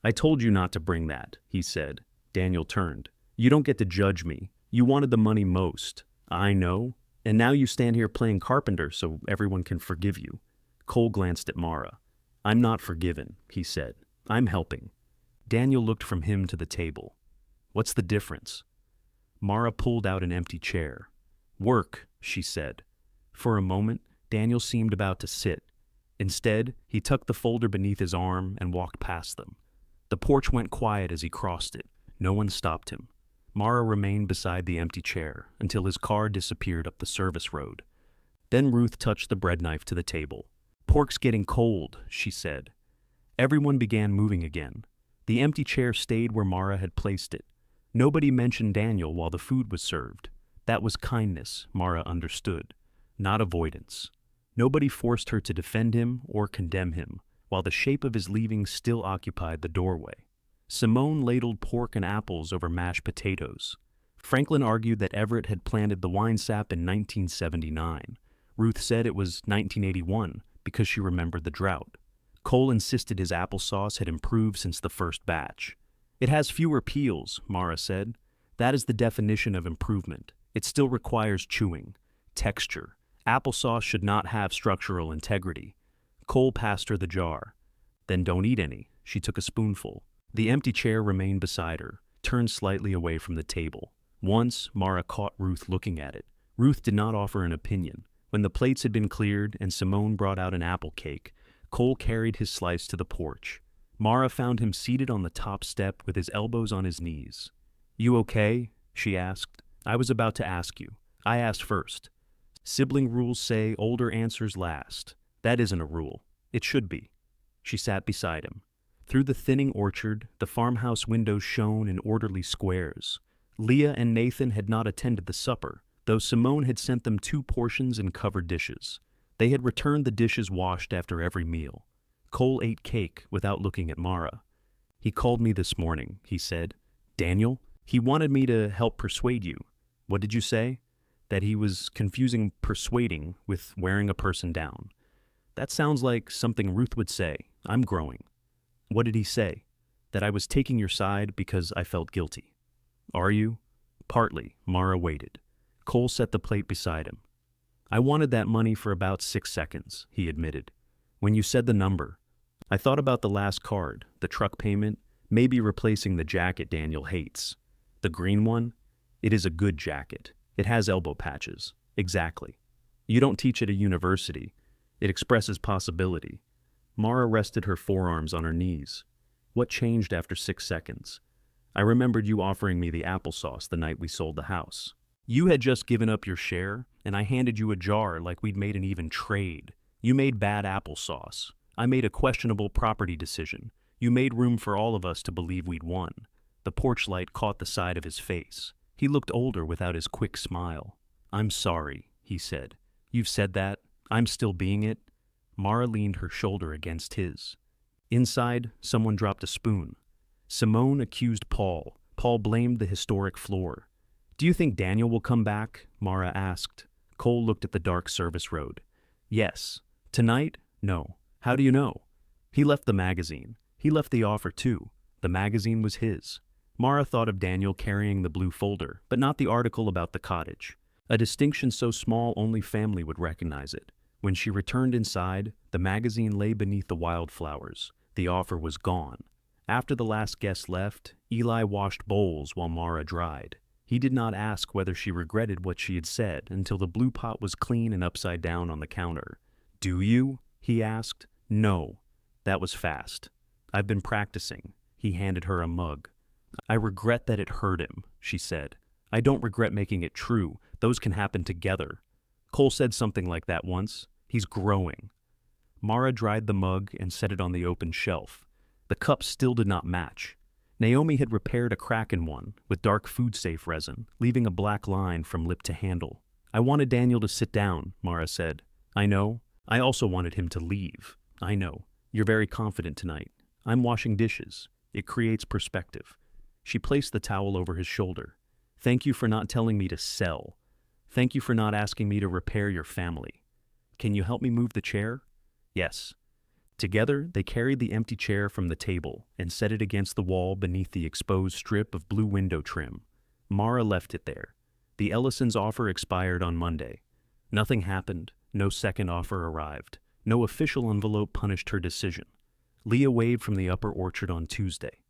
I told you not to bring that, he said. Daniel turned. You don't get to judge me. You wanted the money most. I know. And now you stand here playing carpenter so everyone can forgive you. Cole glanced at Mara. I'm not forgiven, he said. I'm helping. Daniel looked from him to the table. What's the difference? Mara pulled out an empty chair. Work, she said. For a moment, Daniel seemed about to sit. Instead, he tucked the folder beneath his arm and walked past them. The porch went quiet as he crossed it. No one stopped him. Mara remained beside the empty chair until his car disappeared up the service road. Then Ruth touched the bread knife to the table. Pork's getting cold, she said. Everyone began moving again. The empty chair stayed where Mara had placed it. Nobody mentioned Daniel while the food was served. That was kindness, Mara understood, not avoidance. Nobody forced her to defend him or condemn him, while the shape of his leaving still occupied the doorway. Simone ladled pork and apples over mashed potatoes. Franklin argued that Everett had planted the wine sap in 1979. Ruth said it was 1981 because she remembered the drought. Cole insisted his applesauce had improved since the first batch. It has fewer peels, Mara said. That is the definition of improvement. It still requires chewing, texture. Applesauce should not have structural integrity. Cole passed her the jar. Then don't eat any. She took a spoonful. The empty chair remained beside her, turned slightly away from the table. Once, Mara caught Ruth looking at it. Ruth did not offer an opinion. When the plates had been cleared and Simone brought out an apple cake, Cole carried his slice to the porch. Mara found him seated on the top step with his elbows on his knees. You okay? She asked. I was about to ask you. I asked first. Sibling rules say older answers last. That isn't a rule. It should be. She sat beside him. Through the thinning orchard, the farmhouse windows shone in orderly squares. Leah and Nathan had not attended the supper, though Simone had sent them 2 portions in covered dishes. They had returned the dishes washed after every meal. Cole ate cake without looking at Mara. He called me this morning, he said. Daniel? He wanted me to help persuade you. What did you say? That he was confusing persuading with wearing a person down. That sounds like something Ruth would say. I'm growing. What did he say? That I was taking your side because I felt guilty. Are you? Partly. Mara waited. Cole set the plate beside him. I wanted that money for about 6 seconds, he admitted. When you said the number, I thought about the last card, the truck payment, maybe replacing the jacket Daniel hates. The green one? It is a good jacket. It has elbow patches. Exactly. You don't teach at a university. It expresses possibility. Mara rested her forearms on her knees. What changed after 6 seconds? I remembered you offering me the applesauce the night we sold the house. You had just given up your share, and I handed you a jar like we'd made an even trade. You made bad applesauce. I made a questionable property decision. You made room for all of us to believe we'd won. The porch light caught the side of his face. He looked older without his quick smile. I'm sorry, he said. You've said that. I'm still being it. Mara leaned her shoulder against his. Inside, someone dropped a spoon. Simone accused Paul. Paul blamed the historic floor. Do you think Daniel will come back? Mara asked. Cole looked at the dark service road. Yes. Tonight? No. How do you know? He left the magazine. He left the offer too. The magazine was his. Mara thought of Daniel carrying the blue folder, but not the article about the cottage. A distinction so small only family would recognize it. When she returned inside, the magazine lay beneath the wildflowers. The offer was gone. After the last guest left, Eli washed bowls while Mara dried. He did not ask whether she regretted what she had said until the blue pot was clean and upside down on the counter. "Do you?" he asked. "No." That was fast. "I've been practicing." He handed her a mug. "I regret that it hurt him," she said. "I don't regret making it true. Those can happen together. Cole said something like that once. He's growing." Mara dried the mug and set it on the open shelf. The cup still did not match. Naomi had repaired a crack in one with dark food-safe resin, leaving a black line from lip to handle. "I wanted Daniel to sit down," Mara said. "I know. I also wanted him to leave. I know. You're very confident tonight. I'm washing dishes. It creates perspective." She placed the towel over his shoulder. "Thank you for not telling me to sell. Thank you for not asking me to repair your family. Can you help me move the chair?" "Yes." Together, they carried the empty chair from the table and set it against the wall beneath the exposed strip of blue window trim. Mara left it there. The Ellisons' offer expired on Monday. Nothing happened. No second offer arrived. No official envelope punished her decision. Leah waved from the upper orchard on Tuesday.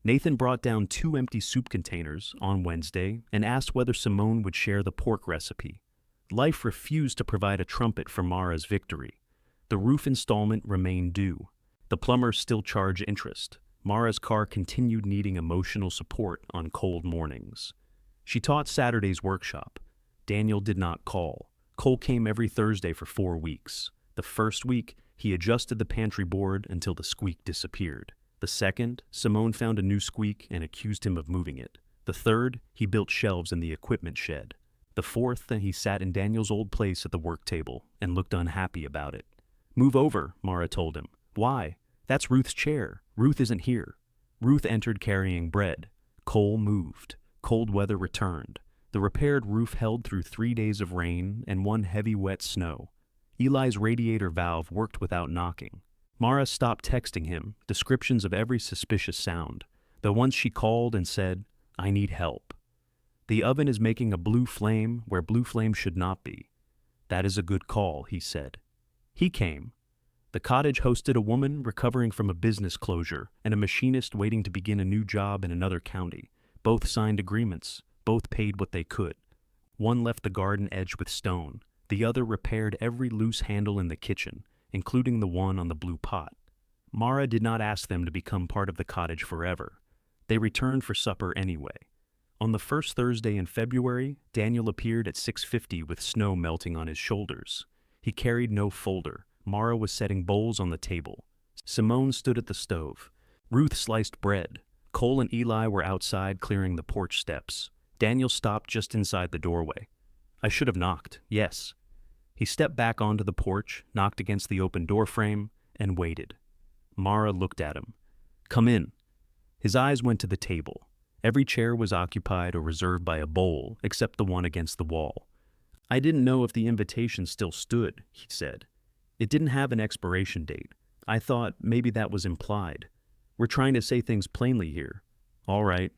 Nathan brought down 2 empty soup containers on Wednesday and asked whether Simone would share the pork recipe. Life refused to provide a trumpet for Mara's victory. The roof installment remained due. The plumbers still charged interest. Mara's car continued needing emotional support on cold mornings. She taught Saturday's workshop. Daniel did not call. Cole came every Thursday for 4 weeks. The first week, he adjusted the pantry board until the squeak disappeared. The second, Simone found a new squeak and accused him of moving it. The third, he built shelves in the equipment shed. The fourth, he sat in Daniel's old place at the work table and looked unhappy about it. "Move over," Mara told him. "Why? That's Ruth's chair. Ruth isn't here." Ruth entered carrying bread. Cole moved. Cold weather returned. The repaired roof held through 3 days of rain and 1 heavy wet snow. Eli's radiator valve worked without knocking. Mara stopped texting him descriptions of every suspicious sound, though once she called and said, "I need help." "The oven is making a blue flame where blue flame should not be." "That is a good call," he said. He came. The cottage hosted a woman recovering from a business closure and a machinist waiting to begin a new job in another county. Both signed agreements. Both paid what they could. One left the garden edged with stone. The other repaired every loose handle in the kitchen, including the one on the blue pot. Mara did not ask them to become part of the cottage forever. They returned for supper anyway. On the first Thursday in February, Daniel appeared at 6:50 with snow melting on his shoulders. He carried no folder. Mara was setting bowls on the table. Simone stood at the stove. Ruth sliced bread. Cole and Eli were outside clearing the porch steps. Daniel stopped just inside the doorway. "I should have knocked, yes." He stepped back onto the porch, knocked against the open doorframe, and waited. Mara looked at him. "Come in." His eyes went to the table. Every chair was occupied or reserved by a bowl, except the one against the wall. "I didn't know if the invitation still stood," he said. "It didn't have an expiration date. I thought maybe that was implied. We're trying to say things plainly here." "All right."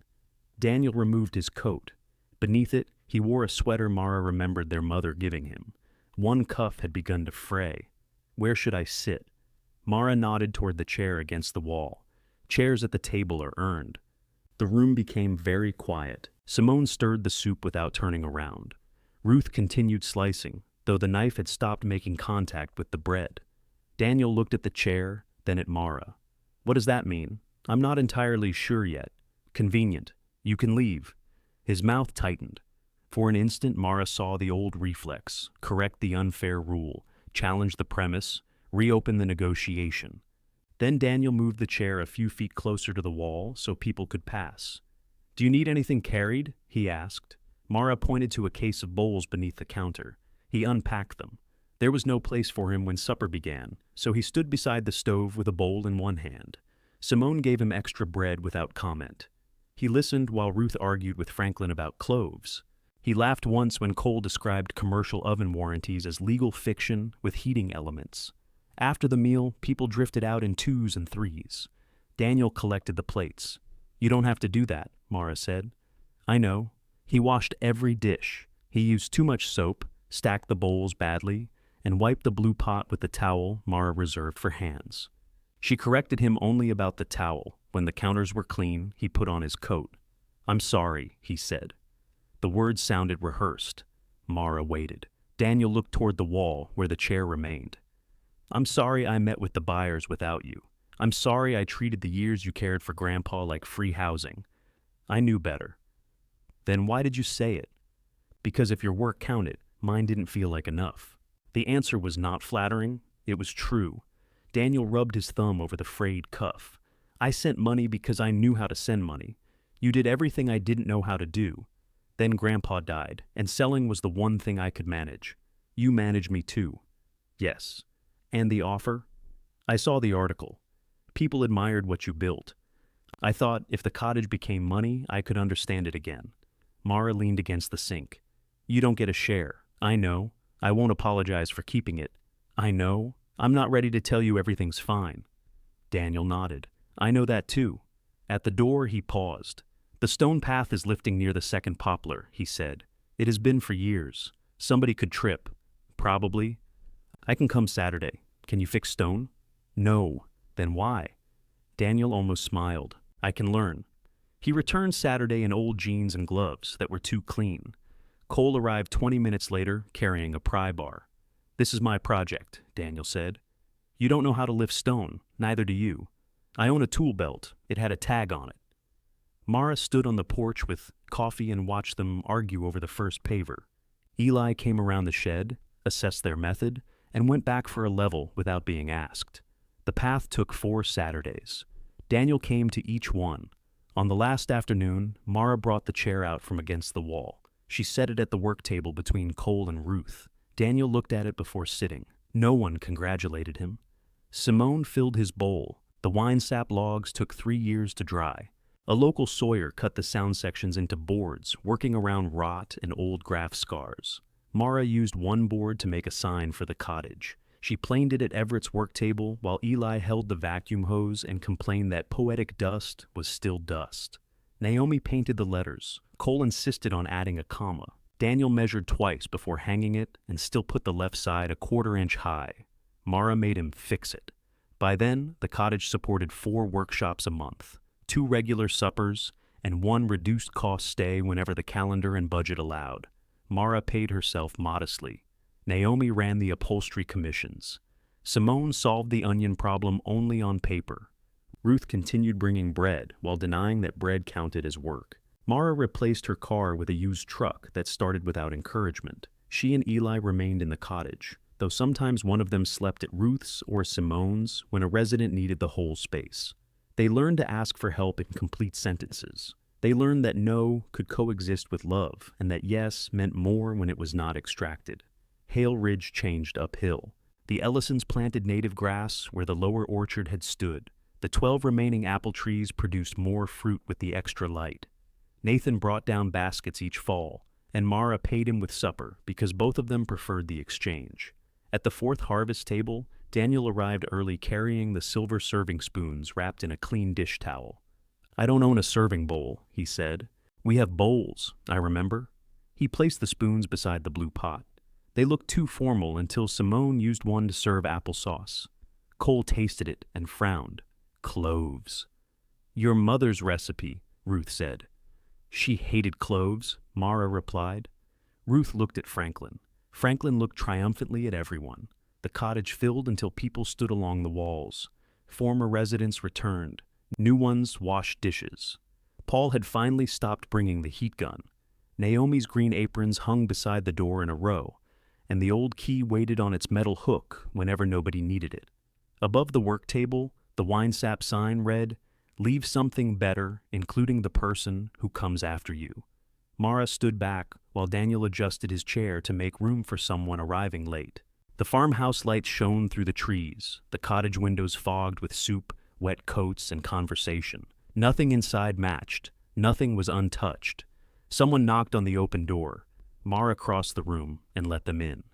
Daniel removed his coat. Beneath it, he wore a sweater Mara remembered their mother giving him. One cuff had begun to fray. "Where should I sit?" Mara nodded toward the chair against the wall. Chairs at the table are earned. The room became very quiet. Simone stirred the soup without turning around. Ruth continued slicing, though the knife had stopped making contact with the bread. Daniel looked at the chair, then at Mara. "What does that mean?" "I'm not entirely sure yet." "Convenient. You can leave." His mouth tightened. For an instant, Mara saw the old reflex: correct the unfair rule, challenge the premise, reopen the negotiation. Then Daniel moved the chair a few feet closer to the wall so people could pass. "Do you need anything carried?" he asked. Mara pointed to a case of bowls beneath the counter. He unpacked them. There was no place for him when supper began, so he stood beside the stove with a bowl in one hand. Simone gave him extra bread without comment. He listened while Ruth argued with Franklin about cloves. He laughed once when Cole described commercial oven warranties as legal fiction with heating elements. After the meal, people drifted out in 2s and 3s. Daniel collected the plates. "You don't have to do that," Mara said. "I know." He washed every dish. He used too much soap, stacked the bowls badly, and wiped the blue pot with the towel Mara reserved for hands. She corrected him only about the towel. When the counters were clean, he put on his coat. "I'm sorry," he said. The words sounded rehearsed. Mara waited. Daniel looked toward the wall where the chair remained. I'm sorry I met with the buyers without you. I'm sorry I treated the years you cared for Grandpa like free housing. I knew better. Then why did you say it? Because if your work counted, mine didn't feel like enough. The answer was not flattering, it was true. Daniel rubbed his thumb over the frayed cuff. I sent money because I knew how to send money. You did everything I didn't know how to do. Then Grandpa died, and selling was the one thing I could manage. You managed me too. Yes. And the offer? I saw the article. People admired what you built. I thought if the cottage became money, I could understand it again. Mara leaned against the sink. You don't get a share. I know. I won't apologize for keeping it. I know. I'm not ready to tell you everything's fine. Daniel nodded. I know that too. At the door, he paused. The stone path is lifting near the second poplar, he said. It has been for years. Somebody could trip. Probably. I can come Saturday. Can you fix stone? No. Then why? Daniel almost smiled. I can learn. He returned Saturday in old jeans and gloves that were too clean. Cole arrived 20 minutes later, carrying a pry bar. This is my project, Daniel said. You don't know how to lift stone, neither do you. I own a tool belt. It had a tag on it. Mara stood on the porch with coffee and watched them argue over the first paver. Eli came around the shed, assessed their method, and went back for a level without being asked. The path took 4 Saturdays. Daniel came to each one. On the last afternoon, Mara brought the chair out from against the wall. She set it at the work table between Cole and Ruth. Daniel looked at it before sitting. No one congratulated him. Simone filled his bowl. The wine sap logs took 3 years to dry. A local sawyer cut the sound sections into boards, working around rot and old graft scars. Mara used one board to make a sign for the cottage. She planed it at Everett's work table while Eli held the vacuum hose and complained that poetic dust was still dust. Naomi painted the letters. Cole insisted on adding a comma. Daniel measured twice before hanging it and still put the left side a 1/4 inch high. Mara made him fix it. By then, the cottage supported 4 workshops a month, 2 regular suppers, and 1 reduced-cost stay whenever the calendar and budget allowed. Mara paid herself modestly. Naomi ran the upholstery commissions. Simone solved the onion problem only on paper. Ruth continued bringing bread while denying that bread counted as work. Mara replaced her car with a used truck that started without encouragement. She and Eli remained in the cottage, though sometimes one of them slept at Ruth's or Simone's when a resident needed the whole space. They learned to ask for help in complete sentences. They learned that no could coexist with love, and that yes meant more when it was not extracted. Hale Ridge changed uphill. The Ellisons planted native grass where the lower orchard had stood. The 12 remaining apple trees produced more fruit with the extra light. Nathan brought down baskets each fall, and Mara paid him with supper because both of them preferred the exchange. At the 4th harvest table, Daniel arrived early carrying the silver serving spoons wrapped in a clean dish towel. I don't own a serving bowl, he said. We have bowls, I remember. He placed the spoons beside the blue pot. They looked too formal until Simone used one to serve applesauce. Cole tasted it and frowned. Cloves. Your mother's recipe, Ruth said. She hated cloves, Mara replied. Ruth looked at Franklin. Franklin looked triumphantly at everyone. The cottage filled until people stood along the walls. Former residents returned. New ones washed dishes. Paul had finally stopped bringing the heat gun. Naomi's green aprons hung beside the door in a row, and the old key waited on its metal hook whenever nobody needed it. Above the work table, the wine sap sign read, "Leave something better, including the person who comes after you." Mara stood back while Daniel adjusted his chair to make room for someone arriving late. The farmhouse lights shone through the trees, the cottage windows fogged with soup, wet coats, and conversation. Nothing inside matched. Nothing was untouched. Someone knocked on the open door. Mara crossed the room and let them in.